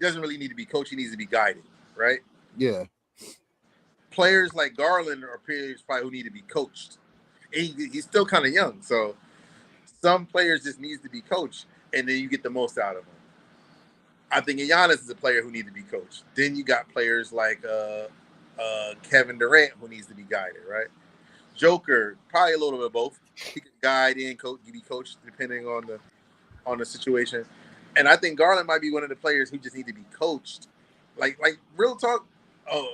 doesn't really need to be coached; he needs to be guided, right? Yeah. Players like Garland are players probably who need to be coached. And he's still kind of young, so some players just needs to be coached, and then you get the most out of them. I think Giannis is a player who needs to be coached. Then you got players like Kevin Durant who needs to be guided, right? Joker, probably a little bit of both. He can guide and be coached depending on the situation. And I think Garland might be one of the players who just need to be coached. Like real talk. Oh,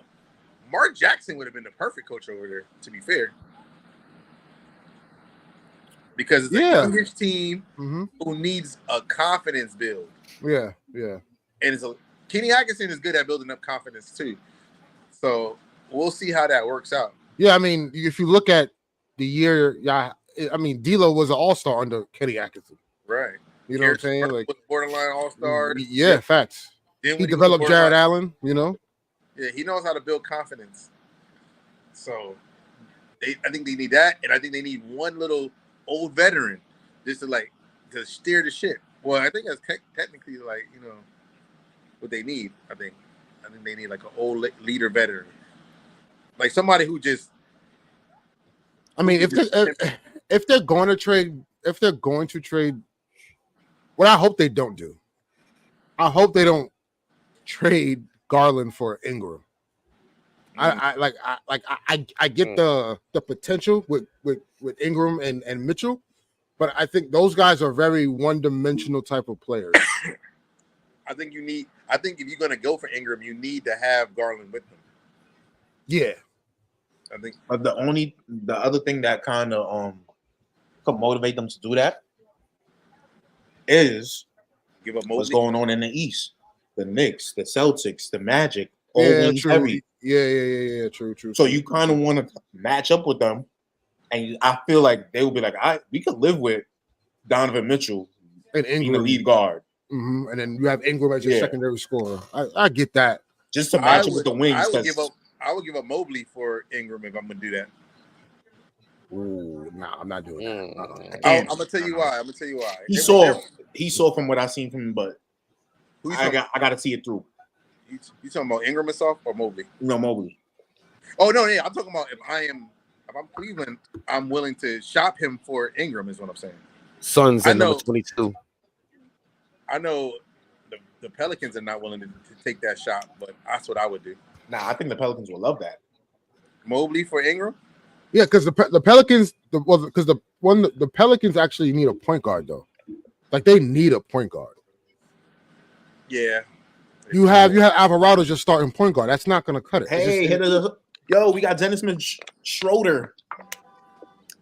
Mark Jackson would have been the perfect coach over there, to be fair. Because it's a youngish team who needs a confidence build. Yeah. And Kenny Atkinson is good at building up confidence too. So we'll see how that works out. Yeah, I mean, if you look at the year, I mean, D'Lo was an all-star under Kenny Atkinson. Right. You know what I'm saying? Like borderline all-star. Yeah, facts. He developed Jared Allen, you know? Yeah, he knows how to build confidence. So I think they need that, and I think they need one little old veteran just to steer the ship. Well, I think that's technically what they need. I think they need like an old leader veteran, like somebody who just. I mean, if they're going to trade, what I hope they don't do, I hope they don't trade Garland for Ingram. I get the potential with Ingram and Mitchell, but I think those guys are very one-dimensional type of players. I think if you're gonna go for Ingram, you need to have Garland with them. Yeah. I think the other thing that kind of could motivate them to do that is give up what's going on in the East. The Knicks, the Celtics, the Magic, all wings heavy. Yeah, true. So you kind of want to match up with them, and I feel like they will be like, we could live with Donovan Mitchell and Ingram, being the lead guard. Mm-hmm. And then you have Ingram as your secondary scorer. I get that. Just to match up with the wings. I would give up Mobley for Ingram if I'm gonna do that. Ooh, nah, I'm not doing that. I'm gonna tell you why. He saw from what I seen from him, but I got to see it through. You talking about Ingram and soft or Mobley? No, Mobley. Oh no, yeah, I'm talking about if I'm Cleveland, I'm willing to shop him for Ingram. Is what I'm saying. Suns at number 22. I know the Pelicans are not willing to take that shot, but that's what I would do. Nah, I think the Pelicans will love that. Mobley for Ingram? Yeah, because the Pelicans, the Pelicans actually need a point guard though. Like they need a point guard. Yeah. You have Alvarado just starting point guard. That's not going to cut it. Hey, we got Dennis Smith Schroeder.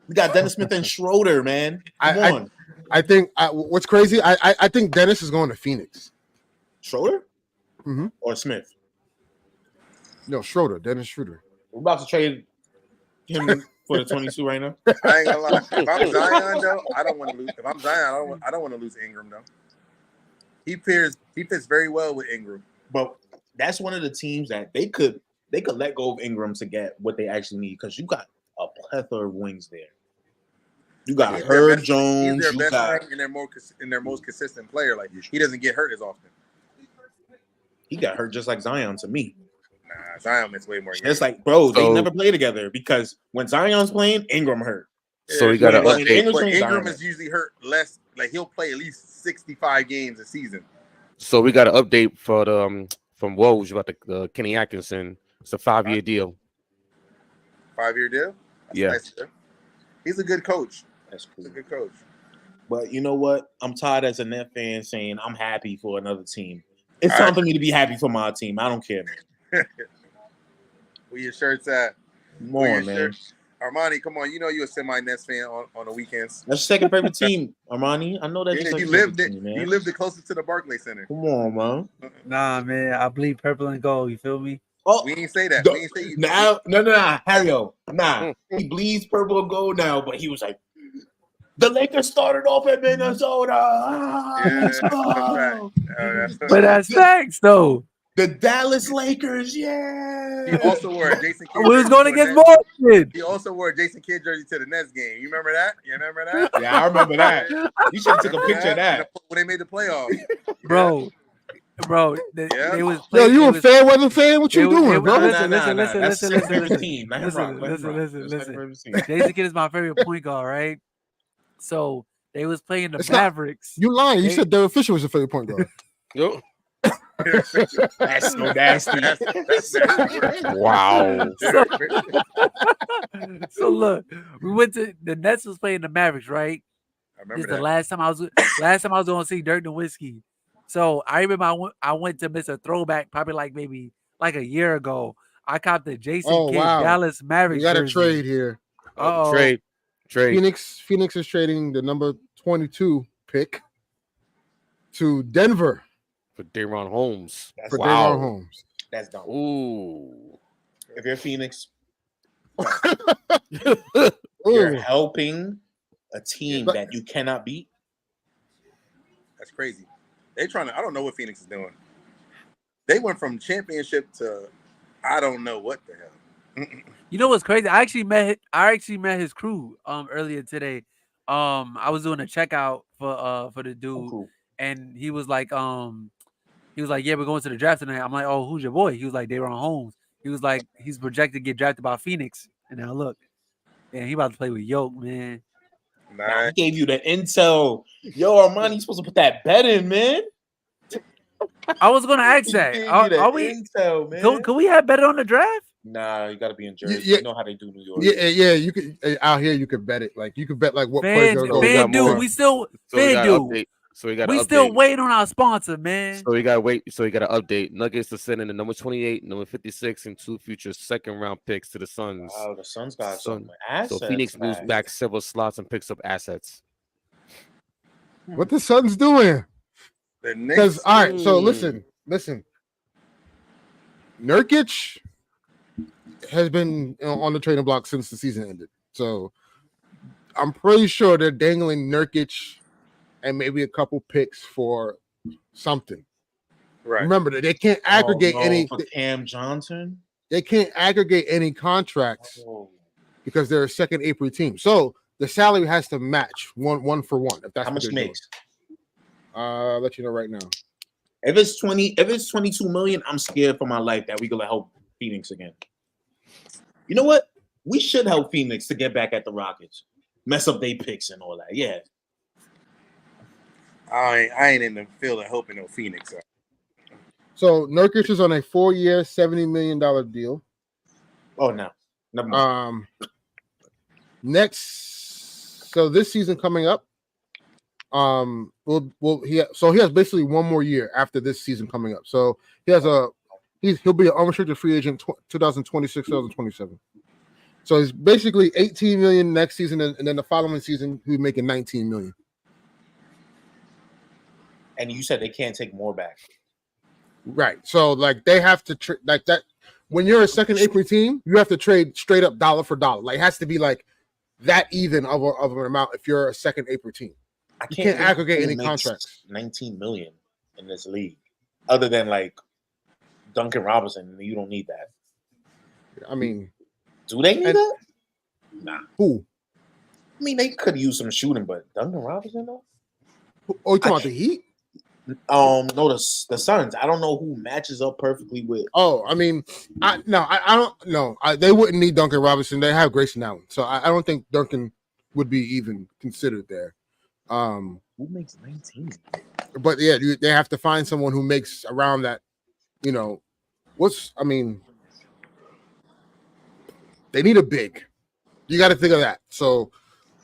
We got Dennis Smith and Schroeder, man. Come on. I think what's crazy. I think Dennis is going to Phoenix. Schroeder? Mm-hmm. Or Smith? No, Schroeder. Dennis Schroeder. We're about to trade him for the 22 right now. I ain't gonna lie. If I'm Zion though, I don't want to lose. If I'm Zion, I don't want to lose Ingram though. He fits very well with Ingram. But that's one of the teams that they could let go of Ingram to get what they actually need because you got a plethora of wings there. You got Herb Jones. He's their best wing and their most consistent player. Like he doesn't get hurt as often. He got hurt just like Zion to me. Nah, Zion missed way more games. It's like, bro, they never play together because when Zion's playing, Ingram hurt. So we got to update. But Ingram is usually hurt less. Like he'll play at least 65 games a season. So we got an update for the from Woj about the Kenny Atkinson. It's a 5-year deal. 5-year deal? That's nice. He's a good coach. That's cool. He's a good coach. But you know what? I'm tired as a Net fan saying I'm happy for another team. It's time for me to be happy for my team. I don't care, man. Where your shirts at? More, man. Shirt? Armani, come on. You know you're a semi-Nets fan on the weekends. That's your second favorite team, Armani. I know that. Yeah, you lived it closest to the Barclays Center. Come on, man. Nah, man. I bleed purple and gold. You feel me? Oh, we ain't say that. We ain't say you. Now, no, Harry-O. Nah, he bleeds purple and gold now, but he was like, the Lakers started off at Minnesota. But that's facts, though. The Dallas Lakers, yeah. He also wore a Jason Kidd. We was going against Boston. He also wore a Jason Kidd jersey to the Nets game. You remember that? Yeah, I remember that. You should take a picture of that. When they made the playoffs. Bro, they was playing. Yo, you a fair weather fan? What you doing, bro? Listen. Jason Kidd is my favorite point guard, right? So they was playing the Mavericks. You lying. You said Derek Fisher was your favorite point guard. Yo. That's so nasty. Wow. So look, we went to the Nets was playing the Mavericks, right? I remember this is the last time I was going to see Dirk Nowitzki. So I remember I went to miss a throwback probably maybe a year ago. I copped the Jason Kidd Dallas Mavericks. We got a jersey. trade here. Trade. Phoenix is trading the number 22 pick to Denver for Daron Holmes. Daron Holmes. That's dumb. Ooh. If you're Phoenix, you're helping a team that you cannot beat. That's crazy. I don't know what Phoenix is doing. They went from championship to I don't know what the hell. You know what's crazy? I actually met his crew earlier today. I was doing a checkout for the dude, and he was like, yeah, we're going to the draft tonight. I'm like, oh, who's your boy? He was like, Daron Holmes. He was like, he's projected to get drafted by Phoenix. And now look, and he about to play with Yoke, man. Nah, he gave you the intel. Yo, Armani, you supposed to put that bet in, man. I was gonna ask that. Are we? Intel, man. Can we have better on the draft? Nah, you got to be in Jersey. You know how they do New York. Yeah. You could out here. You could bet it. Like you could bet like what players are going. FanDuel, we still FanDuel. So we got. We still waiting on our sponsor, man. So we got to wait. So we got to update. Nuggets to send in the number 28, number 56, and 2 future second-round picks to the Suns. Oh, the Suns got some assets. So Phoenix moves back several slots and picks up assets. What the Suns doing? Because all right. So listen. Nurkic has been on the trading block since the season ended. So I'm pretty sure they're dangling Nurkic and maybe a couple picks for something. Right. Remember that they can't aggregate any for Cam Johnson. They can't aggregate any contracts because they're a second April team. So the salary has to match one for one. If that's how much makes. I'll let you know right now. If it's 22 million, I'm scared for my life that we're gonna help Phoenix again. You know what? We should help Phoenix to get back at the Rockets, mess up their picks and all that. Yeah. I ain't in the field of helping no Phoenix. So Nurkic is on a 4-year, $70 million deal. Oh no, never mind. So this season coming up, he has basically one more year after this season coming up. So he'll be an unrestricted free agent 2026, 2027. So he's basically $18 million next season, and then the following season he'll be making $19 million. And you said they can't take more back, right? So like they have to like that. when you're a second apron team, you have to trade straight up dollar for dollar. Like, it has to be like that even of an amount if you're a second apron team. You can't aggregate any contracts. 19 million in this league, other than like Duncan Robinson. You don't need that. I mean, do they need that? Nah. Who? I mean, they could use some shooting, but Duncan Robinson though. Oh, you talking about the Heat? No, the Suns. I don't know who matches up perfectly with. Oh, I mean, I don't know. They wouldn't need Duncan Robinson. They have Grayson Allen, so I don't think Duncan would be even considered there. Who makes 19? But yeah, they have to find someone who makes around that. You know, they need a big. You got to think of that. So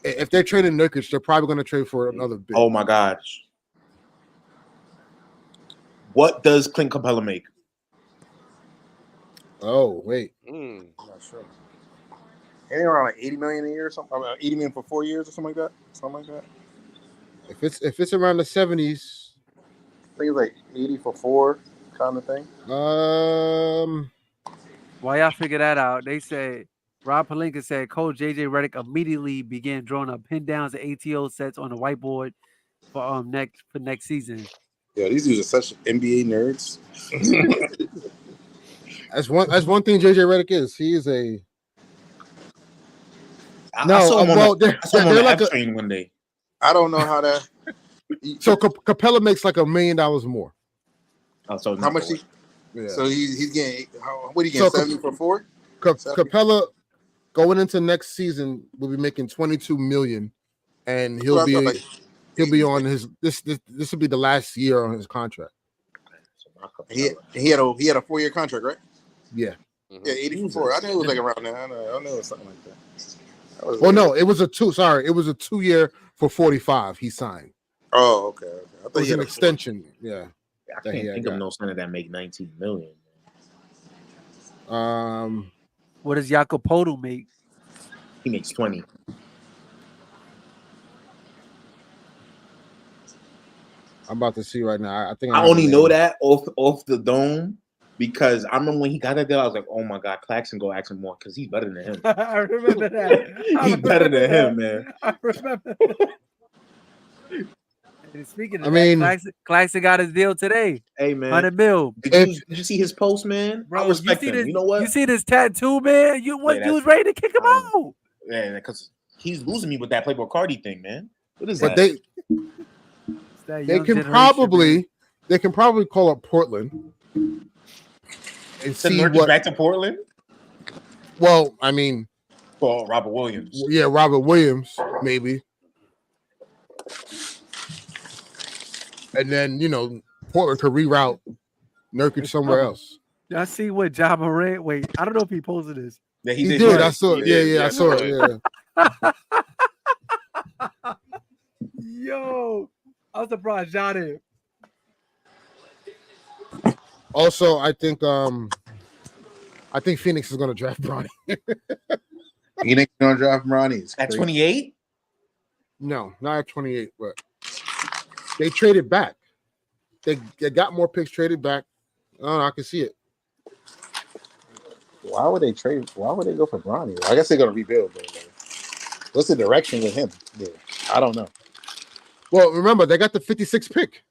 if they're trading Nurkic, they're probably going to trade for another big. Oh my gosh. What does Clint Capella make? Oh, wait. I'm not sure. Ain't around like 80 million a year or something? 80 million for 4 years or something like that? Something like that. If it's around the 70s, I think it's like 80 for 4 kind of thing. While y'all figure that out, they say Rob Pelinka said Coach JJ Redick immediately began drawing up pin downs and ATO sets on the whiteboard for next season. Yeah, these dudes are such NBA nerds. That's one thing JJ Redick is. He is a I saw him on the like train one day. I don't know how that. So Capella makes like $1 million more. Oh, so how much? Yeah. So he's getting. What are you getting? 70 for 4? Capella going into next season will be making $22 million, and he'll be on his this will be the last year on his contract. He had a 4-year contract, right? Yeah. Yeah, 80 for 4. I knew it was like around there. I know it was something like that. Well, no, it was a 2-year for 45. He signed. Oh, okay. I thought it was an extension. Yeah. I can't think of no center that make 19 million. What does Jakob Poeltl make? He makes 20. I'm about to see right now. I think I only know that off the dome because I remember when he got that deal, I was like, "Oh my God, Claxton go ask him more because he's better than him." I remember that. He's better than him, man. I remember that. Speaking of Claxton got his deal today. Hey man, 100 mil. Did you see his post, man? Bro, I respect him. You know what? You see this tattoo, man? You was ready to kick him out. Yeah, because he's losing me with that Playboy Cardi thing, man. What is but that? They can probably call up Portland and see what back to Portland. Well, I mean, Robert Williams. Yeah, Robert Williams, maybe. And then, Portland could reroute Nurkic somewhere else. I see what Ja Morant. Wait, I don't know if he posted this. Yeah, he did. Right. I saw it. Yeah, I saw it. Yeah. Yo, I'm surprised Ja did. Also, I think Phoenix is going to draft Bronny. Phoenix going to draft Bronny at 28? No, not at 28, but they traded back. They got more picks traded back. Oh, I can see it. Why would they trade? Why would they go for Bronny? I guess they're going to rebuild. What's the direction with him? Yeah, I don't know. Well, remember, they got the 56th pick.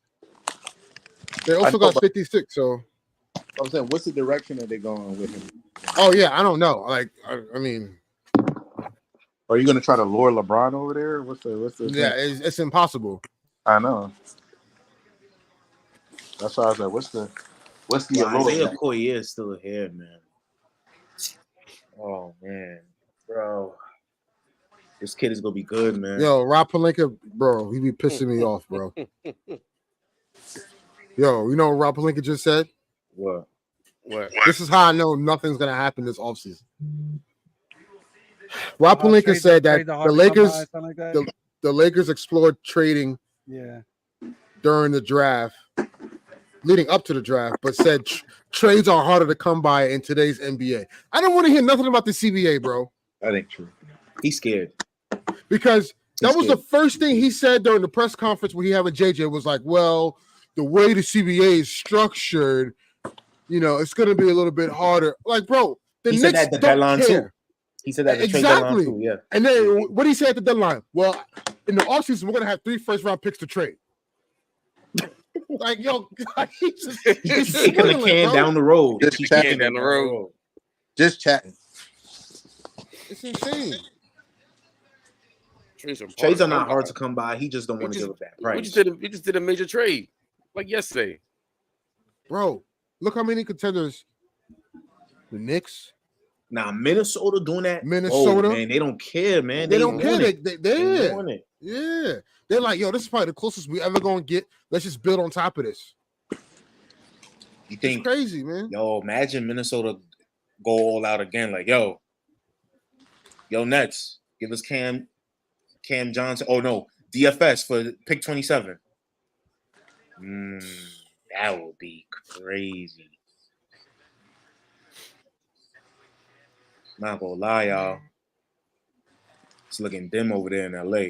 They also got 56, so. I'm saying, what's the direction that they're going with him? Oh, yeah, I don't know. Like, I mean. Are you going to try to lure LeBron over there? What's the Yeah, it's impossible. I know. That's why I was like, what's the Isaiah Collier is still here, man. Oh, man. Bro. This kid is going to be good, man. Yo, Rob Pelinka, bro, he be pissing me off, bro. Yo, you know what Rob Pelinka just said? What? This is how I know nothing's going to happen this offseason. Rob Pelinka said that the Lakers explored trading during the draft, leading up to the draft, but said trades are harder to come by in today's NBA. I don't want to hear nothing about the CBA, bro. That ain't true. He's scared. Because that was the first thing he said during the press conference when he had with JJ was like, well, the way the CBA is structured, it's going to be a little bit harder. Like, bro, the He Knicks said that at the don't deadline care. too. He said that at the trade deadline too. Yeah. And then what did he say at the deadline? Well, in the offseason, we're going to have 3 first-round picks to trade. Like, yo, he's kicking the can down the road. Just chatting down the road. Just chatting. It's insane. Trades are not hard to come by. He just don't want to give it that price. We just did a major trade like yesterday. Bro, look how many contenders the Knicks. Now, Minnesota doing that. Minnesota. Oh, man, they don't care, man. They don't care. They want it. Yeah. They're like, yo, this is probably the closest we ever going to get. Let's just build on top of this. You think? It's crazy, man. Yo, imagine Minnesota go all out again. Like, yo, Nets, give us Cam Johnson. Oh, no, DFS for pick 27. That would be crazy. Not gonna lie, y'all. It's looking dim over there in LA.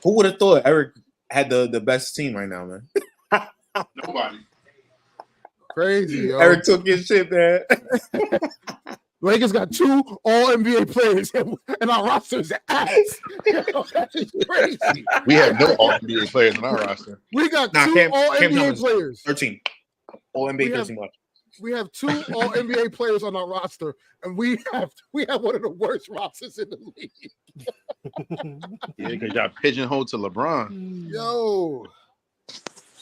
Who would have thought Eric had the best team right now, man? Nobody. Crazy, yo. Eric took his shit, man. Lakers got 2 All-NBA players, and our roster is ass. That is crazy. We have no All-NBA players in our roster. We got 2 All-NBA players. 13. All-NBA 13 watch. We have 2 All-NBA players on our roster, and we have one of the worst rosters in the league. Yeah, because y'all pigeonholed to LeBron. Yo.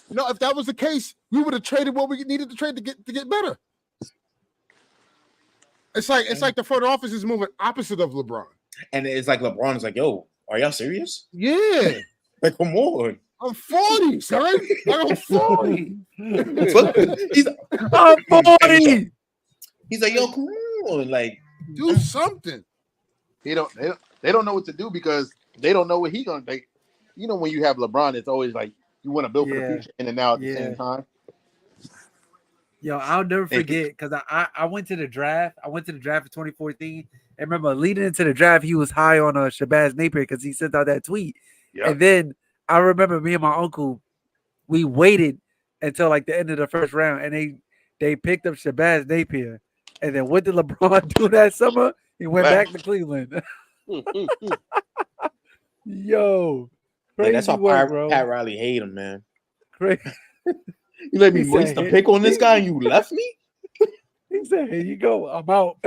If that was the case, we would have traded what we needed to trade to get better. It's like the front office is moving opposite of LeBron. And it's like LeBron is like, yo, are y'all serious? Yeah. Like, come on. I'm 40, son. I'm 40. I'm 40. He's like, yo, come on, like, do something. They don't know what to do because they don't know what he gonna take. When you have LeBron, it's always like you want to build for the future in and now at the same time. Yo, I'll never forget because I went to the draft. I went to the draft in 2014. And remember, leading into the draft, he was high on Shabazz Napier because he sent out that tweet. Yep. And then I remember me and my uncle, we waited until like the end of the first round, and they picked up Shabazz Napier. And then what did LeBron do that summer? He went back to Cleveland. Yo, crazy that's why work, Pat Riley hate him, man. Crazy. You let me waste a pick on this guy and you left me? He said, here you go. I'm out.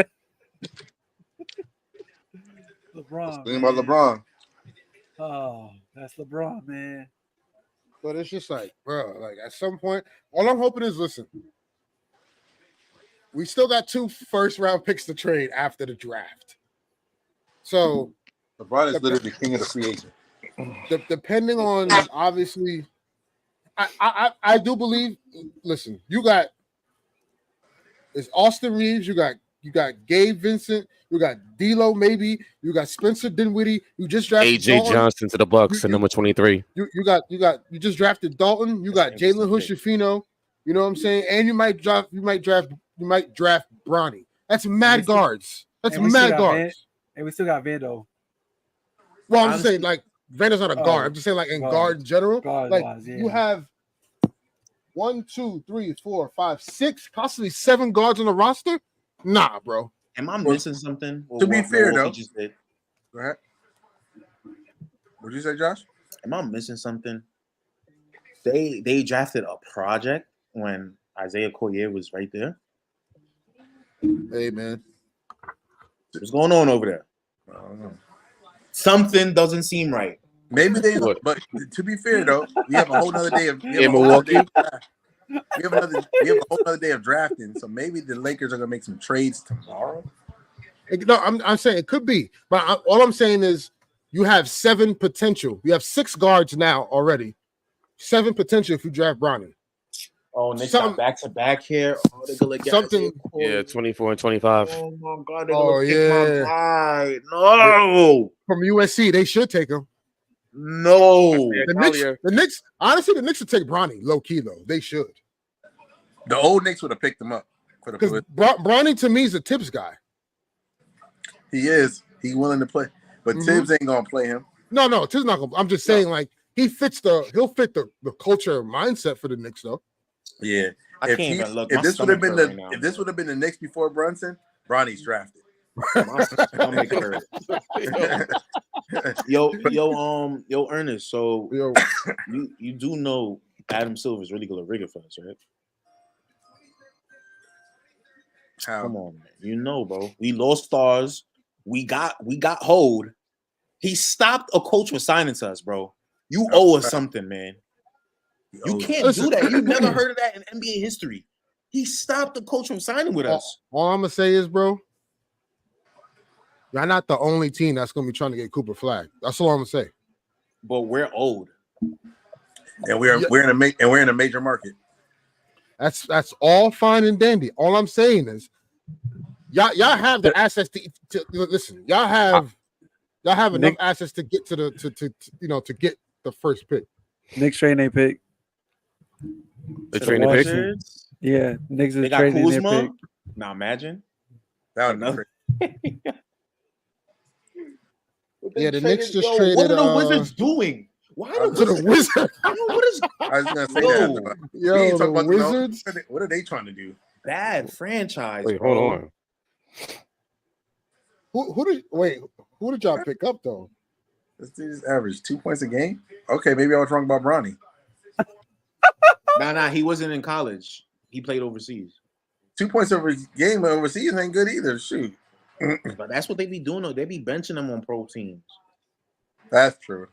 LeBron. Think about LeBron. Oh, that's LeBron, man. But it's just like, bro, like at some point, all I'm hoping is, listen, we still got 2 first-round picks to trade after the draft. So LeBron is literally the king of the free agent. Depending on, obviously, I do believe. Listen, you got it's Austin Reeves. You got Gabe Vincent. You got D'Lo. Maybe you got Spencer Dinwiddie. You just drafted AJ Dalton. Johnson to the Bucks at number 23. You just drafted Dalton. You got Jalen Hood-Schifino. You know what I'm saying? And you might draft Bronny. That's mad guards. That's mad guards. And we still got Vando. Well, I'm just saying, like, Vando's not a guard. I'm just saying, like, in guard in general. You have 1, 2, 3, 4, 5, 6, possibly 7 guards on the roster. Nah, bro. Am I missing something? To be fair, though. Go ahead. What did you say, Josh? Am I missing something? They drafted a project when Isaiah Collier was right there. Hey, man. What's going on over there? I don't know. Something doesn't seem right. Maybe they look, but to be fair though, we have a whole nother day of in Milwaukee. We have a whole other day of drafting, so maybe the Lakers are gonna make some trades tomorrow. No, I'm saying it could be, but all I'm saying is you have 7 potential. You have 6 guards now already. 7 potential if you draft Bronny. Oh, Knicks got back-to-back here. Oh, they're gonna get something. Yeah, 24 and 25. Oh my God! Yeah. No. From USC, they should take him. No. The Knicks. Honestly, the Knicks should take Bronny. Low key though, they should. The old Knicks would have picked him up because Bronny to me is a Tibbs guy. He is. He's willing to play, but Tibbs ain't gonna play him. No, Tibbs not gonna. I'm just saying, like he'll fit the culture and mindset for the Knicks though. Yeah. I can't even look. If this would have been the Knicks before Brunson, Bronny's drafted. My stomach hurt. Yo, Ernest. So you do know Adam Silver's really gonna rig it for us, right? How? Come on, man. You know, bro. We lost stars. We got hold. He stopped a coach from signing to us, bro. You owe us something, man. You can't do that. You never heard of that in NBA history. He stopped the coach from signing with us. All I'm gonna say is, bro, y'all not the only team that's gonna be trying to get Cooper flagged. That's all I'm gonna say. But we're old, and we're in a major market. That's all fine and dandy. All I'm saying is, y'all have the assets to listen. Y'all have enough assets to get to get the first pick. Knicks trading their pick. They're trading their pick. Yeah, Knicks is trading their pick. Now imagine that would be yeah, the Knicks just traded. What are the Wizards doing? Why the Wizards? What is? I was gonna say that. Yo, the Wizards. What are they trying to do? Bad franchise. Wait, bro. hold on. Who did y'all pick up though? This dude's average 2 points a game. Okay, maybe I was wrong about Bronny. Nah, he wasn't in college. He played overseas. 2 points over game overseas ain't good either. Shoot. But that's what they be doing though. They be benching them on pro teams. That's true.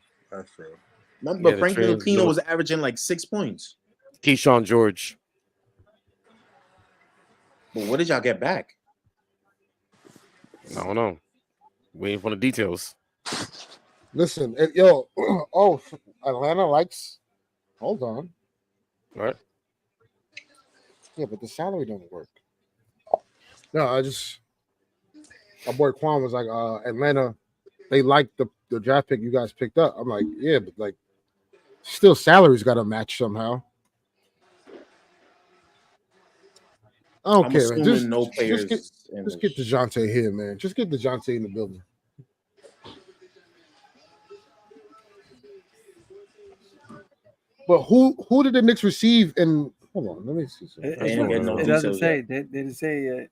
Remember, Frank Ntilikina was averaging like 6 points. Keyshawn George. But what did y'all get back? I don't know. Waiting for the details. Listen, Atlanta likes. Hold on. Right. Yeah, but the salary don't work. No, my boy Quan was like, Atlanta, they like the draft pick you guys picked up. I'm like, yeah, but like, still salary's got to match somehow. I don't care, man. Just get DeJounte here, man. Just get DeJounte in the building. But who did the Knicks receive? And hold on, let me see. It doesn't say. They didn't say yet.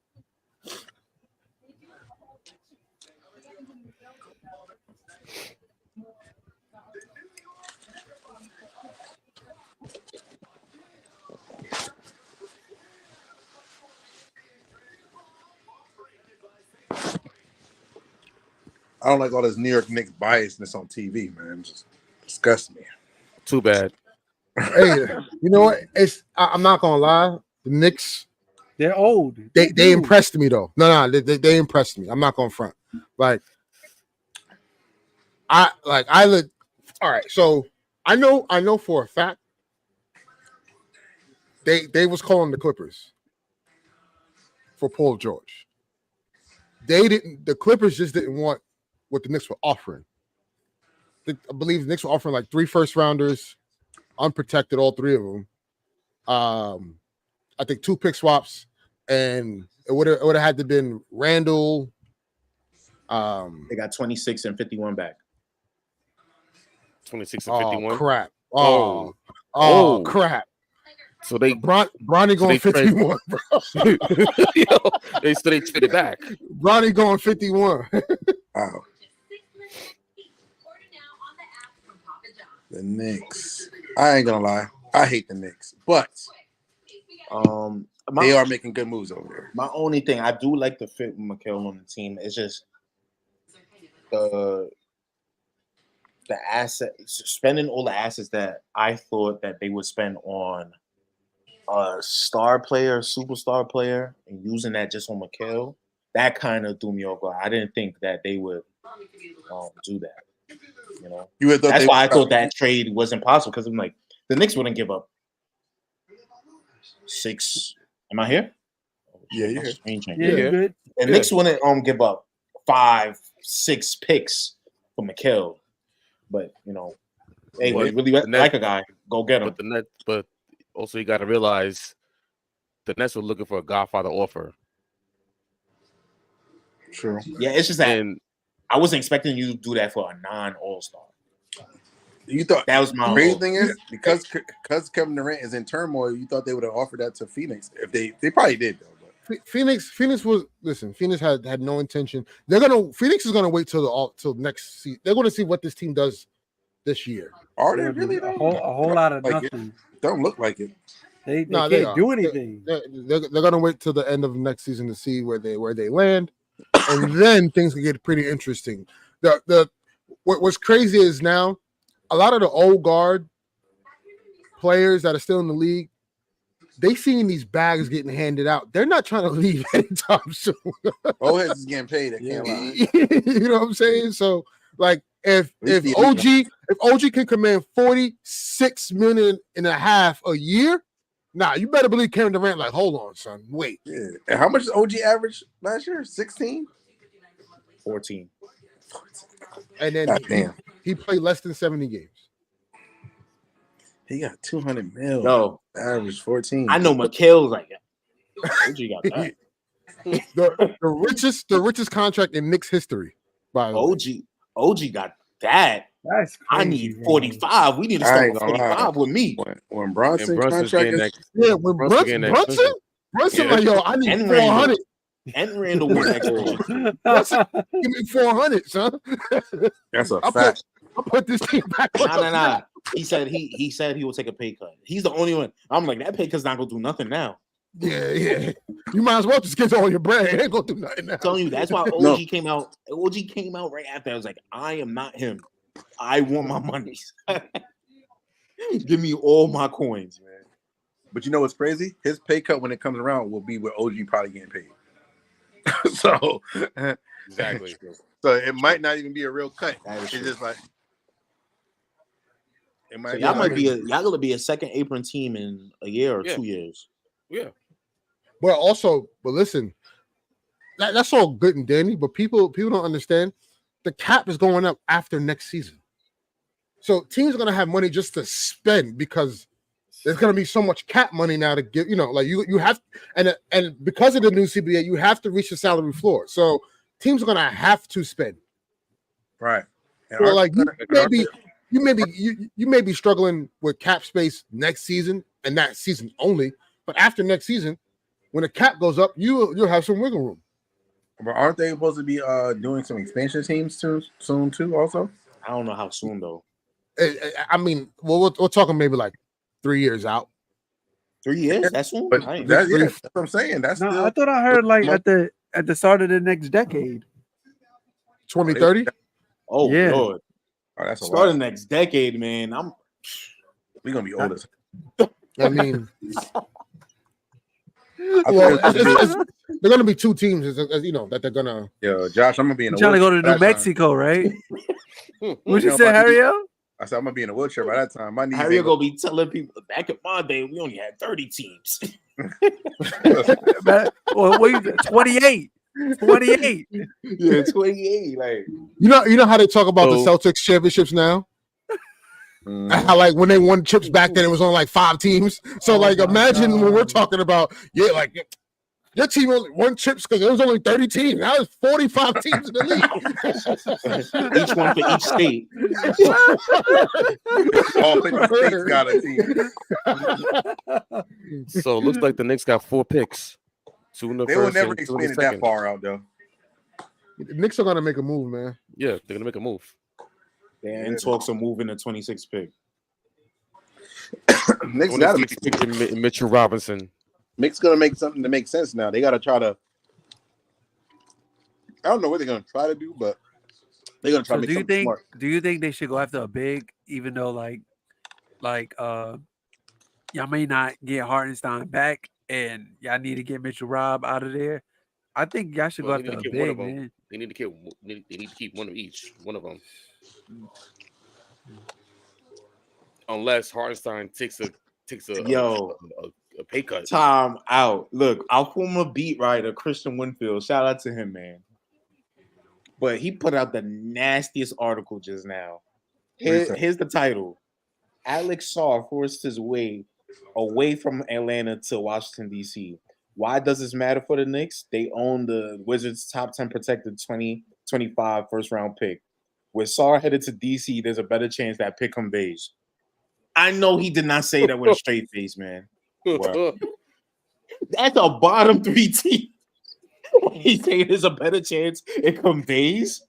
I don't like all this New York Knicks biasness on TV, man. It just disgusts me. Too bad. Hey, you know what? I'm not gonna lie. The Knicks, they're old. They impressed me though. No, they impressed me. I'm not gonna front. All right. So I know for a fact they was calling the Clippers for Paul George. The Clippers just didn't want what the Knicks were offering. I believe the Knicks were offering like 3 first-rounders, unprotected, all 3 of them. I think 2 pick swaps, and it would have had to been Randall. They got 26 and 51 back. 26 and 51. Crap! Oh, crap! So they Bronny going 51, bro. They traded back. Bronny going 51. Wow. The Knicks. I ain't gonna lie. I hate the Knicks, but they are making good moves over there. My only thing, I do like the fit with Mikal on the team. It's just the asset, spending all the assets that I thought that they would spend on a star player, superstar player, and using that just on Mikal. That kind of threw me off guard. I didn't think that they would do that. You know, that's why I thought that trade wasn't possible, because I'm like, the Knicks wouldn't give up 6. Am I here? Yeah, you're here. Yeah, good. The Knicks wouldn't give up 5, 6 picks for Mikal. But hey, when you really like a guy, go get him. But also you got to realize the Nets were looking for a Godfather offer. True. Yeah, it's just that I wasn't expecting you to do that for a non-All-Star. You thought that was my crazy thing is because Kevin Durant is in turmoil, you thought they would have offered that to Phoenix if they probably did though. But Phoenix had no intention. Phoenix is gonna wait till next season. They're gonna see what this team does this year. Are they really a whole lot of like nothing? Don't look like it. They can't do anything. They're gonna wait till the end of next season to see where they land, and then things can get pretty interesting. What's crazy is now a lot of the old guard players that are still in the league, they seeing these bags getting handed out. They're not trying to leave anytime soon. Old heads is getting paid. I can't lie. You know what I'm saying? So like if OG can command $46.5 million a year, nah, you better believe Kevin Durant. Like, hold on, son, wait. Yeah. And how much did OG average last year? 16, 14. And then he played less than 70 games. He got 200 mil. Yo, average 14. I know Mikhail's like that. OG got that. the richest contract in Knicks history. By the way. OG got that. That's crazy, I need 45. We need to start with 45 with me. When Brunson Brunson's contract when Brunson like, yo, I need 400. And Randall was extra. Give me 400, son. That's a fact. I'll put this team back. Nah. He said he will take a pay cut. He's the only one. I'm like, that pay cut's not gonna do nothing now. Yeah. You might as well just get all your bread. It ain't gonna do nothing now. I'm telling you, that's why OG came out. OG came out right after. I was like, I am not him. I want my monies. Give me all my coins, man. But you know what's crazy? His pay cut when it comes around will be where OG probably getting paid. So Exactly. So it might not even be a real cut. It's just like it might. So y'all gonna be a second apron team in a year or 2 years. Yeah. But listen, that's all good and dandy. But people don't understand. The cap is going up after next season, so teams are gonna have money just to spend because there's gonna be so much cap money now to give. You know, like you have, and because of the new CBA, you have to reach the salary floor. So teams are gonna have to spend. Right. And so like you may be struggling with cap space next season and that season only, but after next season, when the cap goes up, you'll have some wiggle room. But aren't they supposed to be doing some expansion teams soon too? Also, I don't know how soon though. I mean, we're talking maybe like 3 years out. 3 years? That's soon. But that's what I'm saying. That's no, I thought I heard like at the start of the next decade, 2030. Oh yeah. Lord. Oh, that's a start of next decade, man. We're gonna be old as. I mean, well, they're gonna be two teams, as you know, that they're gonna. Yo, Josh, I'm gonna be in. Trying to go to New Mexico, right? What you say, Ariel? I said I'm gonna be in a wheelchair by that time. My knees. Ariel gonna be telling people back in my day we only had 30 teams. Well, 28. 28. Yeah, 28. Like you know how they talk about the Celtics championships now. How like when they won chips back then, it was only like 5 teams. So like, imagine when we're talking about like your team only won chips because there was only 30 teams. Now there's 45 teams in the league. Each one for each state. All 50 states got a team. So it looks like the Knicks got 4 picks. 2 in the they first will never and expand it that far out, though. The Knicks are gonna make a move, man. Yeah, they're gonna make a move. They're in talks of moving the 26th pick. Knicks got to make Mitchell Robinson. Knicks gonna make something to make sense now. They gotta try to. I don't know what they're gonna try to do, but they're gonna try to make something smart. Do you think they should go after a big, even though y'all may not get Hartenstein back, and y'all need to get Mitchell Rob out of there? I think y'all should go after a big, man. They need to keep one of each. One of them. Unless Hartenstein takes a pay cut. Time out. Look, our former beat writer Christian Winfield, shout out to him, man. But he put out the nastiest article just now. Here's the title: Alex Sarr forced his way away from Atlanta to Washington D.C. Why does this matter for the Knicks? They own the Wizards' top 10 protected 2025 first round pick. with Sarr headed to DC, there's a better chance that pick conveys. I know he did not say that with a straight face, man. Wow. That's a bottom 3 team. He's saying there's a better chance it conveys.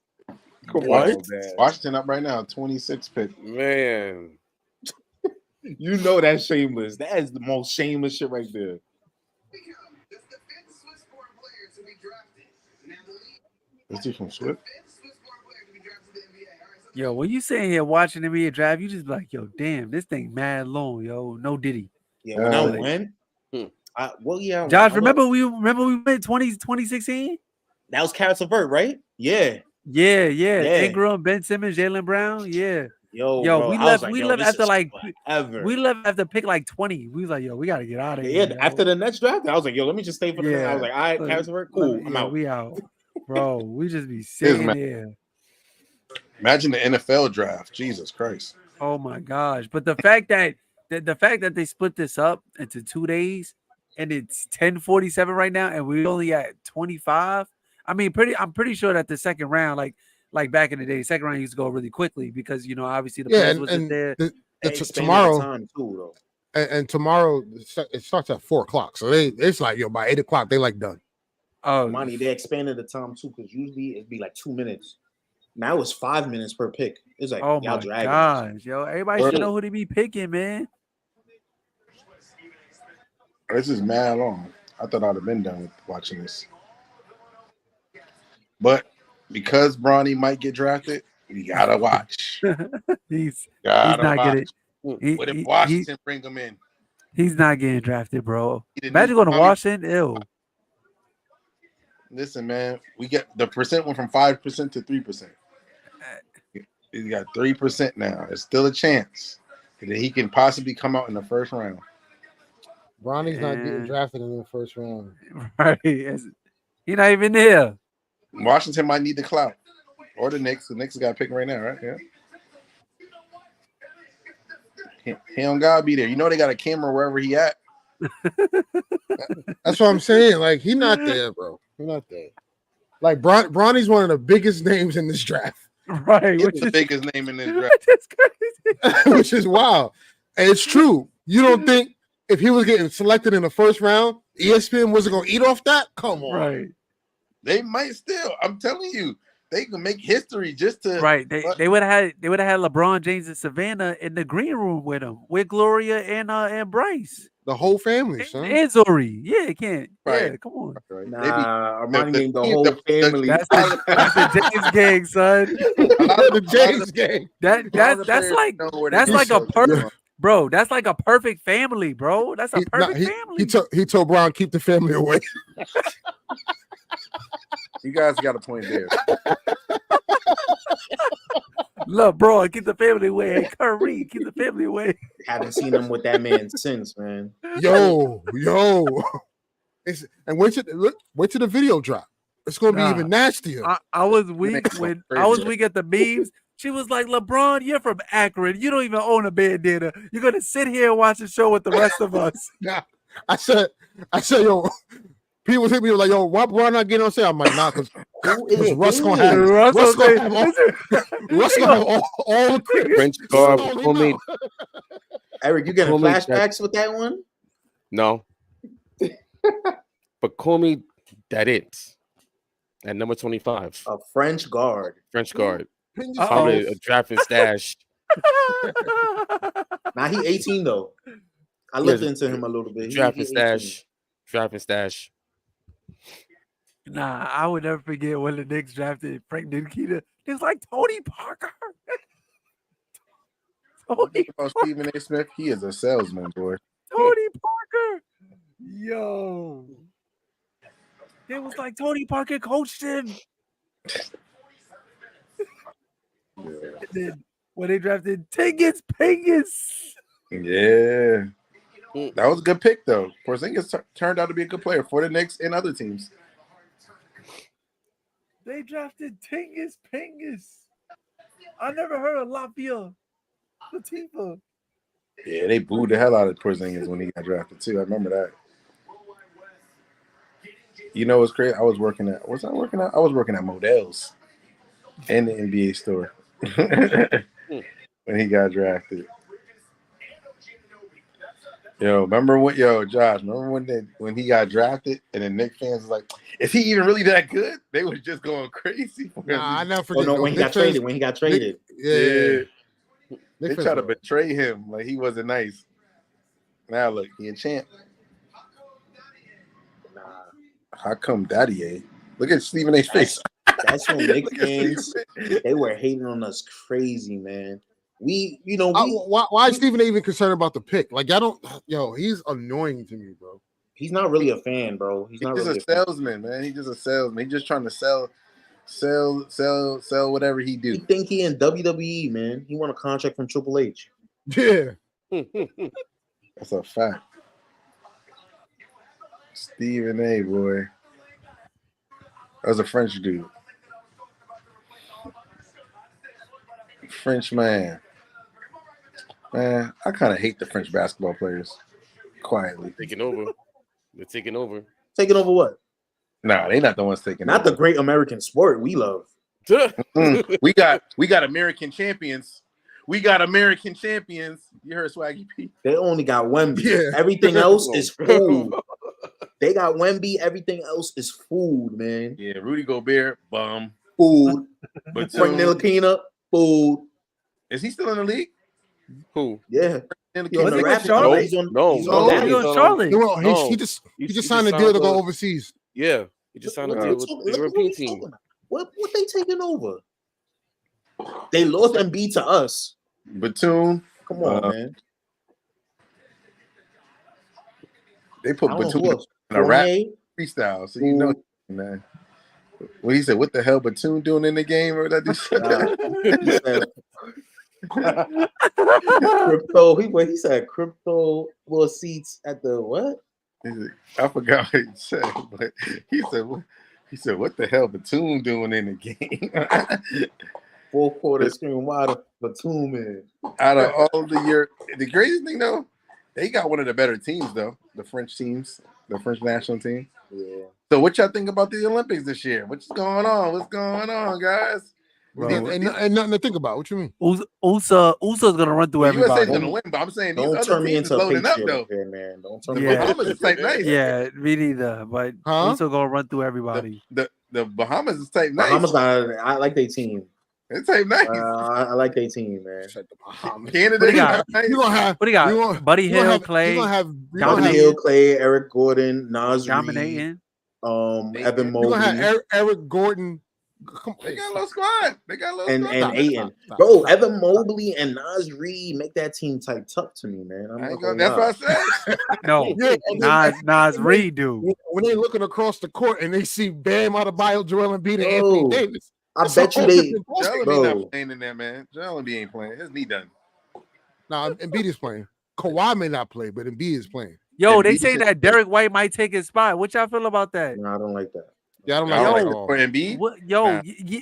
What? Washington up right now, 26 pick. Man. You know that's shameless. That is the most shameless shit right there. Is he from Swift? Yo, when you sitting here watching the NBA draft, you just be like, yo, damn, this thing mad long, yo. No Diddy. Yeah, when I went, Josh, remember we went 2016? That was Karis LeVert, right? Yeah. Ingram, Ben Simmons, Jaylen Brown. Yeah. Yo, bro, we left after like forever. We left after pick like 20. We was like, yo, we gotta get out of here. Yeah, after the next draft, I was like, yo, let me just stay for the next. I was like, all right, Karis LeVert, cool. I'm out. We out. Bro, we just be sitting there. Imagine the NFL draft. Jesus Christ. Oh my gosh. But the fact that they split this up into 2 days and it's 10:47 right now, and we only at 25. I mean, I'm pretty sure that the second round, like back in the day, second round used to go really quickly because obviously the players wasn't there. Tomorrow time too, though. And tomorrow it starts at 4:00. So it's like by 8:00 they like done. Oh, Money, they expanded the time too because usually it'd be like 2 minutes. Now it's 5 minutes per pick. It's like, oh y'all my dragging gosh, yo, everybody should know who to be picking, man. This is mad long. I thought I'd have been done with watching this. But because Bronny might get drafted, we gotta watch. he's not getting. What if Washington bring him in? He's not getting drafted, bro. Imagine going to Washington. Ew. Listen, man, we get the percent went from 5% to 3%. He's got 3% now. There's still a chance that he can possibly come out in the first round. Bronny's not getting drafted in the first round. Right. He's not even there. Washington might need the clout. Or the Knicks. The Knicks got to pick right now, right? Yeah. He don't gotta be there. You know they got a camera wherever he at. That's what I'm saying. Like, he's not there, bro. He's not there. Like, Bronny's one of the biggest names in this draft. Right. He's the biggest name in this draft. That's crazy. Which is wild. And it's true. You don't think if he was getting selected in the first round, ESPN wasn't going to eat off that? Come on. Right. They might still. I'm telling you. They can make history just to They would have had LeBron James and Savannah in the green room with him, with Gloria and Bryce. The whole family, son. And Zori. Yeah, it can't. Right. Yeah, come on. Right. Nah, Armani named the whole family. That's the James gang, son. The James gang. That's like a perfect bro. That's like a perfect family, bro. That's a perfect family. He told Brown, keep the family away. You guys got a point there. Look, bro, keep the family away. Hey, Curry, keep the family away. Haven't seen him with that man since, man. Yo. And wait till the video drop. It's gonna be even nastier. I was weak at the memes. She was like, LeBron, you're from Akron. You don't even own a bandana. You're gonna sit here and watch the show with the rest of us. Nah, I said, yo. People hit me like, yo, why Bron not getting on sale? I'm like, nah, because Russ gonna have all the French guard, homie. Eric, you getting flashbacks with that one? No. But call me that it at number 25. A French guard. Probably a draft and stash. Nah, he 18 though. I looked into him a little bit. Draft and stash. Nah, I would never forget when the Knicks drafted Frank Nikita. It was like Tony Parker. Stephen A. Smith, he is a salesman, boy. Tony Parker. Yo. It was like Tony Parker coached him. And then when they drafted Tingus Pingus. Yeah. That was a good pick, though. Porzingis turned out to be a good player for the Knicks and other teams. They drafted Tingus Pingus. I never heard of Lafayette Latifah. Yeah, they booed the hell out of Porzingis when he got drafted, too. I remember that. You know what's crazy? I was working at Modell's in the NBA store. when he got drafted. Josh, remember when he got drafted and the Knicks fans was like, is he even really that good? They was just going crazy for him. Nah, I never forget. when he got traded. Yeah. They tried to betray him like he wasn't nice. Now look, he a champ. Nah. How come Daddy A? Look at Stephen A's face. That's when Knicks fans, they were hating on us crazy, man. Why is Stephen A even concerned about the pick? Like, he's annoying to me, bro. He's not really a fan, bro. He's not just really a salesman, man. He's just a salesman. He's just trying to sell whatever he do. He think he in WWE, man. He want a contract from Triple H. Yeah. That's a fact. Stephen A, boy. That was a French dude. French man. Man, I kind of hate the French basketball players. Quietly. Taking over. They're taking over. Taking over what? Nah, they not the ones taking Not over. the great American sport we love. We got American champions. We got American champions. You heard Swaggy P? They only got Wemby. Yeah. Everything else is food. They got Wemby. Everything else is food, man. Yeah, Rudy Gobert, bum. Food. But Frank Ntilikina, food. Is he still in the league? Who? Yeah. Was he with Charlotte? He's on Charlotte. He just signed a deal to go overseas. Yeah, he just signed a deal with the European team. What they taking over? They lost Embiid to us. Batum. Come on, man. They put Batum in a rap freestyle, so you know, man. What he said, what the hell Batum doing in the game? Or that crypto. He said crypto will seats at the what? I forgot what he said, but he said, what the hell Batum doing in the game? 4 quarters screaming wild Batum in. Out of all the craziest thing though, they got one of the better teams though, the French teams, the French national team. Yeah. So what y'all think about the Olympics this year? What's going on? What's going on, guys? Bro, ain't nothing to think about. What you mean? Usa's gonna run through everybody. USA's gonna win, but I'm saying don't turn me into loading up though, though. man. Don't turn me. Bahamas is type nice. Yeah, me neither. But Usa gonna run through everybody. The Bahamas is type nice. Bahamas, I like their team. It's type nice. I like their team, man. Canada, what do you got? Buddy Hill, Clay, Buddy Hill, Clay, Eric Gordon, Nas dominating. Evan Mobley. You're gonna have Eric Gordon. They got a little squad. And Ayton. Bro, Evan Mobley and Nas Reed make that team type tough to me, man. That's what I said. No, Nas Reed, dude. When they looking across the court and they see Bam Adebayo, Joel Embiid, and Anthony Davis. I bet you they. Joel Embiid not playing in there, man. Joel Embiid ain't playing. His knee done. Nah, Embiid is playing. Kawhi may not play, but Embiid is playing. Yo, they say that Derek White might take his spot. What y'all feel about that? No, I don't like that. Yeah, I don't like that at all. For Embiid?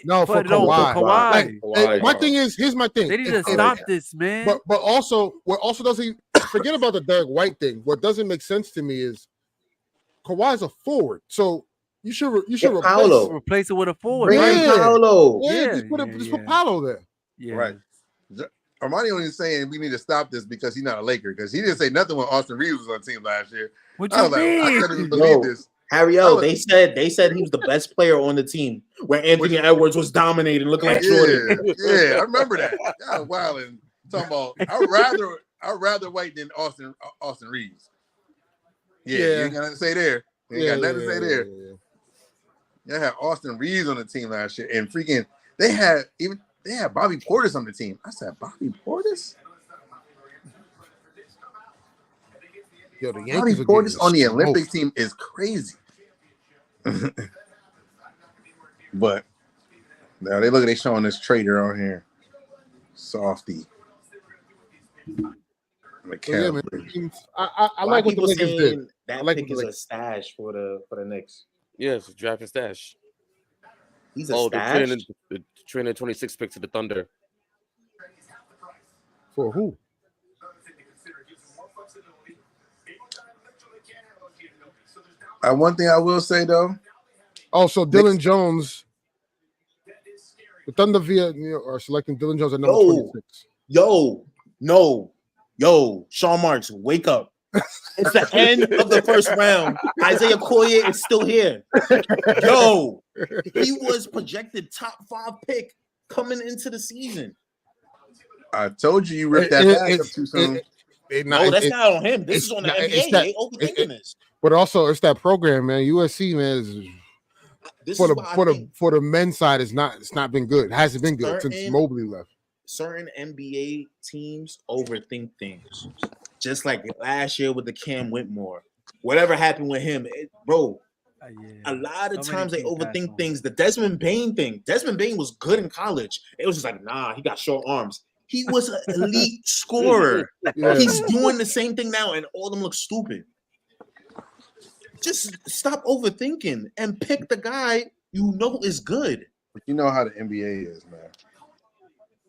No, for Kawhi. Kawhi. My thing is, here's my thing. They need to stop this, man. But also, what also doesn't forget about the Derek White thing. What doesn't make sense to me is Kawhi's a forward, so you should replace it with a forward. Paolo. Just put Paolo there. Yeah. Right. Armani only saying we need to stop this because he's not a Laker, because he didn't say nothing when Austin Reeves was on the team last year. What you mean? I couldn't even believe this. Ariel, they said he was the best player on the team when Anthony Edwards was dominating, looking like Jordan. Yeah, I remember that. God, wow, and talking about I'd rather White than Austin Reeves. Yeah, you ain't got nothing to say there. You ain't got nothing to say there. They had Austin Reeves on the team last year, and freaking they had Bobby Portis on the team. I said, Bobby Portis? Yo, the Bobby Portis on the Olympic team is crazy. But now they showing this trader on here. Softy. I like what the Lakers did. That pick is a stash for the Knicks. Yeah, it's a draft and stash. He's a stash? The training 26 pick to the Thunder. For who? One thing I will say though. Also, Dylan Jones. The Thunder are selecting Dylan Jones at number 26. Sean Marks, wake up. It's the end of the first round. Isaiah Collier is still here. He was projected top 5 pick coming into the season. I told you ripped that back up too soon. No, that's not on him. This is on the NBA. They overthinking this. But also, it's that program, man. USC, man, for the men's side, it's not been good. It hasn't been good since Mobley left. Certain NBA teams overthink things, just like last year with the Cam Whitmore. Whatever happened with him, bro. A lot of times they overthink things. The Desmond Bane thing. Desmond Bane was good in college. It was just like, nah, he got short arms. He was an elite scorer. He's doing the same thing now, and all of them look stupid. Just stop overthinking and pick the guy you know is good. But you know how the NBA is, man.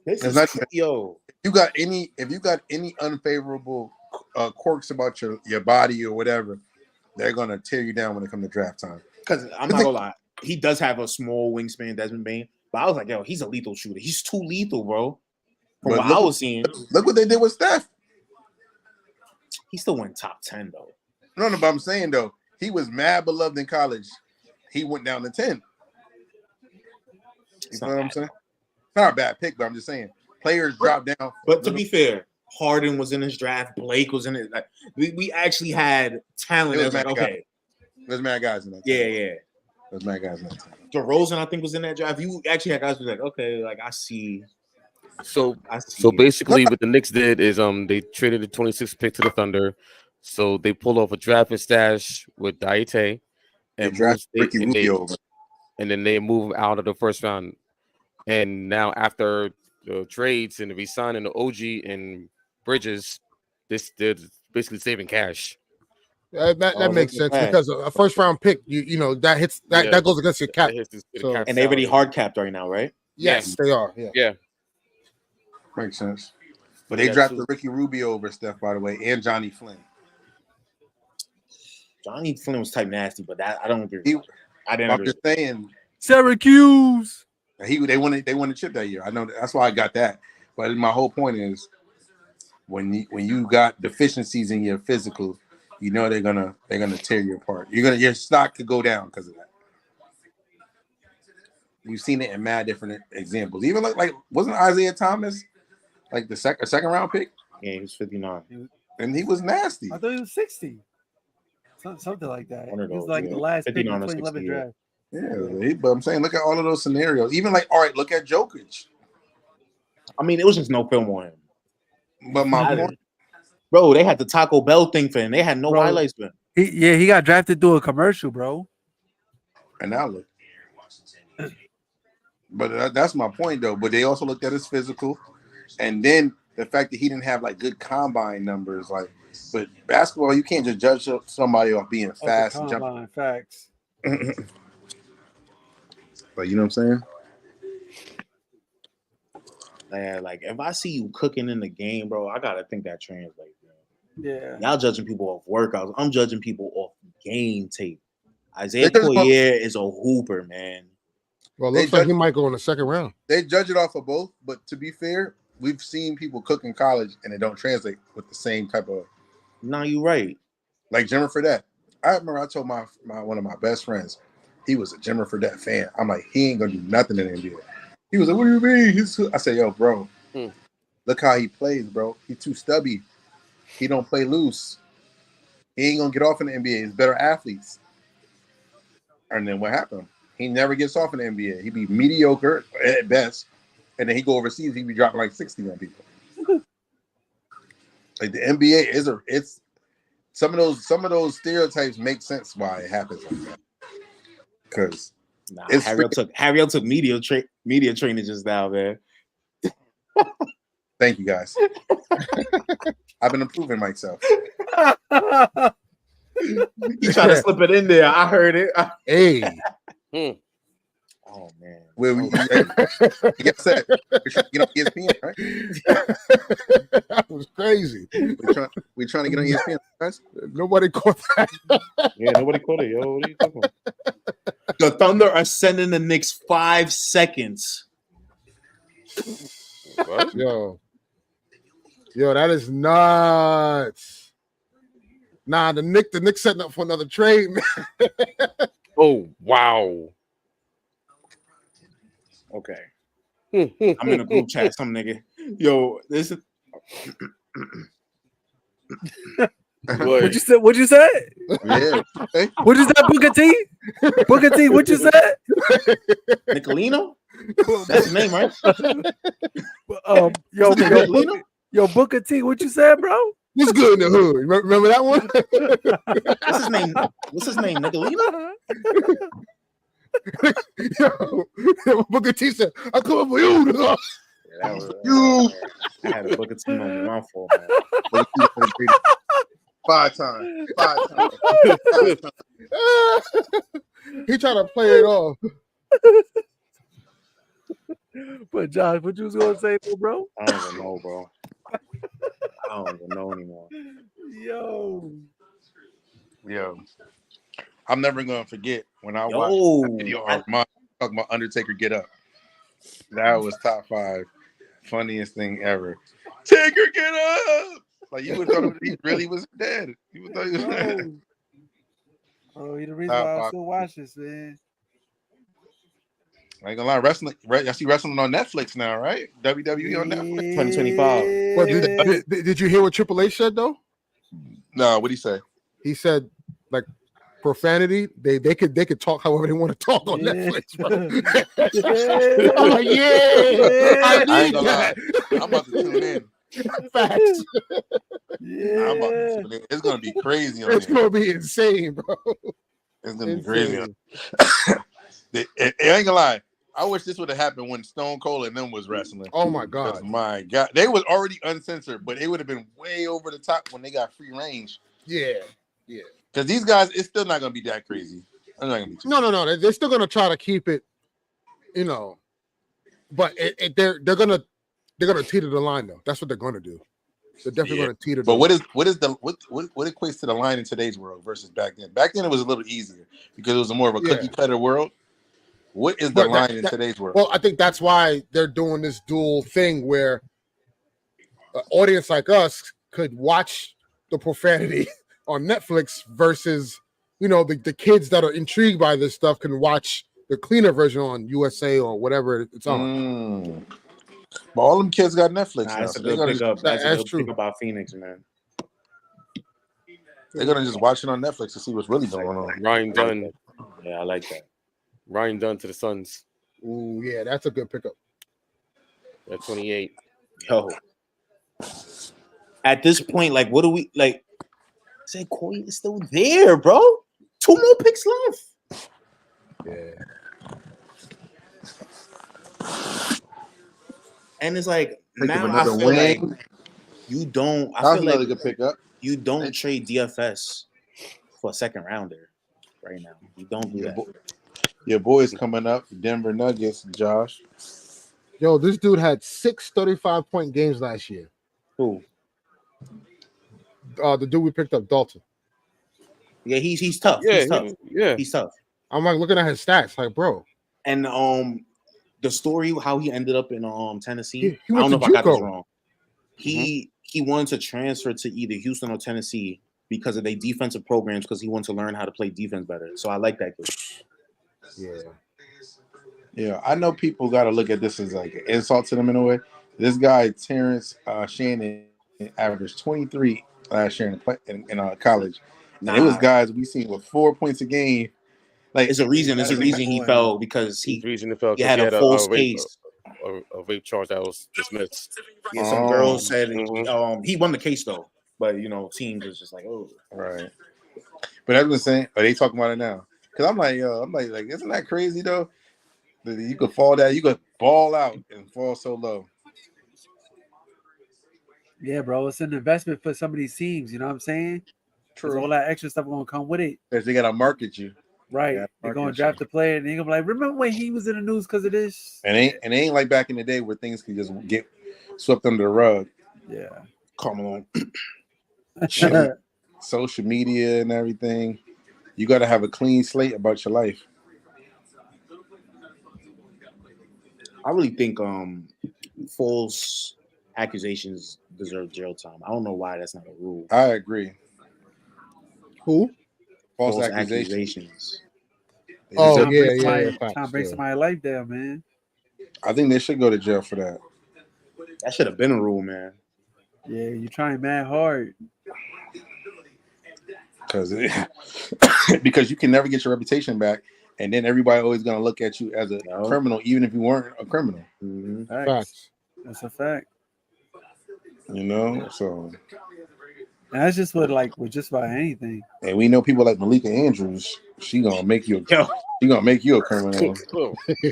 If you got any unfavorable quirks about your body or whatever, they're gonna tear you down when it comes to draft time. Because I'm not gonna lie, he does have a small wingspan, Desmond Bane. But I was like, yo, he's a lethal shooter. He's too lethal, bro. From what I was seeing. Look what they did with Steph. He still went top 10 though. No, but I'm saying though, he was mad beloved in college. He went down to 10. You know what I'm saying? Not a bad pick, but I'm just saying players drop down. But to be fair, Harden was in his draft. Blake was in it. Like we actually had talent. It was like, okay, there's mad guys in that. Yeah. There's mad guys in that. DeRozan, I think, was in that draft. You actually had guys who were like, okay, like I see. So basically, what the Knicks did is they traded the 26th pick to the Thunder. So they pulled off a draft and stash with Diete and Ricky Rubio, and then they move out of the first round. And now after the trades and the re-signing of OG and Bridges, they're basically saving cash. That makes sense because a first round pick, you know that hits that goes against your cap. And they already hard capped right now, right? Yes, they are. Yeah. Makes sense. But they drafted Ricky Rubio over Steph, by the way, and Johnny Flynn. Johnny Flynn was type nasty, but that I don't agree. I'm just saying, Syracuse. They won a chip that year. I know that's why I got that. But my whole point is, when you got deficiencies in your physical, you know they're gonna tear you apart. Your stock could go down because of that. We've seen it in mad different examples. Even like wasn't Isaiah Thomas like the second round pick? Yeah, he was 59, and he was nasty. I thought he was 60. Something like that. He was like the last pick in the 2011 draft. Yeah, but I'm saying, look at all of those scenarios. Even like, all right, look at Jokic. I mean, it was just no film on him. But my point, bro, they had the Taco Bell thing for him. They had no highlights for him. He got drafted through a commercial, bro. And now look. But that's my point, though. But they also looked at his physical, and then the fact that he didn't have like good combine numbers. Like, but basketball, you can't just judge somebody off being fast and jumping. Facts. But you know what I'm saying? Yeah, like if I see you cooking in the game, bro, I gotta think that translates. Yeah, y'all judging people off workouts. I'm judging people off game tape. Isaiah Collier is a hooper, man. Well, it looks like he might go in the second round. They judge it off of both, but to be fair, we've seen people cook in college and it don't translate with the same type of. No, you're right. Like Jimmer Fredette. I remember I told my one of my best friends, he was a Jimmer Fredette fan. I'm like, he ain't gonna do nothing in the NBA. He was like, what do you mean? I said, yo, bro, look how he plays, bro. He's too stubby. He don't play loose. He ain't gonna get off in the NBA. He's better athletes. And then what happened? He never gets off in the NBA. He'd be mediocre at best, and then he go overseas. He'd be dropping like 60 on people. Like the NBA it's some of those stereotypes make sense why it happens like that. Because Harry took media training just now, man. Thank you guys. I've been improving myself. You trying to slip it in there? I heard it. Hey. Oh man. You get set. Get on ESPN, right? That was crazy. We're trying to get on ESPN, guys. Nobody caught that. Yeah, nobody caught it, yo. What are you talking about? The Thunder are sending the Knicks 5 seconds What? Yo, that is nuts. Nah, the Knicks setting up for another trade, man. Oh wow. Okay. I'm in a group chat, some nigga. Yo, this is What you said? What you said? Yeah. Hey. What is that, Booker T? Booker T, what you said? Nicolino? That's his name, right? Yo, Booker T, what you said, bro? What's good in the hood? Remember that one? What's his name? What's his name? Nicolino? Yo, Booker T said, "I'm coming for you." Yeah, that was you. I had a Booker T moment. My fault, man. 5 times. 5 times. He trying to play it off. But Josh, what you was gonna say, bro? I don't even know, bro. I don't even know anymore. Yo. I'm never gonna forget when I Yo. watched that video Armand talking about Undertaker get up. That was top 5 funniest thing ever. Taker, get up! Like you would thought he really was dead. You would thought he was dead. Oh, he the reason why I still watch this, man. I ain't gonna lie, wrestling. I see wrestling on Netflix now, right? WWE on Netflix. 2025. Well, did you hear what Triple H said though? No, what'd he say? He said, like, profanity. They could talk however they want to talk on Netflix, bro. I'm like, I ain't gonna lie. I'm about to tune in. Facts. I'm about to tune in. It's gonna be crazy. It's gonna be insane, bro. It's gonna be crazy. It ain't gonna lie. I wish this would have happened when Stone Cold and them was wrestling. Oh my god. My God. They was already uncensored, but it would have been way over the top when they got free range. Yeah. Because these guys, it's still not gonna be that crazy. It's not gonna be no. They're still gonna try to keep it, but they're gonna teeter the line though. That's what they're gonna do. They're definitely gonna teeter. But what equates to the line in today's world versus back then? Back then it was a little easier because it was more of a cookie cutter world. What is the line in today's world? Well, I think that's why they're doing this dual thing where an audience like us could watch the profanity on Netflix versus, the kids that are intrigued by this stuff can watch the cleaner version on USA or whatever it's on. But all them kids got Netflix now. That's a good pickup. That's true. Pick about Phoenix, man. They're gonna just watch it on Netflix to see what's really going on. Ryan Dunn. Yeah, I like that. Ryan Dunn to the Suns. Ooh, yeah, that's a good pickup. At 28. Yo. At this point, like, what do we like? Say Corey is still there, bro. 2 more picks left. Yeah. And it's like Pick now up I feel like you don't. I feel another like good pickup. You don't trade DFS for a second rounder right now. You don't do that. Your boy's coming up, Denver Nuggets, Josh. Yo, this dude had 6 35-point games last year. Who? The dude we picked up, Dalton. Yeah, he's tough. Yeah, he's tough. He's tough. I'm like looking at his stats, like, bro. And the story how he ended up in Tennessee. He I don't know if JUCO. I got this wrong. He wanted to transfer to either Houston or Tennessee because of their defensive programs because he wanted to learn how to play defense better. So I like that kid. Yeah. I know people got to look at this as like an insult to them in a way. This guy Terrence Shannon averaged 23 last year in college. And it was guys we seen with 4 points a game. Like it's a reason he fell because he had a false case. A rape charge that was dismissed. Yeah, some girls said he won the case though, but teams was just like, oh, right. But I've been saying, are they talking about it now? Because I'm like, isn't that crazy though? That you could fall down, you could ball out and fall so low. Yeah, bro, it's an investment for some of these teams. You know what I'm saying? True. All that extra stuff gonna come with it. Because they gotta market you. Right. They're gonna draft the player and they're gonna be like, remember when he was in the news because of this? And it ain't like back in the day where things could just get swept under the rug. Yeah. Come on. Social media and everything. You gotta have a clean slate about your life. I really think false accusations deserve jail time. I don't know why that's not a rule. I agree. Who? False accusations. Oh, Trying to yeah, bring yeah, somebody- yeah. Facts, Trying to bring yeah. somebody's life down, man. I think they should go to jail for that. That should have been a rule, man. Yeah, you trying mad hard. Because you can never get your reputation back, and then everybody always gonna look at you as a criminal, even if you weren't a criminal. Mm-hmm. Facts. That's a fact. You know, so And that's just with just about anything. and we know people like Malika Andrews. She gonna make you. She gonna make you a criminal.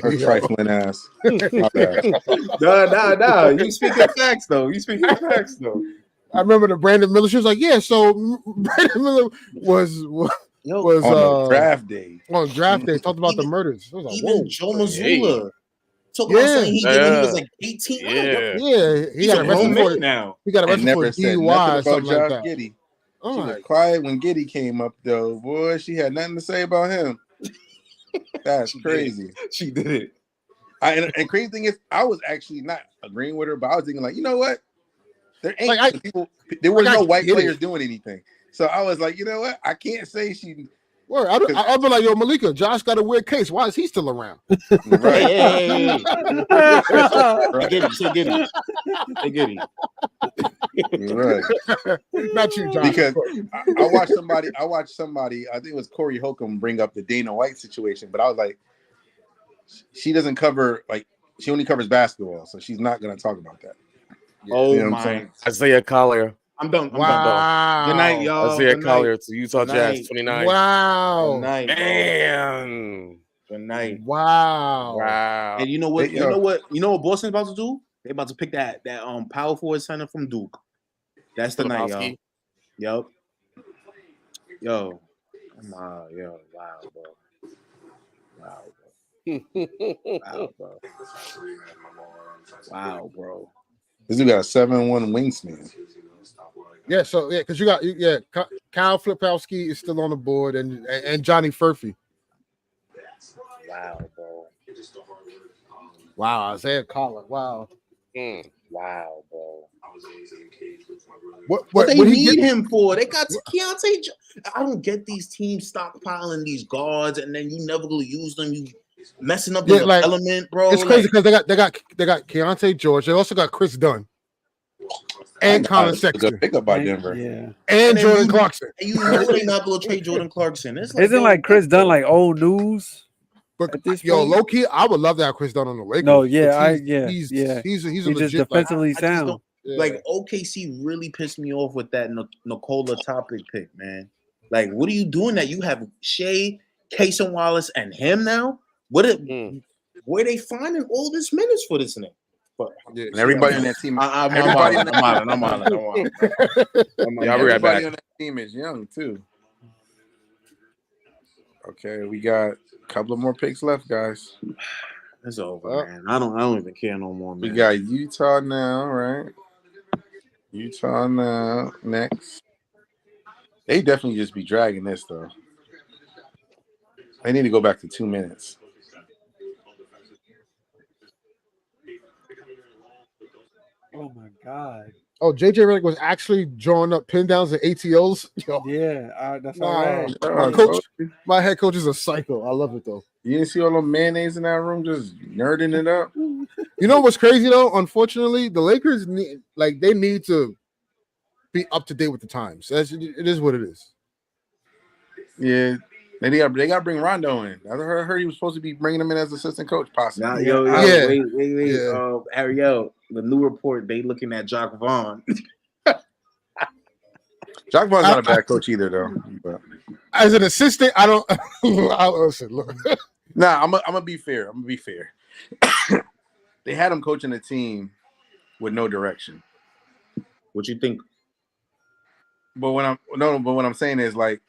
Her trifling ass. My bad. No. You speaking facts though. I remember the Brandon Miller. She was like, "Yeah." So Brandon Miller was on draft day. On draft day, talked about the murders. I was like, even whoa. Joe Mazzulla talking about something he did when he was like 18. Yeah, he got arrested for now. He got arrested for DUI or something like that. Giddey. Oh she was quiet when Giddey came up, though. Boy, she had nothing to say about him. That's crazy. She did it. And crazy thing is, I was actually not agreeing with her, but I was thinking, like, you know what? There ain't there were no white players doing anything. So I was like, you know what? I can't say she. Well, I'll be like, yo, Malika, Josh got a weird case. Why is he still around? Right. Hey. Get him. Right. Not you, Josh. Because I watched somebody, I think it was Corey Holcomb, bring up the Dana White situation, but I was like, she doesn't cover, like, she only covers basketball, so she's not going to talk about that. Oh, you know my. Isaiah Collier. I'm done. Wow. Good night, y'all. Isaiah Collier to Utah Jazz, 29. Wow. Good night, man. Good night. Wow. And you know what? You know what Boston's about to do? They're about to pick that power forward center from Duke. That's the night, y'all. Yup. Yo. Wow, bro. Wow, bro. This dude got a 7'1" wingspan. Yeah, so because you got Kyle Flipowski is still on the board and Johnny Furphy. Wow, bro. Wow, Isaiah Collier. Wow. Wow, bro. What they need him for? They got Keontae. I don't get these teams stockpiling these guards and then you never gonna use them. You messing up the element, bro. It's crazy because they got Keontae George. They also got Chris Dunn. And Colin Sexton. Good pickup by Denver. Yeah. And Jordan Clarkson. And you know they're not going to trade Jordan Clarkson. Isn't like Chris Dunn like old news? But low key, I would love to have Chris Dunn on the Lakers. No, yeah, he's just defensively sound. Like OKC really pissed me off with that Nikola Topic pick, man. Like, what are you doing that you have Shea, Cason Wallace, and him now? Where they finding all this minutes for this nigga? And everybody on that team. Everybody on that team is young too. Okay, we got a couple of more picks left, guys. It's over, man. I don't even care no more, man. We got Utah now, right? Utah now next. They definitely just be dragging this though. They need to go back to 2 minutes. Oh my God. Oh, JJ Redick was actually drawing up pin downs and ATOs. Yo. Yeah, that's all right. My head coach is a psycho. I love it though. You didn't see all the mayonnaise in that room just nerding it up? You know what's crazy though? Unfortunately, the Lakers need to be up to date with the times. It is what it is. Yeah. They got to bring Rondo in. I heard he was supposed to be bringing him in as assistant coach, possibly. Wait. EricL, the new report, they looking at Jacques Vaughn. Jacques Vaughn's not a bad coach either, though. But. As an assistant, I don't. Listen, look. Nah, I'm gonna be fair. They had him coaching a team with no direction. What you think? But what I'm saying is like.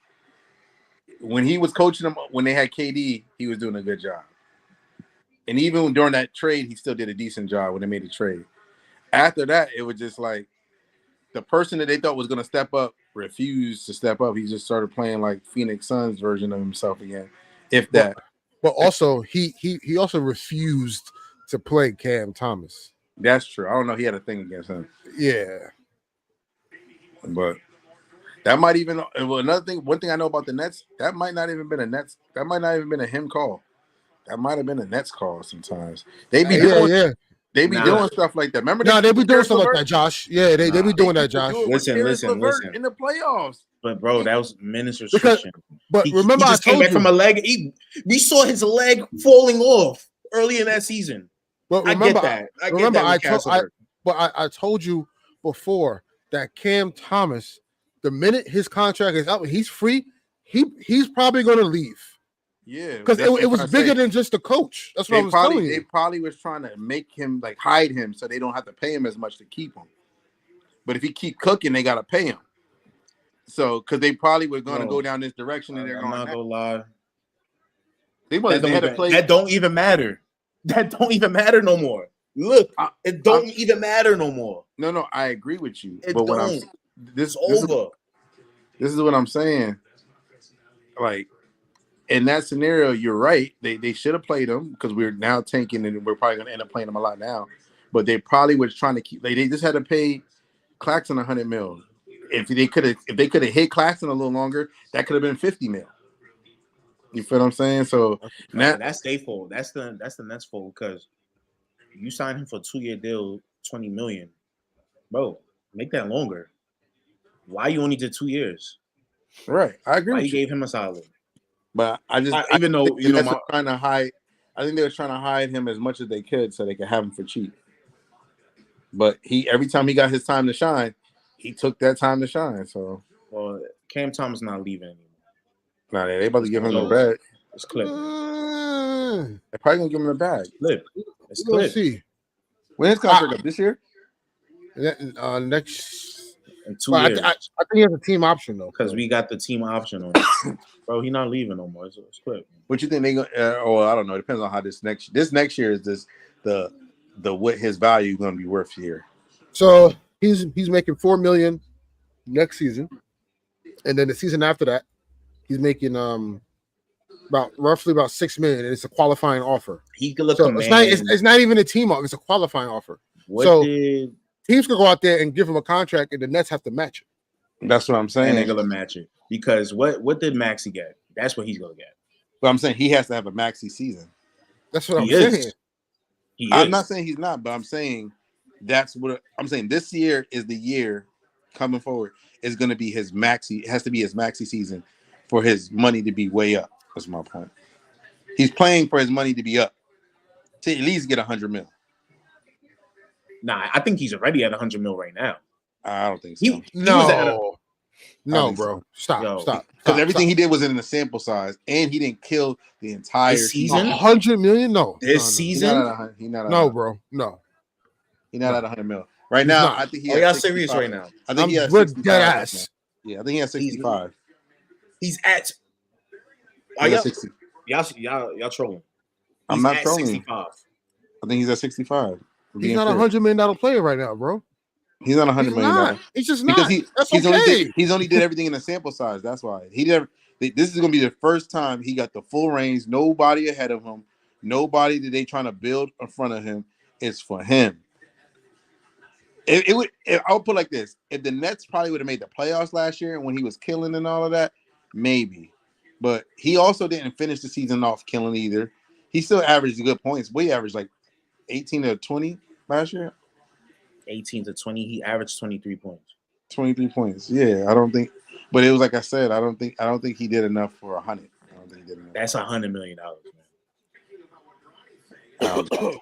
When he was coaching them, when they had KD, he was doing a good job. And even during that trade, he still did a decent job when they made the trade. After that, it was just like the person that they thought was going to step up refused to step up. He just started playing like Phoenix Suns version of himself again, if that. But also, he also refused to play Cam Thomas. That's true. I don't know. He had a thing against him. Yeah. But that might even another thing. One thing I know about the Nets, that might not even been a Nets. That might not even been a him call. That might have been a Nets call. Sometimes they be doing stuff like that. Remember? They be doing stuff like that, Josh. Yeah, they be doing that, Josh. Listen. In the playoffs. But bro, that was minutes restriction. But remember, he just came back from a leg. We saw his leg falling off early in that season. But remember, I told you before that Cam Thomas, the minute his contract is up, he's free. He's probably going to leave. Yeah, because it was bigger than just the coach. That's what I was telling you. They probably was trying to make him like hide him so they don't have to pay him as much to keep him. But if he keep cooking, they got to pay him. So because they probably were going to go down this direction, and they're going. I'm not gonna lie. That don't even matter. That don't even matter no more. Look, it don't even matter no more. No, I agree with you. But when this over. This is what I'm saying. Like in that scenario, you're right. They should have played him because we're now tanking, and we're probably going to end up playing him a lot now. But they probably was trying to keep. Like, they just had to pay Claxton $100 million. If they could have hit Claxton a little longer, that could have been $50 million. You feel what I'm saying? So that's their fault. That's the Nets fault because you signed him for a 2-year deal, $20 million. Bro, make that longer. Why you only did 2 years? Right, I agree. Why you gave him a solid? But I think they were trying to hide. I think they were trying to hide him as much as they could so they could have him for cheap. But every time he got his time to shine, he took that time to shine. So, well, Cam Thomas not leaving anymore. Nah, they about to give him the bag. It's clip. They're probably gonna give him the bag. It's clip. Let's see. When his contract up this year? Next in 2 years. I think he has a team option though. Because we got the team option on it. Bro, he's not leaving no more. It's clip. What you think they gonna? I don't know. It depends on how this next year is the what his value is gonna be worth here. So he's making $4 million next season, and then the season after that, he's making roughly about $6 million, and it's a qualifying offer. He could look. So it's not even a team offer; it's a qualifying offer. Teams could go out there and give him a contract, and the Nets have to match it. That's what I'm saying. And they're gonna match it because what did Maxey get? That's what he's gonna get. But I'm saying he has to have a maxi season. That's what I'm saying. I'm not saying he's not, but I'm saying that's what I'm saying. This year is the year coming forward. Is going to be his maxi. It has to be his maxi season for his money to be way up. That's my point. He's playing for his money to be up to at least get $100 million. Nah, I think he's already at $100 million right now. I don't think so. No, bro. Stop. Because everything he did was in the sample size, and he didn't kill the entire season. $100 million? No. Season? No, bro. No. He's not at $100 million right now. I think he. Are y'all serious right now? I think he has 65. Yeah, I think he has 65. He's at. Are y'all 60? Y'all trolling? I'm not trolling. 65. I think he's at 65. He's not a $100 million player right now, bro. He's not $100 million. He's just not. He's only did everything in a sample size. That's why this is gonna be the first time he got the full range. Nobody ahead of him. Nobody that they trying to build in front of him. It's for him. I'll put it like this: if the Nets probably would have made the playoffs last year, and when he was killing and all of that, maybe. But he also didn't finish the season off killing either. He still averaged good points. We averaged like 18 to 20 last year. 18 to 20, he averaged 23 points. 23 points. Yeah, I don't think, but it was like I said, I don't think he did enough for 100. I don't think he did enough. That's $100 million, man.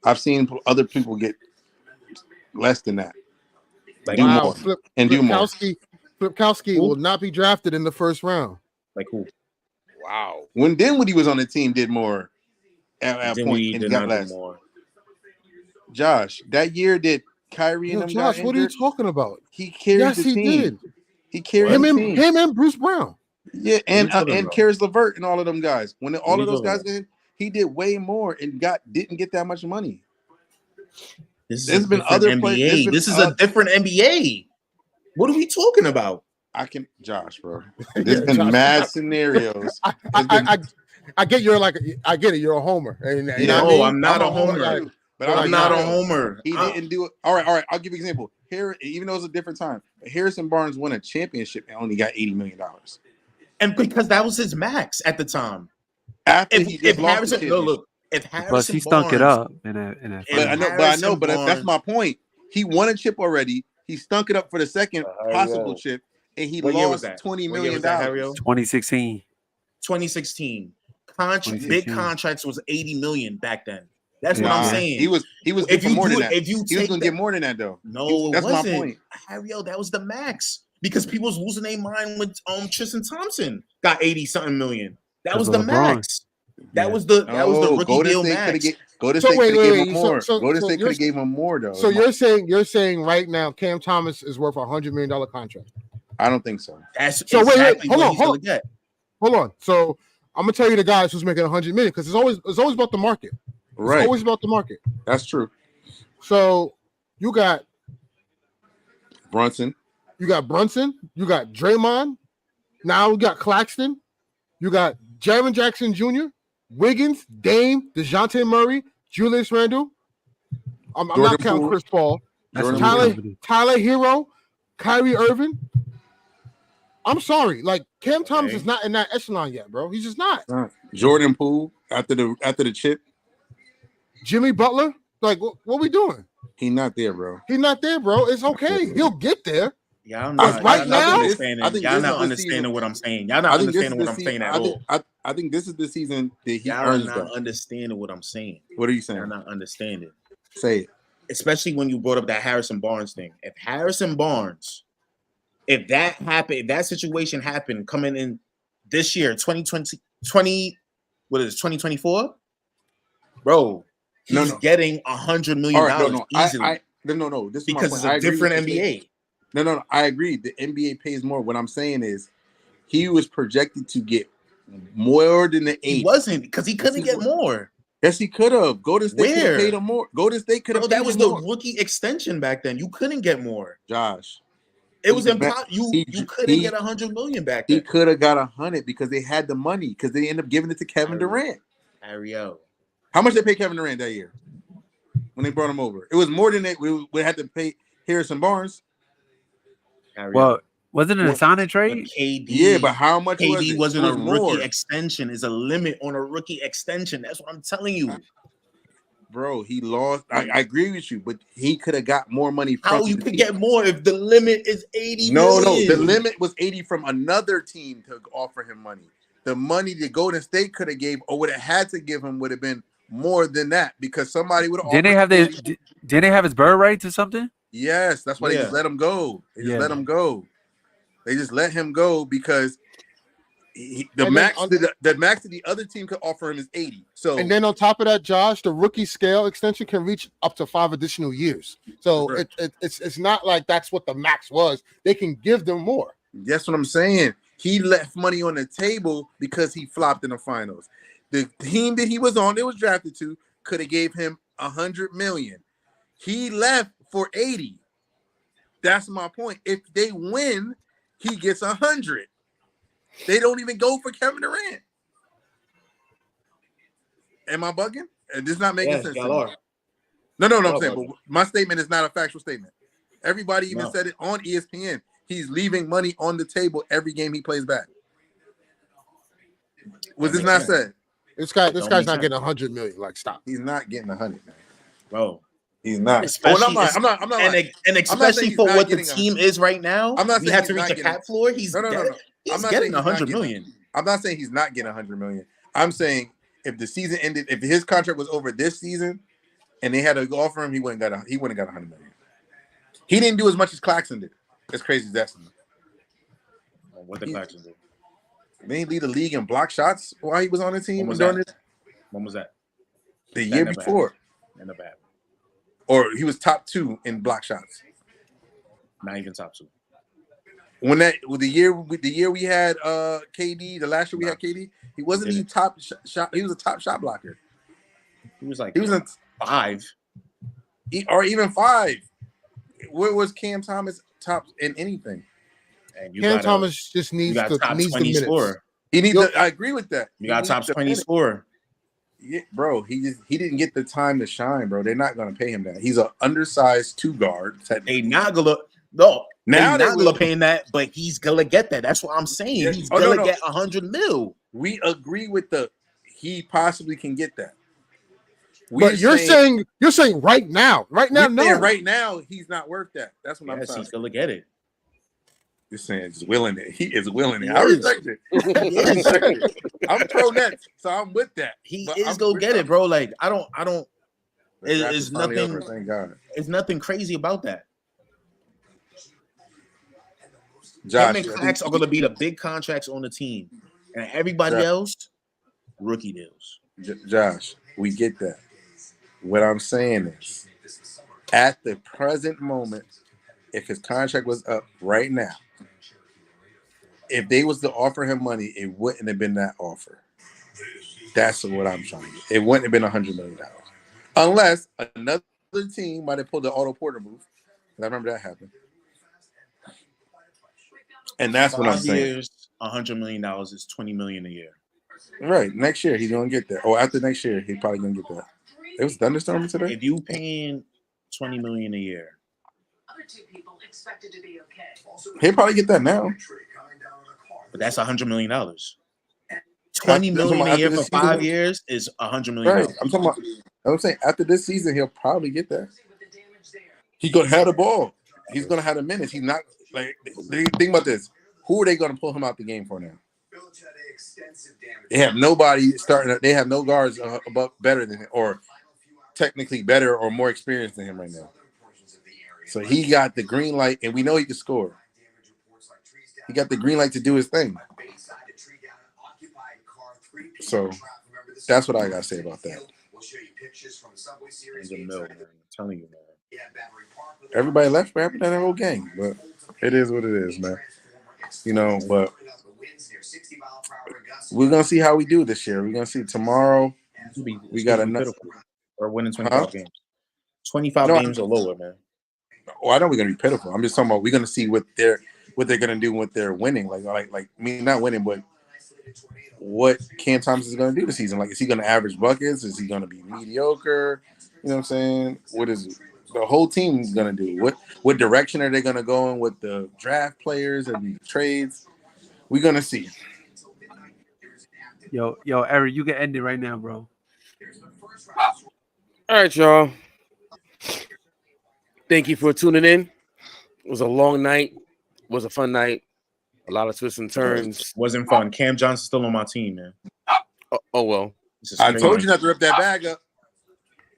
I've seen other people get less than that. Like do more. Flipkowski will not be drafted in the first round. Like who? Wow. When he was on the team, did more at point and got less. More. Josh, that year did Kyrie and them Josh, what are you talking about? He carried the team. He did. He carried the team. Him and Bruce Brown. Yeah, and Karis LeVert and all of them guys. When all of those guys did, he did way more and didn't get that much money. There's been other NBA. This is a different NBA. What are we talking about? Josh, bro. There's been mad scenarios. I get I get it. You're a homer. And I'm not a homer. But I'm not a homer. He didn't do it. All right. I'll give you an example. Here, even though it's a different time, Harrison Barnes won a championship and only got $80 million. And because that was his max at the time. After he just lost the championship. look, if Harrison Plus he stunk Barnes, it up in that But that's my point. He won a chip already. He stunk it up for the second possible chip, and he lost $20 million. 2016. 2016. Big contracts was $80 million back then. That's what I'm saying. He was if you more than that. If you he was going to get more than that though. No, that's it wasn't. my point. Harry-O, that was the max because people was losing their mind when Tristan Thompson got 80-something million. That was the max. That was the rookie deal max. Golden State could have gave him more. Golden State could have gave him more though. So you're saying right now Cam Thomas is worth $100 million contract? I don't think so. That's so exactly what he's gonna get. Hold on. So I'm gonna tell you the guys who's making $100 million because it's always about the market. Right. It's always about the market. That's true. So you got Brunson. You got Draymond. Now we got Claxton. You got Jaren Jackson Jr., Wiggins, Dame, DeJounte Murray, Julius Randle. I'm not counting Chris Paul. Tyler Hero, Kyrie Irving. I'm sorry. Like Cam Thomas is not in that echelon yet, bro. He's just not. Jordan Poole after the chip. Jimmy Butler. Like what we doing? He's not there, bro. It's okay. He'll get there. Y'all not understanding what I'm saying. Y'all not understanding what I'm saying at all. I think this is the season that he y'all earns not that. Understanding what I'm saying. What are you saying? Y'all not understanding. Say it. Especially when you brought up that Harrison Barnes thing. If Harrison Barnes, if that happened, if that situation happened coming in this year, 2024, bro, he's getting $100 million easily. No. This is because it's a different NBA. No. I agree. The NBA pays more. What I'm saying is, he was projected to get more than the 8. He wasn't because he couldn't get more. Yes, he could have. Golden State could have paid him more. Golden State could have. That was the rookie extension back then. You couldn't get more. Josh, it was impossible. You couldn't get $100 million back then. He could have got 100 because they had the money because they ended up giving it to Kevin Durant. Ariel, how much they pay Kevin Durant that year when they brought him over? It was more than that. We had to pay Harrison Barnes. Well, wasn't it a signing trade? KD, yeah, but how much? KD wasn't a rookie extension. Is a limit on a rookie extension. That's what I'm telling you, bro. He lost. I agree with you, but he could have got more money. How you could get more if the limit is 80? No, the limit was 80 from another team to offer him money. The money that Golden State could have gave or would have had to give him would have been more than that because somebody would have. Didn't they have his bird rights or something? Yes, that's why they just let him go. They just let him go. They just let him go because the max that the other team could offer him is 80. So and then on top of that, Josh, the rookie scale extension can reach up to 5 additional years. So it's not like that's what the max was. They can give them more. That's what I'm saying. He left money on the table because he flopped in the finals. The team that he was on, that was drafted to, could have gave him $100 million. He left for 80. That's my point. If they win, he gets 100. They don't even go for Kevin Durant. Am I bugging? This is not making sense. No, I'm saying, but my statement is not a factual statement. Everybody even said it on ESPN. He's leaving money on the table every game he plays back. Was this not said? This guy's not getting 100 million. Like, stop. He's not getting 100, man. Bro. He's not. I'm not. And especially for what the team is right now, we have to reach the cap floor. He's getting 100 million. I'm not saying he's not getting 100 million. I'm saying if the season ended, if his contract was over this season, and they had to offer him, he wouldn't got 100 million. He didn't do as much as Claxton did. As crazy as that's. What did Claxton do? They didn't lead the league in block shots while he was on the team. When was that? The year before. In the bad. Or he was top 2 in block shots. Not even top 2. When the year we had KD, the last year we had KD, he wasn't even top shot. He was a top shot blocker. He was a 5. Or even 5. Where was Cam Thomas top in anything? And Cam Thomas just needs the minutes. Scorer. He needs. I agree with that. You got top 20 scorer. Yeah, bro, he didn't get the time to shine, bro. They're not gonna pay him that. He's an undersized 2 guard. They not gonna no. Now they they not will. gonna pay him that, but he's gonna get that. That's what I'm saying. Yeah. He's Oh, gonna no. get 100 mil. We agree with he possibly can get that. But you're saying right now, no. Right now, he's not worth that. That's what I'm saying. He's gonna get it. You're saying just willing it. He is willing it. He I is. respect it. I'm pro Nets, so I'm with that. He is gonna get it, bro. Like I don't. It's nothing. Over, thank God. It's nothing crazy about that. Josh, him and Clax are gonna be the big contracts on the team, and everybody else, rookie deals. Josh, we get that. What I'm saying is, at the present moment, if his contract was up right now, if they was to offer him money, it wouldn't have been that offer. That's what I'm trying to get. It wouldn't have been $100 million. Unless another team might have pulled the Otto Porter move. I remember that happened. And that's what I'm saying. 5 years, $100 million is $20 million a year. Right. Next year, he's going to get that. Or after next year, he's probably going to get that. It was thunderstorming today? If you paying $20 million a year. Other 2 people expected to be okay. He'll probably get that now. But that's $100 million. $20 million a year for 5 years is $100 million. Right. I'm saying after this season, he'll probably get that. He's gonna have the ball. He's gonna have the minutes. He's not like think about this. Who are they gonna pull him out the game for now? They have nobody starting. They have no guards above better than him, or technically better or more experienced than him right now. So he got the green light, and we know he can score. He got the green light to do his thing. So that's what I gotta say about that. I'm telling you, man. Everybody left after that whole game, but it is what it is, man. You know, but we're gonna see how we do this year. We're gonna see tomorrow. We got another. We're winning 25 games. 25 games or lower, man. Oh, I know we're gonna be pitiful. I'm just talking about we're gonna see what they're gonna do when they're winning. Like I mean, not winning, but what Cam Thomas is gonna do this season. Like, is he gonna average buckets? Is he gonna be mediocre? You know what I'm saying? What is the whole team gonna do? What direction are they gonna go in with the draft players and the trades? We're gonna see. Yo, Eric, you can end it right now, bro. All right, y'all. Thank you for tuning in. It was a long night. It was a fun night. A lot of twists and turns. Wasn't fun. Cam Johnson's still on my team, man. Oh well. I told you not to rip that bag up.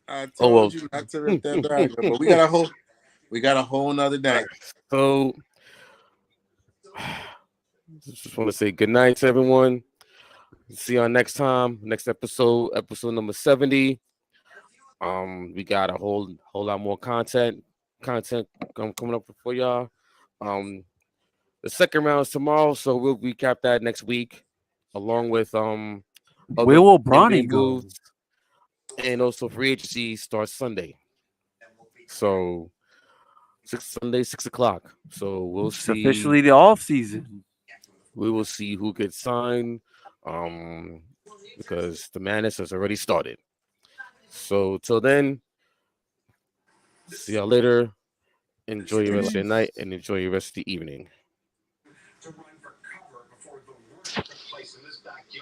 I told you not to rip that bag up. But we got a whole nother day. So just want to say good night to everyone. See y'all next time. Next episode number 70. We got a whole lot more content coming up for y'all. The second round is tomorrow, so we'll recap that next week, along with where will Bronny go? And also free agency starts Sunday. So Sunday, 6:00. So we'll see. It's officially the offseason. We will see who gets signed. Because the madness has already started. So till then, see y'all later. Enjoy your rest of your night and enjoy your rest of the evening.